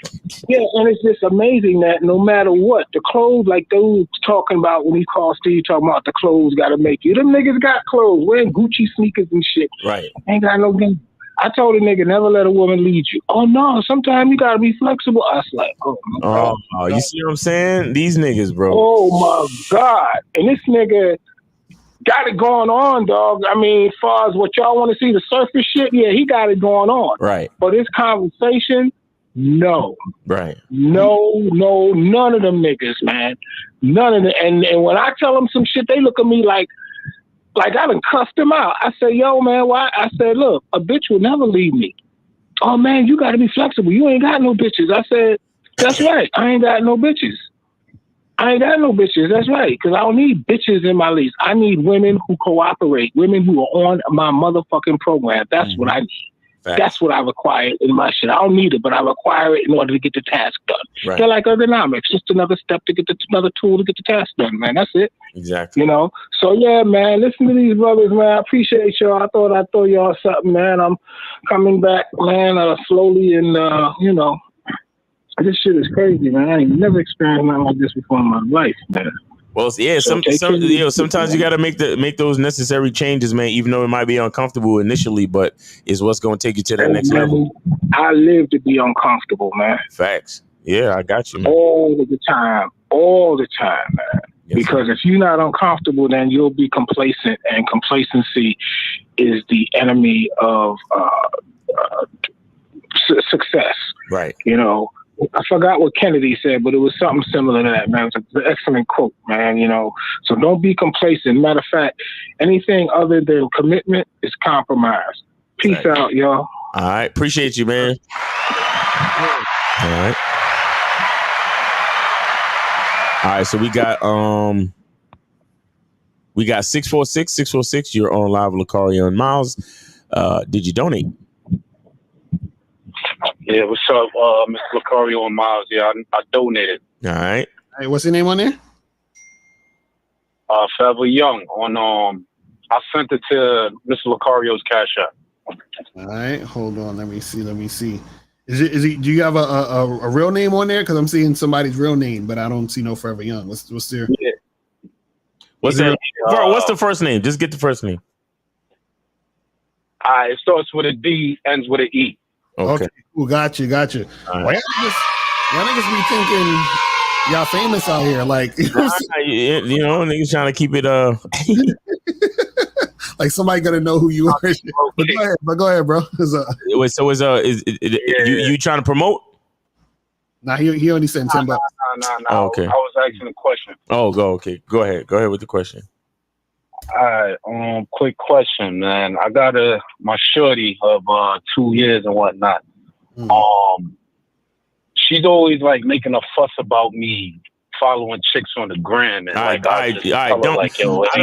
Yeah, and it's just amazing that no matter what, the clothes, like those talking about when he called Steve, talking about the clothes got to make you. Them niggas got clothes, wearing Gucci sneakers and shit. Right. Ain't got no game. I told a nigga, never let a woman lead you. Oh, no, sometimes you got to be flexible. I was like, oh, you see what I'm saying? These niggas, bro. Oh, my God. And this nigga got it going on, dog. I mean, as far as what y'all want to see, the surface shit, yeah, he got it going on. Right. But this conversation, no. Right. No, none of them niggas, man. None of them. And when I tell them some shit, they look at me like I done cussed them out. I say, yo, man, why? I said, look, a bitch will never leave me. Oh, man, you got to be flexible. You ain't got no bitches. I said, that's right. I ain't got no bitches. I ain't got no bitches. That's right. Because I don't need bitches in my lease. I need women who cooperate, women who are on my motherfucking program. That's what I need. Facts. That's what I require in my shit. I don't need it, but I require it in order to get the task done. Right. They're like ergonomics, just another step to get another tool to get the task done, man. That's it. Exactly. You know? So yeah, man, listen to these brothers, man. I appreciate y'all. I thought I'd throw y'all something, man. I'm coming back, man, slowly, and you know, this shit is crazy, man. I ain't never experienced nothing like this before in my life, man. Well, yeah, sometimes you got to make those necessary changes, man, even though it might be uncomfortable initially, but it's what's going to take you to that next level. I live to be uncomfortable, man. Facts. Yeah, I got you, man. All the time, man. Yes, because if you're not uncomfortable, then you'll be complacent, and complacency is the enemy of success. Right. You know, I forgot what Kennedy said, but it was something similar to that, man. It was an excellent quote, man, you know. So don't be complacent. Matter of fact, anything other than commitment is compromise. Peace out, y'all. All right. Appreciate you, man. All right. All right. So we got 646. You're on live with Lucario and Miles. Did you donate? Yeah, what's up, Mr. Lucario and Miles? Yeah, I donated. All right. Hey, what's your name on there? Forever Young. On I sent it to Mr. Lucario's Cash App. All right, hold on. Let me see. Is it? Do you have a real name on there? Because I'm seeing somebody's real name, but I don't see no Forever Young. What's their? Yeah. What's the first name? Just get the first name. It starts with a D, ends with an E. Okay, cool. Got you. Right. Well, y'all niggas be thinking y'all famous out here, like you know, niggas trying to keep it like somebody gonna know who you are. But go ahead, bro. So you trying to promote? Nah, he only sent $10. No. Oh, okay. I was asking a question. Oh, go ahead with the question. All right, quick question, man. I got my shorty of 2 years and whatnot. She's always like making a fuss about me following chicks on the gram, and I don't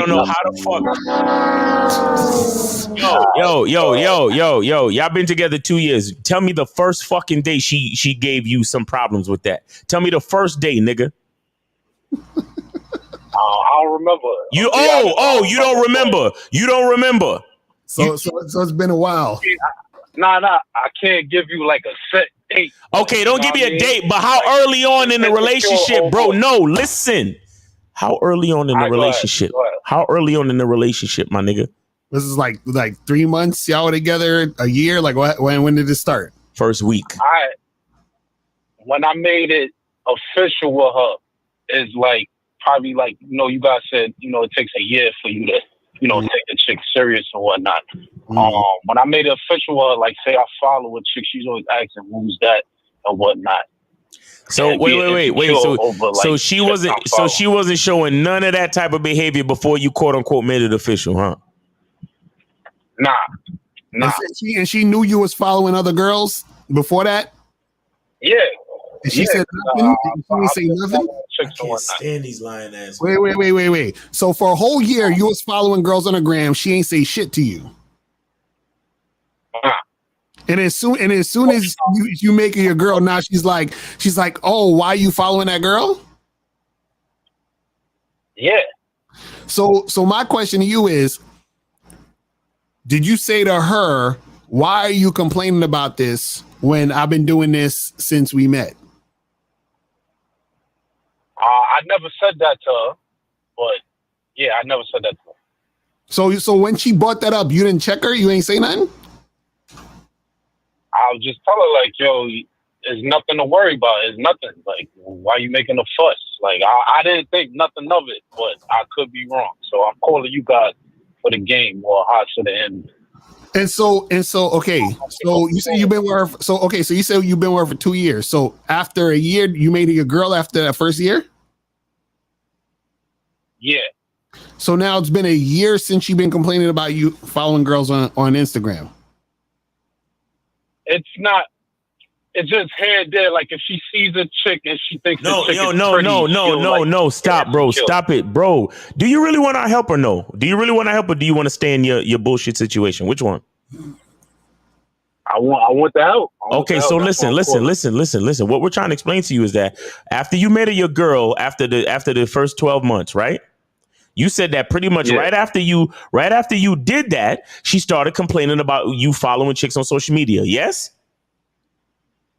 know how the fuck. Yo, y'all been together 2 years. Tell me the first fucking day she gave you some problems with that. Tell me the first day, nigga. I don't remember. You don't remember. You don't remember. So it's been a while. Nah. I can't give you like a set date. Okay, don't give me a date, but how early on in the relationship, bro? No, listen. How early on in the relationship? How early on in the relationship, my nigga? This is like 3 months. Y'all were together, a year. Like when did it start? First week. When I made it official with her, is like probably like, you know, you guys said, you know, it takes a year for you to, you know, take a chick serious and whatnot. When I made it official, like say I follow a chick, she's always asking who's that and whatnot. So wait. So she wasn't showing none of that type of behavior before you quote unquote made it official, huh? Nah. And she knew you was following other girls before that? Yeah. And she said nothing? She didn't say nothing? I can't stand these lying ass. Wait. So for a whole year, you was following girls on the gram. She ain't say shit to you. And as soon as you make her your girl, now she's like, oh, why are you following that girl? Yeah. So my question to you is, did you say to her, why are you complaining about this when I've been doing this since we met? I never said that to her, but yeah, I never said that to her. So when she brought that up, you didn't check her? You ain't say nothing? I'll just tell her like, yo, there's nothing to worry about. It's nothing. Like, why are you making a fuss? Like, I didn't think nothing of it, but I could be wrong. So I'm calling you guys for the game or how to the end. And so, okay. So you say you've been with her. So you said you've been with her for 2 years. So after a year, you made her your girl after that first year? Yeah. So now it's been a year since you've been complaining about you following girls on Instagram. It's not it's just here and there. Like if she sees a chick and she thinks No, the chick is pretty, no. Stop, bro. Stop it, bro. Do you really want our help or no? Do you really want our help or do you want to stay in your bullshit situation? Which one? I want the help. Okay, so listen. What we're trying to explain to you is that after you met your girl, after the first 12 months, right? You said that pretty much right after you did that, she started complaining about you following chicks on social media. Yes?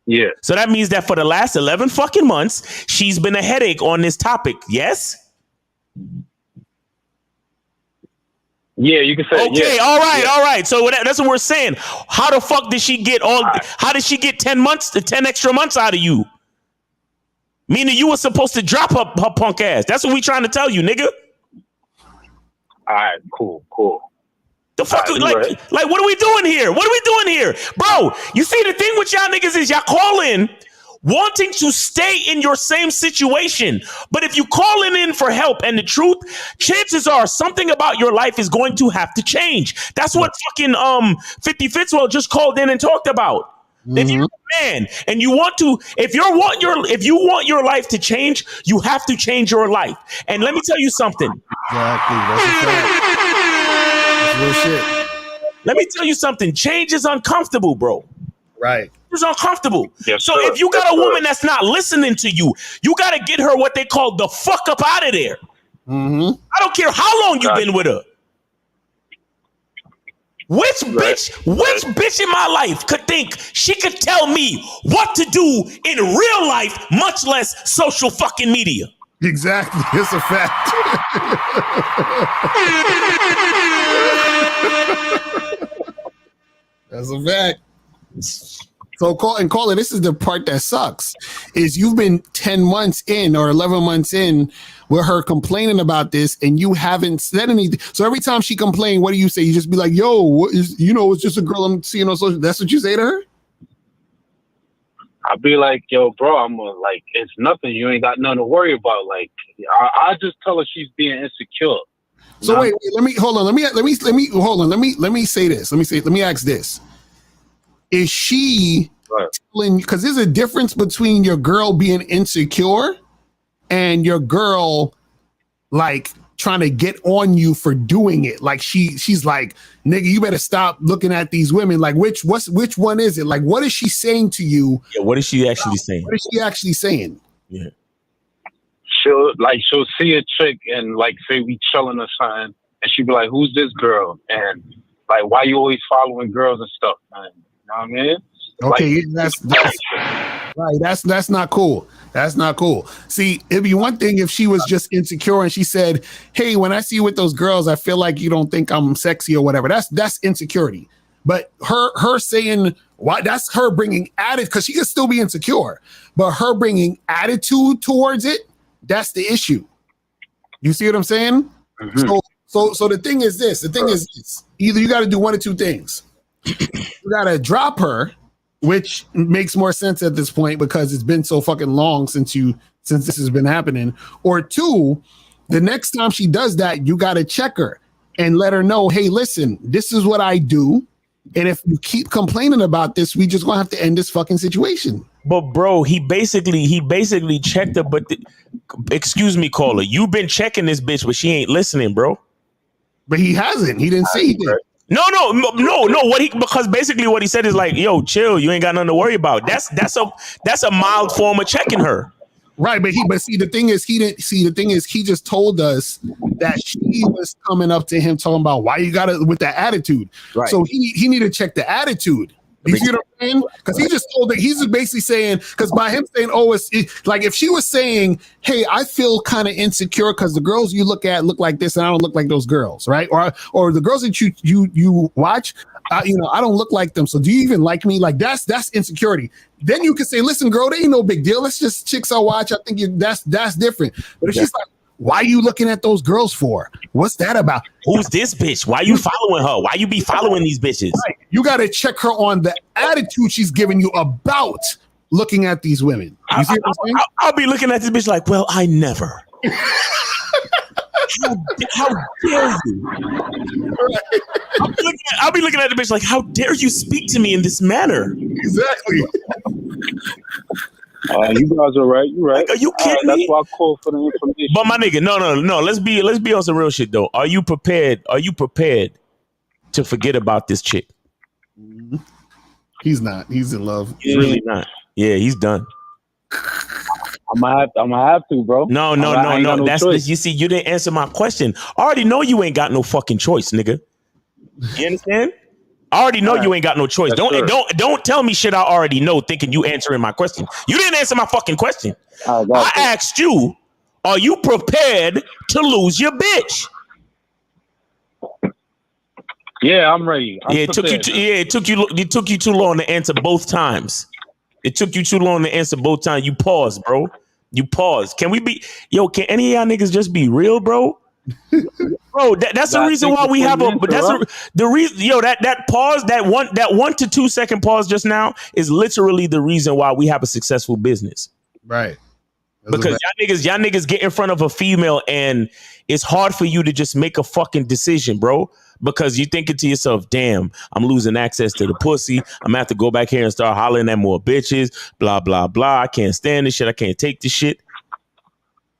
Yeah. So that means that for the last 11 fucking months, she's been a headache on this topic. Yes? Yeah, you can say. Okay, yeah. all right. So that's what we're saying. How the fuck did she get how did she get 10 extra months out of you? Meaning you were supposed to drop her punk ass. That's what we trying to tell you, nigga. All right, cool. The fuck, like, what are we doing here? Bro, you see, the thing with y'all niggas is y'all call in wanting to stay in your same situation. But if you calling in for help and the truth, chances are something about your life is going to have to change. That's what fucking 50 Fitzwell just called in and talked about. Mm-hmm. If you're a man and you want to, if you want your life to change, you have to change your life. And let me tell you something. Exactly. That's real shit. Let me tell you something. Change is uncomfortable, bro. Right. It's uncomfortable. Yes, so sir. if you got a woman that's not listening to you, you got to get her what they call the fuck up out of there. Mm-hmm. I don't care how long you've been with her. Which bitch in my life could think she could tell me what to do in real life, much less social fucking media? Exactly. It's a fact. That's a fact. So call it. This is the part that sucks. Is you've been 10 months in or 11 months in with her complaining about this, and you haven't said anything. So every time she complains, what do you say? You just be like, "Yo, what is, it's just a girl I'm seeing on social." That's what you say to her. I'd be like, "Yo, bro, I'm like, it's nothing. You ain't got nothing to worry about." Like, I just tell her she's being insecure. So wait, let me hold on. Let me hold on. Let me say this. Let me ask this. Is she telling, because there's a difference between your girl being insecure and your girl like trying to get on you for doing it. Like she's like, nigga, you better stop looking at these women. Like which one is it? Like what is she saying to you? Yeah, what is she actually saying? What is she actually saying? Yeah. She'll see a chick and like say we chilling or something, and she'll be like, "Who's this girl?" And like, "Why you always following girls and stuff, man?" You know what I mean? Okay, like, that's right. That's not cool. That's not cool. See, it'd be one thing if she was just insecure and she said, "Hey, when I see you with those girls, I feel like you don't think I'm sexy or whatever." That's insecurity. But her saying why, that's her bringing attitude, because she could still be insecure, but her bringing attitude towards it, that's the issue. You see what I'm saying? Mm-hmm. So the thing is this. Either you got to do one or two things. You got to drop her, which makes more sense at this point because it's been so fucking long since this has been happening. Or two, the next time she does that, you got to check her and let her know, "Hey, listen, this is what I do. And if you keep complaining about this, we just gonna have to end this fucking situation." But bro, he basically checked her. But excuse me, caller, you've been checking this bitch, but she ain't listening, bro. But he hasn't. He didn't say he did. No. Because basically what he said is like, "Yo, chill. You ain't got nothing to worry about." That's a mild form of checking her. Right, but the thing is he just told us that she was coming up to him talking about why you got it with that attitude. Right. So he need to check the attitude. You see what I'm saying? Because he just told that he's just basically saying, because by him saying, "Oh, it's like if she was saying, hey, I feel kind of insecure because the girls you look at look like this and I don't look like those girls, right? Or the girls that you watch, I don't look like them. So do you even like me?" Like that's insecurity. Then you can say, "Listen, girl, they ain't no big deal. That's just chicks I watch. I think that's different." But if she's like, "Why are you looking at those girls for? What's that about? Who's this bitch? Why you following her? Why you be following these bitches?" Right. You got to check her on the attitude she's giving you about looking at these women. You see what I'm saying? I'll be looking at this bitch like, "Well, I never." how dare you? I'll be looking at the bitch like, how dare you speak to me in this manner? Exactly. You guys are right. You're right. Like, are you kidding me? That's why I call for the information. But my nigga, no. Let's be on some real shit though. Are you prepared? Are you prepared to forget about this chick? He's not. He's in love. He's really not. Yeah, he's done. I'm gonna have to, bro. No. That's you see, you didn't answer my question. I already know you ain't got no fucking choice, nigga. You understand? I already know you ain't got no choice. Don't tell me shit I already know thinking you answering my question. You didn't answer my fucking question. I asked you, are you prepared to lose your bitch? Yeah, I'm ready. It took you too long to answer both times. It took you too long to answer both times. You paused, bro. You paused. Can any of y'all niggas just be real, bro? Bro, that's the reason why we have the reason, that pause, that 1 to 2 second pause just now is literally the reason why we have a successful business. Right. Because y'all niggas get in front of a female and it's hard for you to just make a fucking decision, bro. Because you thinking to yourself, damn, I'm losing access to the pussy. I'm gonna have to go back here and start hollering at more bitches, blah, blah, blah. I can't stand this shit. I can't take this shit.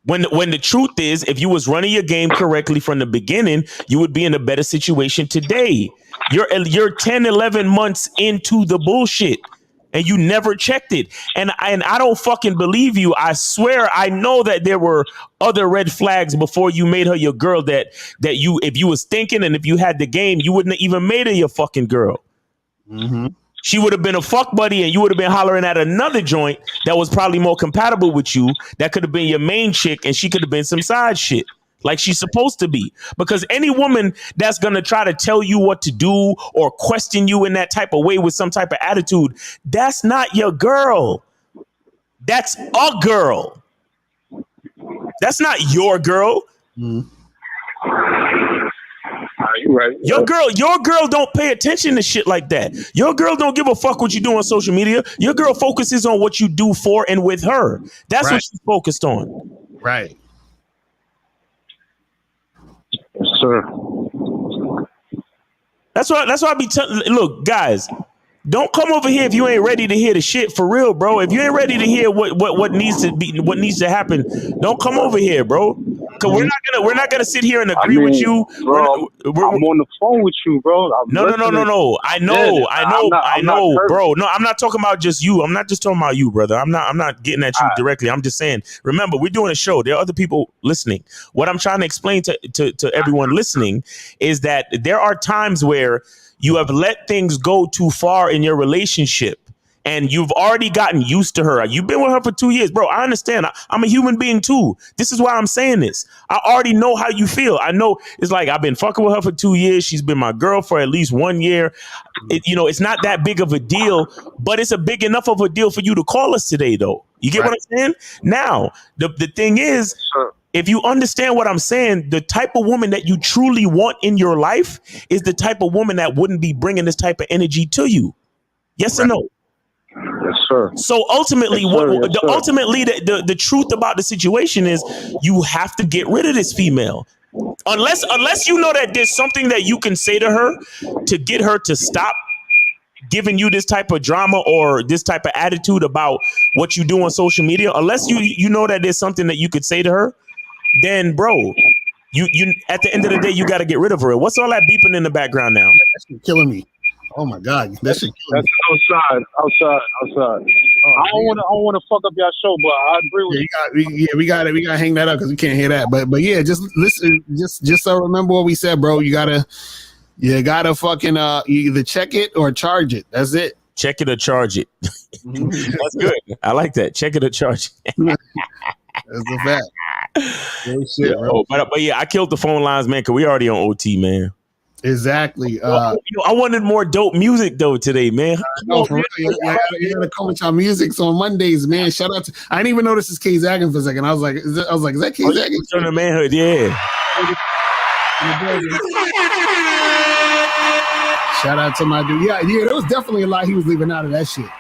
When the truth is, if you was running your game correctly from the beginning, you would be in a better situation today. You're 10, 11 months into the bullshit and you never checked it. And I don't fucking believe you. I swear I know that there were other red flags before you made her your girl that you, if you was thinking and if you had the game, you wouldn't have even made her your fucking girl. Mm-hmm. She would have been a fuck buddy and you would have been hollering at another joint that was probably more compatible with you. That could have been your main chick and she could have been some side shit like she's supposed to be. Because any woman that's going to try to tell you what to do or question you in that type of way with some type of attitude, that's not your girl. That's a girl. That's not your girl. Mm. You're right. Your girl don't pay attention to shit like that. Your girl don't give a fuck what you do on social media. Your girl focuses on what you do for and with her. That's what she's focused on. Right. Yes, sir. That's why I be telling. Look, guys, don't come over here if you ain't ready to hear the shit for real, bro. If you ain't ready to hear what needs to happen, don't come over here, bro. Cause we're not gonna sit here and agree with you. Bro, I'm on the phone with you, bro. No. I know, bro. No, I'm not talking about just you. I'm not just talking about you, brother. I'm not getting at you directly. I'm just saying, remember, we're doing a show. There are other people listening. What I'm trying to explain to everyone listening is that there are times where you have let things go too far in your relationship. And you've already gotten used to her. You've been with her for 2 years. Bro, I understand. I'm a human being too. This is why I'm saying this. I already know how you feel. I know it's like I've been fucking with her for 2 years. She's been my girl for at least 1 year. It's not that big of a deal, but it's a big enough of a deal for you to call us today, though. You get what I'm saying? Now, the thing is, if you understand what I'm saying, the type of woman that you truly want in your life is the type of woman that wouldn't be bringing this type of energy to you. Yes or no? Yes, sir. So ultimately, the truth about the situation is you have to get rid of this female. Unless you know that there's something that you can say to her to get her to stop giving you this type of drama or this type of attitude about what you do on social media, unless you know that there's something that you could say to her, then bro, you at the end of the day, you got to get rid of her. What's all that beeping in the background now? That's killing me. Oh my God, that's outside. I don't want to fuck up y'all show, but I agree with you. We got to hang that up because we can't hear that. But yeah, just listen, just so remember what we said, bro. You gotta fucking either check it or charge it. That's it. Check it or charge it. That's good. I like that. Check it or charge it. That's a fact. Shit, bro. But yeah, I killed the phone lines, man, because we already on OT, man. Exactly. I wanted more dope music though today, man. No, for real. You gotta come with your music on Mondays, man. Shout out to. I didn't even know this is K Zaggin for a second. I was like, is that K Zaggin? Turn to manhood, yeah. Shout out to my dude. Yeah. There was definitely a lot he was leaving out of that shit.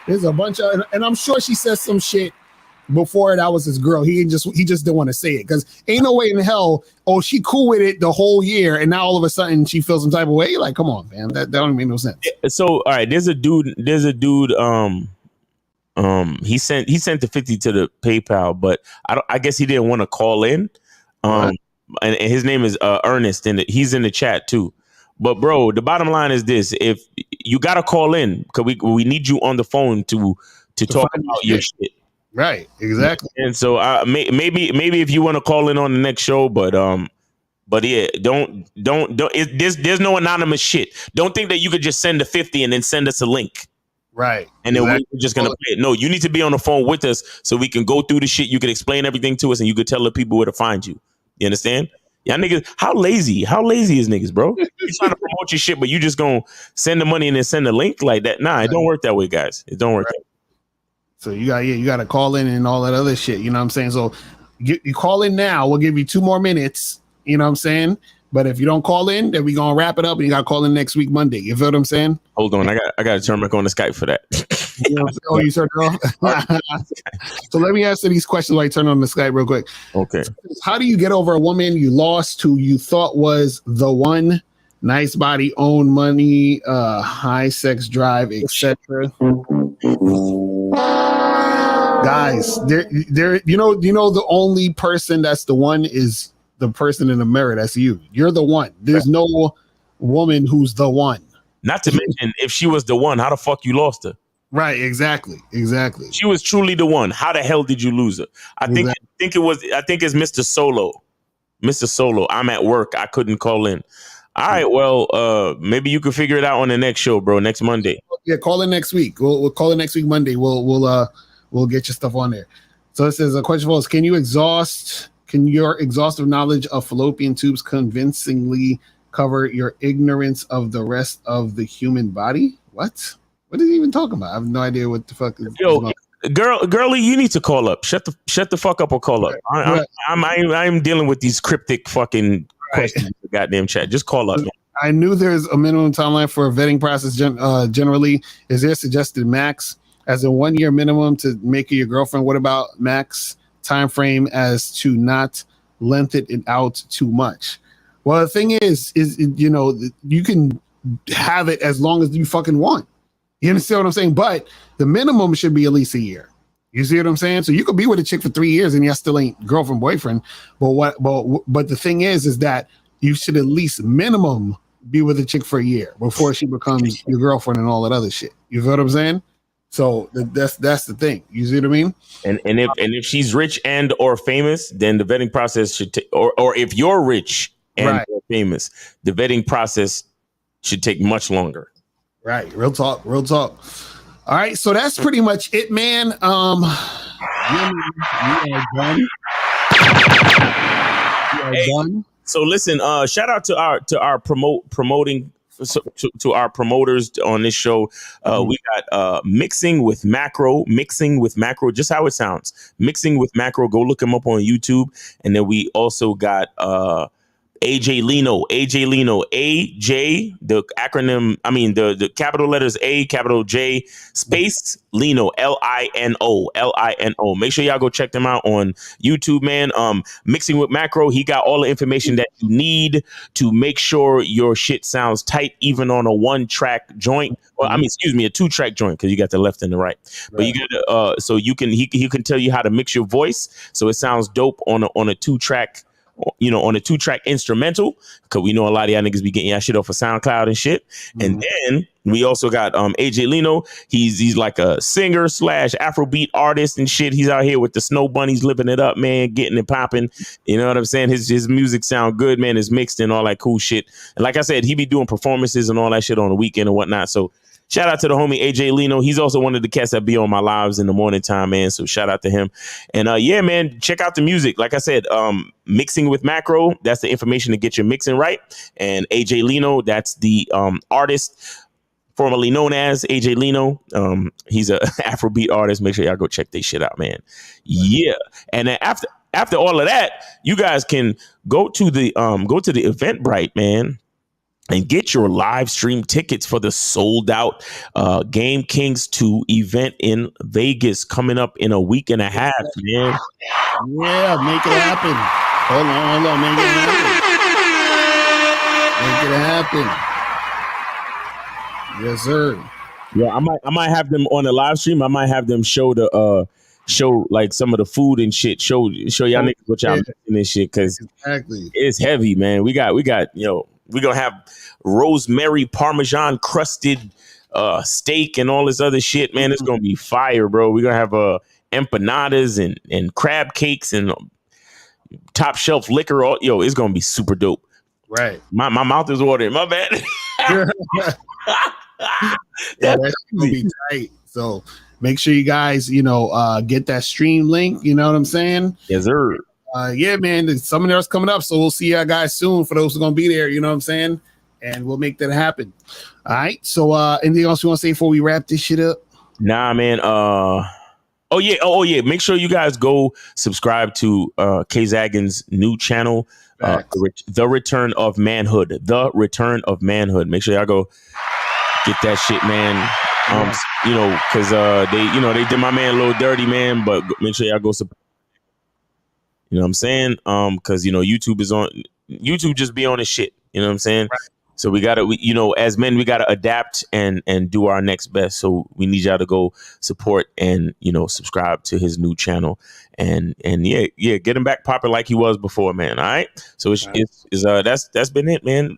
There's a bunch of, and I'm sure she said some shit before that was his girl. He just didn't want to say it because ain't no way in hell. Oh, she cool with it the whole year, and now all of a sudden she feels some type of way. Like, come on, man, that don't make no sense. So, all right, there's a dude. He sent the 50 to the PayPal, but I guess he didn't want to call in. And his name is Ernest, and he's in the chat too. But bro, the bottom line is this: if you gotta call in, because we need you on the phone to talk about your shit. Right, exactly. And so maybe if you want to call in on the next show, but yeah, don't. There's no anonymous shit. Don't think that you could just send the 50 and then send us a link. Right. And then we're just gonna play it. No, you need to be on the phone with us so we can go through the shit. You can explain everything to us, and you could tell the people where to find you. You understand? Y'all niggas, how lazy is niggas, bro? You trying to promote your shit, but you just gonna send the money and then send the link like that? Nah, it don't work that way, guys. It don't work that way. So you got to call in and all that other shit. You know what I'm saying? So you call in now. We'll give you 2 more minutes. You know what I'm saying? But if you don't call in, then we gonna wrap it up, and you gotta call in next week Monday. You feel what I'm saying? Hold on, I got to turn back on the Skype for that. You know, you turned it off. So let me answer these questions while I turn on the Skype real quick. Okay. How do you get over a woman you lost to you thought was the one? Nice body, own money, high sex drive, etc. Guys, there. You know, the only person that's the one is the person in the mirror. That's you. You're the one. There's no woman who's the one. Not to mention, if she was the one, how the fuck you lost her? Right. Exactly. She was truly the one. How the hell did you lose her? I think it's Mr. Solo. Mr. Solo. I'm at work. I couldn't call in. All right. Well, maybe you can figure it out on the next show, bro. Next Monday. Yeah. Call in next week. We'll call it next week Monday. We'll get your stuff on there. So it says a question for us: Can your exhaustive knowledge of fallopian tubes convincingly cover your ignorance of the rest of the human body? What is he even talking about? I have no idea what the fuck is. Yo, girlie, you need to call up. Shut the fuck up or call up. I'm dealing with these cryptic fucking questions in the goddamn chat. Just call up. Man. I knew there's a minimum timeline for a vetting process. Generally, is there suggested max as a 1 year minimum to make her your girlfriend? What about max time frame as to not lengthen it out too much? Well, the thing is you can have it as long as you fucking want. You understand what I'm saying? But the minimum should be at least a year. You see what I'm saying? So you could be with a chick for 3 years and you still ain't girlfriend, boyfriend. But the thing is that you should at least minimum be with a chick for a year before she becomes your girlfriend and all that other shit. You feel what I'm saying? So that's the thing. You see what I mean? And if she's rich and or famous, then the vetting process should take, or if you're rich and or famous, the vetting process should take much longer. Right. Real talk. All right. So that's pretty much it, man. You are done. So listen, shout out to our promoting. To our promoters on this show. We got Mixing with Macro, just how it sounds. Mixing with Macro, go look him up on YouTube. And then we also got AJ Lino, AJ, the acronym, the capital letters A, capital J, space Lino, Lino. Make sure y'all go check them out on YouTube, man. Mixing with Macro, he got all the information that you need to make sure your shit sounds tight, even on a 1-track joint. Well, a 2-track joint, because you got the left and the right. But you got so he can tell you how to mix your voice so it sounds dope on a 2-track. On a 2-track instrumental, because we know a lot of y'all niggas be getting y'all shit off of SoundCloud and shit. And then we also got AJ Lino. He's like a singer / Afrobeat artist and shit. He's out here with the Snow Bunnies, living it up, man, getting it popping. You know what I'm saying? His music sound good, man. It's mixed and all that cool shit. And like I said, he be doing performances and all that shit on the weekend and whatnot. So shout out to the homie AJ Lino. He's also one of the cats that be on my lives in the morning time, man. So shout out to him. And yeah, man, check out the music. Like I said, Mixing with Macro, that's the information to get your mixing right. And AJ Lino, that's the artist formerly known as AJ Lino. He's a Afrobeat artist. Make sure y'all go check this shit out, man. Yeah. And then after all of that, you guys can go to the Eventbrite, man. and get your live stream tickets for the sold out Game Kings 2 event in Vegas coming up in a week and a half, man. Yeah, make it happen. Hold on, make it happen. Make it happen. Yes, sir. Yeah, I might have them on the live stream. I might have them show the show like some of the food and shit. Show y'all niggas what y'all making this shit, because exactly it's heavy, man. We got we're gonna have rosemary Parmesan crusted steak and all this other shit, man. It's gonna be fire, bro. We're gonna have empanadas and crab cakes and top shelf liquor. It's gonna be super dope. Right. My mouth is watering. My bad. Yeah, that's gonna be tight. So make sure you guys, get that stream link. You know what I'm saying? Yes, sir. Yeah, man. There's something else coming up, so we'll see you guys soon. For those who are gonna be there, you know what I'm saying, and we'll make that happen. All right. So, anything else you want to say before we wrap this shit up? Nah, man. Oh yeah. Make sure you guys go subscribe to K Zagin's new channel, The Return of Manhood. The Return of Manhood. Make sure y'all go get that shit, man. Because they did my man a little dirty, man. But make sure y'all go support. You know what I'm saying? Because YouTube just be on his shit. You know what I'm saying? Right. So we gotta, as men, we gotta adapt and do our next best. So we need y'all to go support and subscribe to his new channel and yeah, get him back popular like he was before, man. All right. So that's been it, man.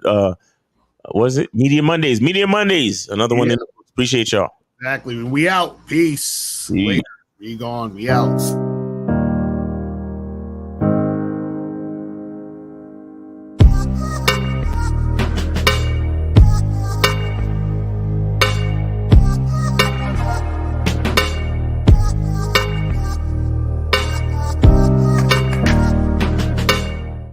Was it Media Mondays? Another one. Appreciate y'all. Exactly. We out. Peace. Later. We gone. We out.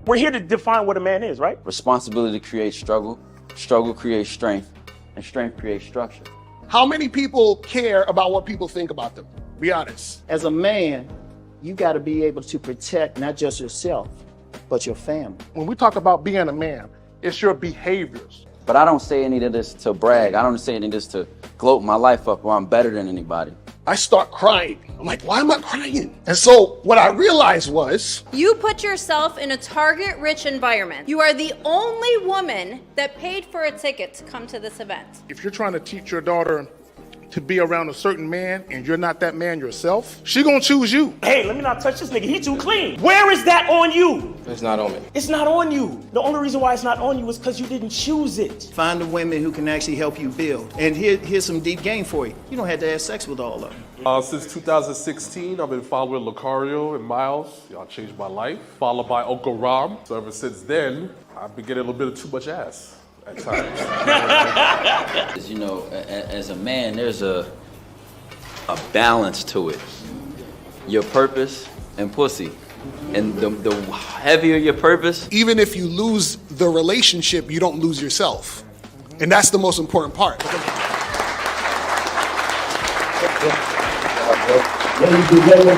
We're here to define what a man is, right? Responsibility creates struggle. Struggle creates strength. And strength creates structure. How many people care about what people think about them? Be honest. As a man, you got to be able to protect not just yourself, but your family. When we talk about being a man, it's your behaviors. But I don't say any of this to brag. I don't say any of this to gloat my life up or I'm better than anybody. I start crying. I'm like, why am I crying? And so what I realized was, you put yourself in a target-rich environment. You are the only woman that paid for a ticket to come to this event. if you're trying to teach your daughter to be around a certain man and you're not that man yourself, she gonna choose you. Hey, let me not touch this nigga. He too clean. Where is that on you? It's not on me. It's not on you. The only reason why it's not on you is because you didn't choose it. Find the women who can actually help you build. And here's some deep game for you. You don't have to have sex with all of them. Since 2016, I've been following Lucario and Miles. Y'all changed my life. Followed by Uncle Ram. So ever since then, I've been getting a little bit of too much ass at times. As a man, there's a balance to it. Your purpose and pussy. And the heavier your purpose. Even if you lose the relationship, you don't lose yourself. And that's the most important part. Ladies and gentlemen,